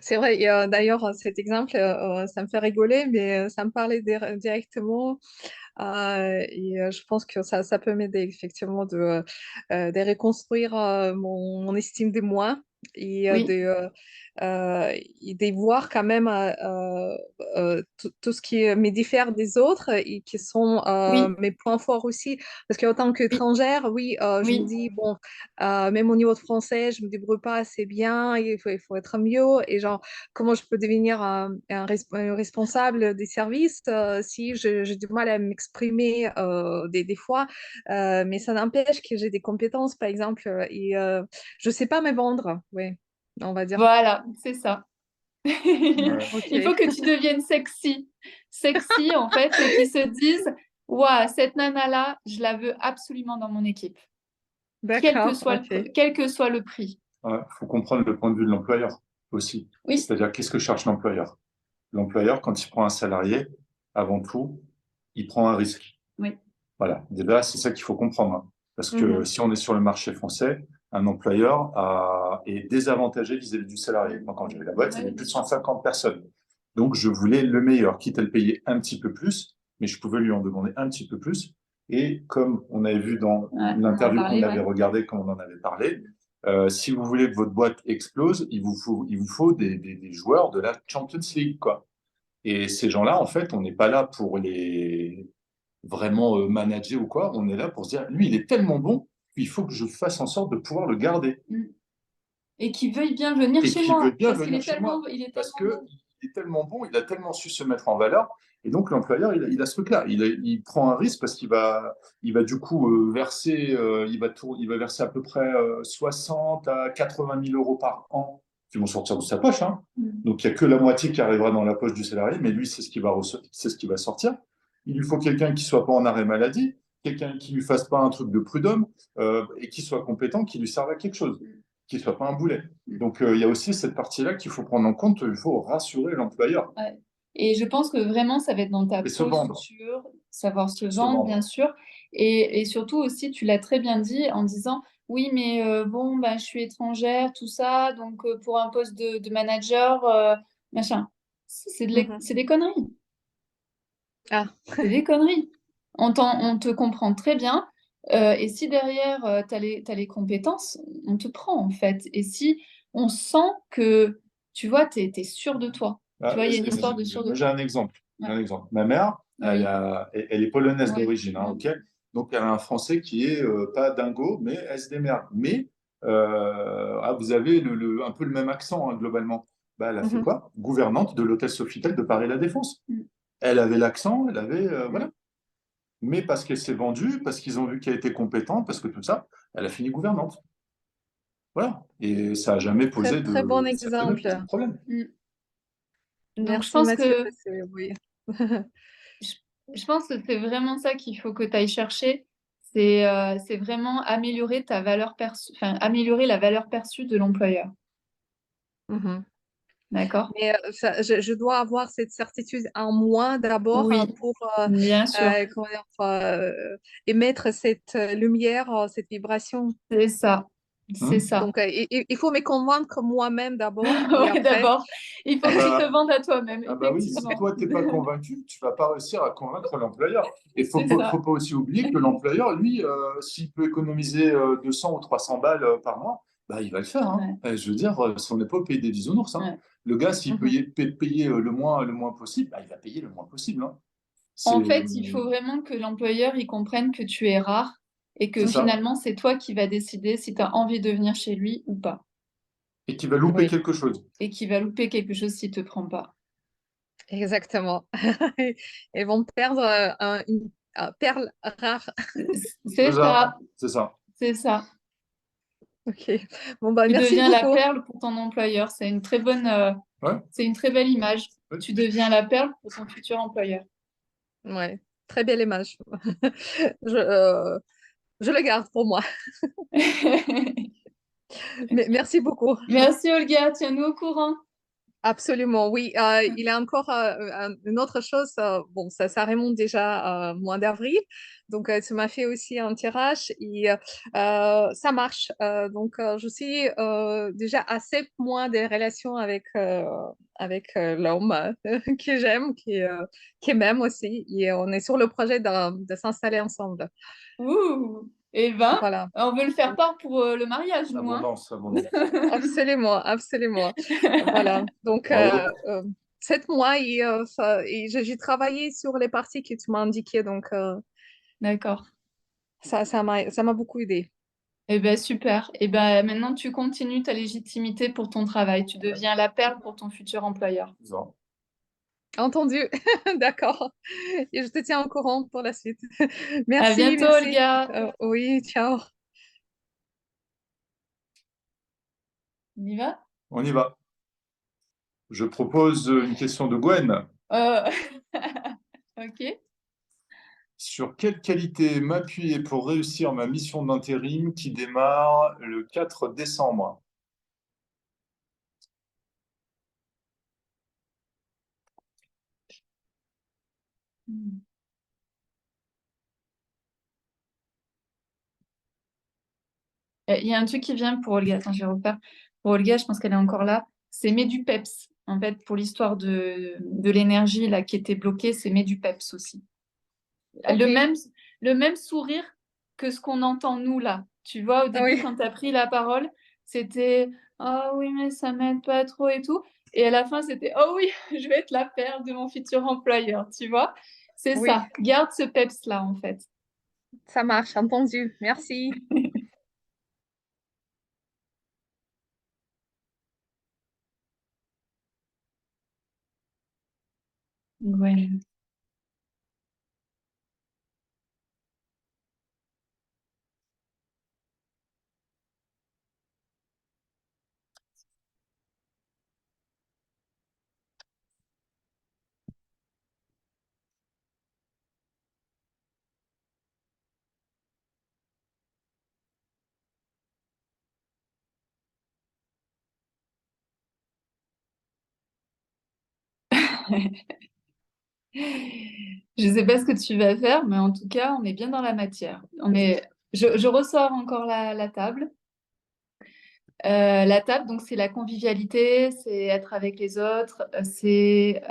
c'est vrai. Et, d'ailleurs, cet exemple, ça me fait rigoler, mais ça me parlait directement. Et je pense que ça peut m'aider effectivement de reconstruire mon estime de moi et Oui, et de voir quand même tout ce qui me diffère des autres et qui sont oui, mes points forts aussi. Parce qu'en tant oui, qu'étrangère, oui, je me oui, dis, bon, même au niveau de français, je me débrouille pas assez bien, il faut être mieux. Et genre, comment je peux devenir un responsable des services si j'ai du mal à m'exprimer des fois. Mais ça n'empêche que j'ai des compétences, par exemple, et je sais pas me vendre, ouais, on va dire. voilà, c'est ça. Ouais. Ok, Il faut que tu deviennes sexy. Sexy, en fait, c'est qu'ils se disent, Ouah, cette nana-là, je la veux absolument dans mon équipe, d'accord, ok. quel que soit le prix. Ouais, faut comprendre le point de vue de l'employeur aussi. Oui, C'est-à-dire, qu'est-ce que cherche l'employeur? L'employeur, quand il prend un salarié, avant tout, il prend un risque. oui, Voilà. Déjà, c'est ça qu'il faut comprendre, hein. Parce que Mhm, si on est sur le marché français, un employeur est désavantagé vis-à-vis du salarié. Moi, quand j'avais la boîte, il y avait plus de 150 personnes. Donc, je voulais le meilleur, quitte à le payer un petit peu plus, mais je pouvais lui en demander un petit peu plus. Et comme on avait vu dans ouais, on en l'interview qu'on parlait, avait ouais. regardée, quand on en avait parlé, si vous voulez que votre boîte explose, il vous faut des joueurs de la Champions League, quoi. Et ces gens-là, en fait, on n'est pas là pour les vraiment manager ou quoi. On est là pour se dire, lui, il est tellement bon qu'il faut que je fasse en sorte de pouvoir le garder Mm. Et qui veuille bien venir et chez qu'il veut moi, bien parce qu'il venir est chez moi il est parce tellement que bon. il est tellement bon, il a tellement su se mettre en valeur Et donc, l'employeur, il a ce truc-là. Il prend un risque parce il va du coup verser, il va verser à peu près 60 à 80 000 euros par an qui vont sortir de sa poche, hein. Donc, il n'y a que la moitié qui arrivera dans la poche du salarié, mais lui, c'est ce qui va sortir. Il lui faut quelqu'un qui soit pas en arrêt maladie, quelqu'un qui lui fasse pas un truc de prud'homme, et qui soit compétent, qui lui serve à quelque chose, qui soit pas un boulet. Donc, il y a aussi cette partie-là qu'il faut prendre en compte. Il faut rassurer l'employeur Ouais. Et je pense que vraiment, ça va être dans ta et se vendre. posture, savoir se Se vendre, vendre. bien sûr. Et surtout aussi, tu l'as très bien dit en disant, oui, mais bon, bah, je suis étrangère, tout ça, donc pour un poste de manager, machin. C'est des conneries. Ah, C'est des conneries. On te comprend très bien. Et si derrière, tu as les compétences, on te prend, en fait. Et si on sent que, tu vois, tu es sûr de toi. Tu vois, il y a une histoire de sûr de Moi, j'ai toi. un exemple. Ouais. Un exemple. Ma mère, Oui. elle est polonaise Ouais. d'origine, hein, ok. Donc, elle a un français qui est pas dingo, mais elle se démerde. Mais vous avez un peu le même accent, hein, globalement. Bah, elle a fait quoi? Gouvernante de l'hôtel Sofitel de Paris La Défense. Elle avait l'accent, elle avait voilà. Mais parce qu'elle s'est vendue, parce qu'ils ont vu qu'elle était compétente, parce que tout ça, elle a fini gouvernante. Voilà. Et ça n'a jamais Très, posé très bon ça a jamais posé exemple. de problème. Donc, je Merci pense Mathieu. que Oui. je, je pense que c'est vraiment ça qu'il faut que tu ailles chercher. C'est vraiment améliorer ta valeur perçue, enfin, améliorer la valeur perçue de l'employeur. Mhm. D'accord? Mais je dois avoir cette certitude en moi d'abord Oui, pour bien sûr. comment dire, émettre cette lumière, cette vibration. C'est ça. C'est ça. Donc, il faut me convaincre moi-même d'abord et Ouais, après, d'abord, il faut Ah que tu te bah, vendes à toi-même, ah bah oui, si effectivement. toi, tu n'es pas convaincu, tu vas pas réussir à convaincre l'employeur. Et C'est ça. faut pas aussi oublier que l'employeur, lui, s'il peut économiser 200 ou 300 balles par mois, bah, il va le faire, hein. Je veux dire, si on n'est pas au pays des bisounours, hein. Ouais. Le gars, s'il peut payer le moins possible, bah, il va payer le moins possible, hein. En fait, il faut vraiment que l'employeur il comprenne que tu es rare et que C'est ça. finalement, c'est toi qui vas décider si tu as envie de venir chez lui ou pas. Et qui va louper Oui. quelque chose. Et qui va louper quelque chose s'il te prend pas. Exactement. Ils vont perdre une perle rare. C'est ça. C'est ça. C'est ça. Ok. Bon, bah, Tu merci deviens la beaucoup. perle pour ton employeur. C'est une très bonne, Ouais. c'est une très belle image. Tu deviens la perle pour ton futur employeur. Ouais. Très belle image. Je, je le garde pour moi. Mais merci beaucoup. Merci Olga, tiens-nous au courant. Absolument, oui. Il y a encore une autre chose. Bon, ça remonte déjà mois d'avril. Donc, tu m'as fait aussi un tirage et ça marche. Donc, je suis déjà à 7 mois de relation avec l'homme que j'aime, qui m'aime aussi. Et on est sur le projet de s'installer ensemble. Ouh. Eh ben, Voilà. on veut le faire part pour le mariage, nous, hein. Abondance, abondance. Absolument, absolument. Voilà. Donc, Bravo. 7 mois et j'ai travaillé sur les parties que tu m'as indiquées. Donc, D'accord. ça m'a beaucoup aidé. Eh ben super. Eh ben maintenant tu continues ta légitimité pour ton travail. Tu deviens la perle pour ton futur employeur. Non. Entendu. D'accord. Et je te tiens au courant pour la suite. À Merci, bientôt, merci. Olga. Oui, ciao. On y va? On y va. Je propose une question de Gwen. Euh, Ok. Sur quelle qualité m'appuyer pour réussir ma mission d'intérim qui démarre le 4 décembre? Il y a un truc qui vient pour Olga. Attends, je vais refaire. Pour Olga, je pense qu'elle est encore là. C'est mets du peps. En fait, pour l'histoire de l'énergie là qui était bloquée, c'est mets du peps aussi. Ok. Le même sourire que ce qu'on entend nous là. Tu vois, au début, Oui. quand tu as pris la parole, c'était ah oui, mais ça m'aide pas trop et tout. Et à la fin, c'était oh oui, je vais être la perle de mon futur employeur. Tu vois, c'est Oui, ça. Garde ce peps là, en fait. ça marche. Entendu. Merci. Ouais. Je ne sais pas ce que tu vas faire, mais en tout cas, on est bien dans la matière. Je ressors encore la table. La table, donc, c'est la convivialité, c'est être avec les autres, c'est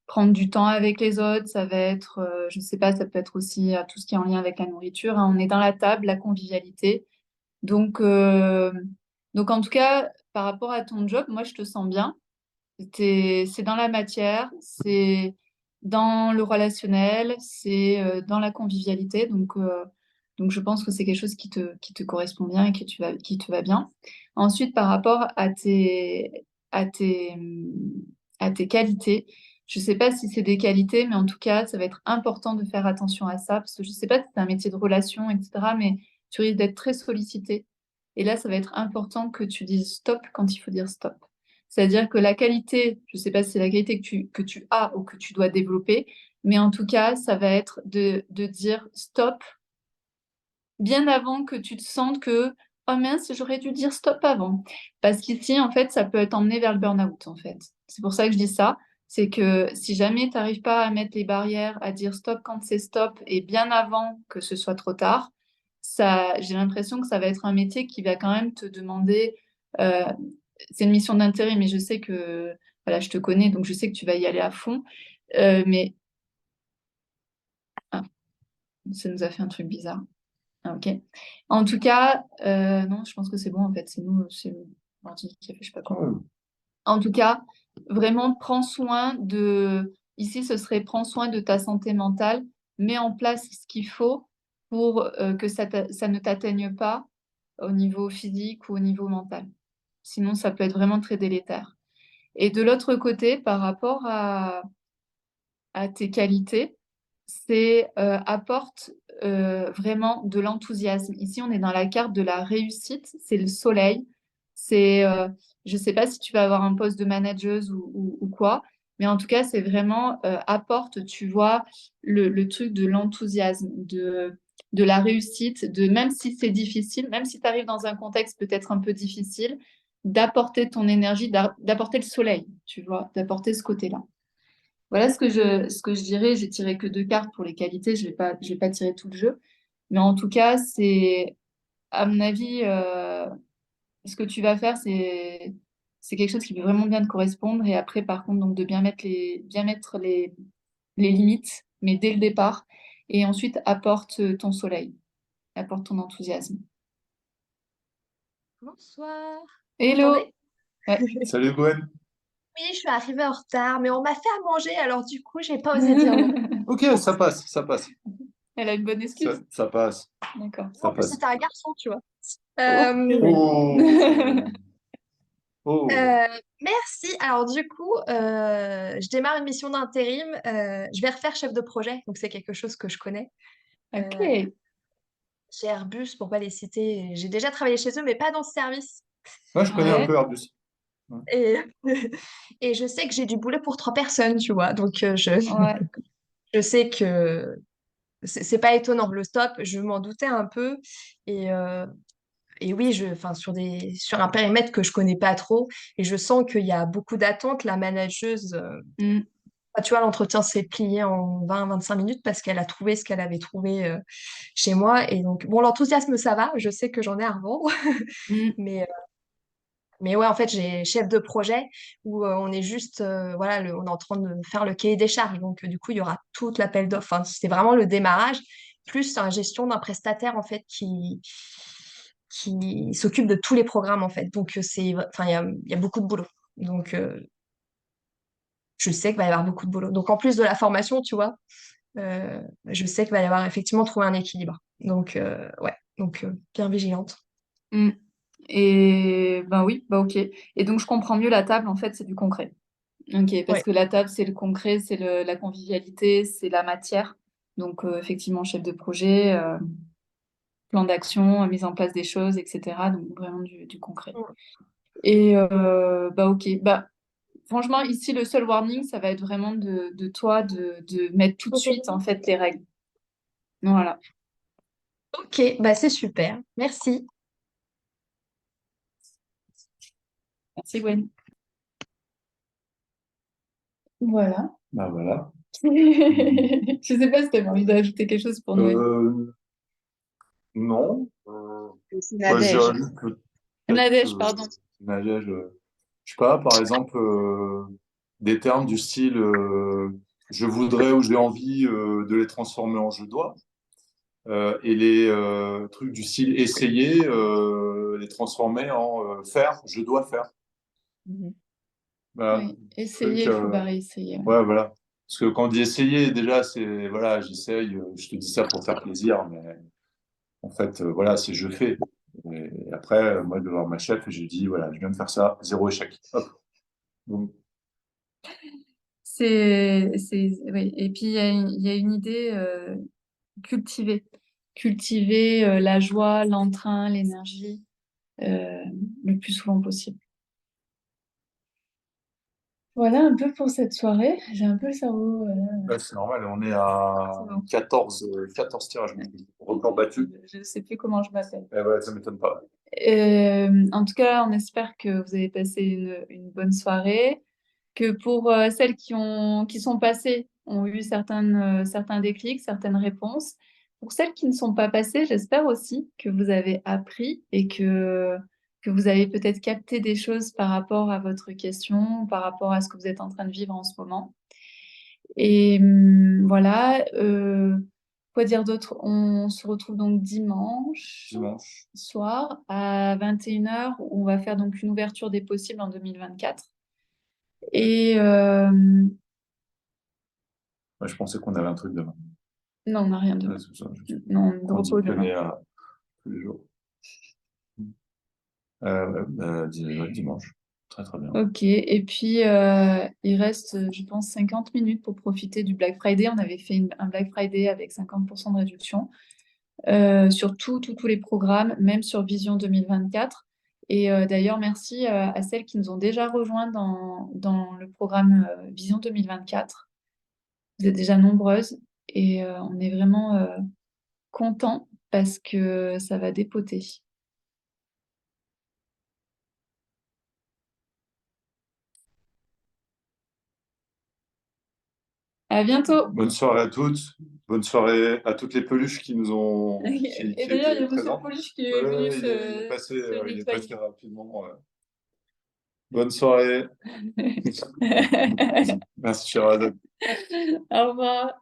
prendre du temps avec les autres. Ça va être, je ne sais pas, ça peut être aussi tout ce qui est en lien avec la nourriture, hein. On est dans la table, la convivialité. Donc, en tout cas, par rapport à ton job, moi, je te sens bien. C'est dans la matière, c'est dans le relationnel, c'est dans la convivialité. Donc, je pense que c'est quelque chose qui te correspond bien et qui te va bien. Ensuite, par rapport à tes, à tes qualités, je ne sais pas si c'est des qualités, mais en tout cas, ça va être important de faire attention à ça, parce que je ne sais pas si c'est un métier de relation, etc., mais tu risques d'être très sollicité. Et là, ça va être important que tu dises stop quand il faut dire stop. C'est-à-dire que la qualité, je ne sais pas si c'est la qualité que tu as ou que tu dois développer, mais en tout cas, ça va être de dire stop bien avant que tu te sentes que oh mince, j'aurais dû dire stop avant. Parce qu'ici, en fait, ça peut être emmené vers le burn-out, en fait. C'est pour ça que je dis ça. C'est que si jamais tu n'arrives pas à mettre les barrières, à dire stop quand c'est stop et bien avant que ce soit trop tard, j'ai l'impression que ça va être un métier qui va quand même te demander. euh, c'est une mission d'intérêt, mais je sais que voilà, je te connais, donc je sais que tu vas y aller à fond. Mais ah, ça nous a fait un truc bizarre. Ah, ok. En tout cas, non, je pense que c'est bon en fait. C'est l'ordi qui a fait je sais pas quoi. En tout cas, vraiment, prends soin de. Ici, ce serait prends soin de ta santé mentale, mets en place ce qu'il faut pour que ça ne t'atteigne pas au niveau physique ou au niveau mental. Sinon, ça peut être vraiment très délétère. Et de l'autre côté, par rapport à tes qualités, c'est apporte vraiment de l'enthousiasme. Ici, on est dans la carte de la réussite, c'est le soleil. C'est, je ne sais pas si tu vas avoir un poste de manageuse ou quoi, mais en tout cas, c'est vraiment apporte, tu vois, le truc de l'enthousiasme, de la réussite, de même si c'est difficile, même si tu arrives dans un contexte peut-être un peu difficile, d'apporter ton énergie, d'apporter le soleil, tu vois, d'apporter ce côté-là. Voilà ce que je dirais. J'ai tiré que 2 cartes pour les qualités. Je vais pas tirer tout le jeu. Mais en tout cas, à mon avis, ce que tu vas faire, c'est quelque chose qui peut vraiment bien te correspondre. Et après, par contre, donc de bien mettre les limites, mais dès le départ. Et ensuite, apporte ton soleil, apporte ton enthousiasme. Bonsoir. Vous Hello! m'entendez? Ouais. Salut Gwen. Oui, je suis arrivée en retard, mais on m'a fait à manger, alors du coup, j'ai pas osé dire non. Ok, ça passe, ça passe. Elle a une bonne excuse. Ça passe. D'accord. Ça En plus, passe. c'était un garçon, tu vois. Oh. Oh. Merci. Alors du coup, je démarre une mission d'intérim. Je vais refaire chef de projet, donc c'est quelque chose que je connais. Ok. Chez Airbus, pour pas les citer, j'ai déjà travaillé chez eux, mais pas dans ce service. Ouais, je connais un Ouais. peu Airbus. Ouais. Et, et je sais que j'ai du boulot pour 3 personnes, tu vois. Donc Ouais. je sais que c'est pas étonnant. Le stop, je m'en doutais un peu. Et, et oui, enfin, sur un périmètre que je connais pas trop, et je sens qu'il y a beaucoup d'attentes. La manageuse, Mm. tu vois, l'entretien s'est plié en 20-25 minutes parce qu'elle a trouvé ce qu'elle avait trouvé chez moi. Et donc, bon, l'enthousiasme, ça va. Je sais que j'en ai à revendre. Mm. Mais, mais ouais, en fait, j'ai chef de projet où on est juste, voilà, on est en train de faire le cahier des charges. Donc, du coup, il y aura toute l'appel d'offres. Enfin, c'est vraiment le démarrage, plus la gestion d'un prestataire, en fait, qui s'occupe de tous les programmes, en fait. Donc, enfin, il y a beaucoup de boulot. Donc, je sais qu'il va y avoir beaucoup de boulot. Donc, en plus de la formation, tu vois, je sais qu'il va y avoir effectivement trouvé un équilibre. Donc, ouais, donc bien vigilante. Mm. Et ben oui, bah ok. Et donc je comprends mieux la table, en fait, c'est du concret. Ok, parce Ouais. que la table, c'est le concret, c'est la convivialité, c'est la matière. Donc effectivement, chef de projet, plan d'action, mise en place des choses, etc. Donc vraiment du concret. Mm. Et bah ok. Bah franchement, ici, le seul warning, ça va être vraiment de toi de mettre tout de suite, en fait, les règles. Voilà. Ok, bah c'est super. Merci. Merci, Gwen. Voilà. Bah voilà. Je sais pas si tu avais envie d'ajouter quelque chose pour Noël. Non. C'est Bah, je dirais Nadège. juste peut-être Nadège, pardon. Nadège, je sais pas, par exemple, des termes du style je voudrais ou j'ai envie de les transformer en je dois. Et les trucs du style essayer, les transformer en faire, je dois faire. Mhm. Voilà. Oui, essayer, il faut barrer essayer. Ouais. Ouais, voilà. Parce que quand on dit essayer, déjà, c'est voilà, j'essaye, je te dis ça pour faire plaisir, mais en fait, voilà, c'est je fais. Et après, moi, je vais voir ma chef et je lui dis, voilà, je viens de faire ça, 0 échec. Hop. Donc, Oui. Et puis, il y a une idée cultiver. Cultiver la joie, l'entrain, l'énergie le plus souvent possible. Voilà un peu pour cette soirée. J'ai un peu le cerveau. là, c'est normal, on est à C'est bon. 14 tirages, record battu. Je ne sais plus comment je m'appelle. Eh ouais, ça m'étonne pas. En tout cas, on espère que vous avez passé une bonne soirée, que pour celles qui sont passées, ont eu certains déclics, certaines réponses. Pour celles qui ne sont pas passées, j'espère aussi que vous avez appris et que vous avez peut-être capté des choses par rapport à votre question, par rapport à ce que vous êtes en train de vivre en ce moment. Et voilà. Quoi dire d'autre? On se retrouve donc dimanche soir à 21h où on va faire donc une ouverture des possibles en 2024. Et Moi, je pensais qu'on avait un truc demain. non, on n'a rien demain. Ouais, c'est ça, Non, on est de repos demain. conditionné à tous les jours. Dimanche. Très, très bien. Ok, et puis il reste, je pense, 50 minutes pour profiter du Black Friday. On avait fait un Black Friday avec 50% de réduction sur tous les programmes, même sur Vision 2024. Et d'ailleurs, merci à celles qui nous ont déjà rejoints dans le programme Vision 2024. Vous êtes déjà nombreuses et on est vraiment contents parce que ça va dépoter. À bientôt. Bonne soirée à toutes. Bonne soirée à toutes les peluches qui nous ont Et qui d'ailleurs, il y étaient a Monsieur présentes. Peluche qui est venu Il est passé, se il est nettoyer. passé rapidement. Bonne soirée. Merci, Sherazade. Au revoir.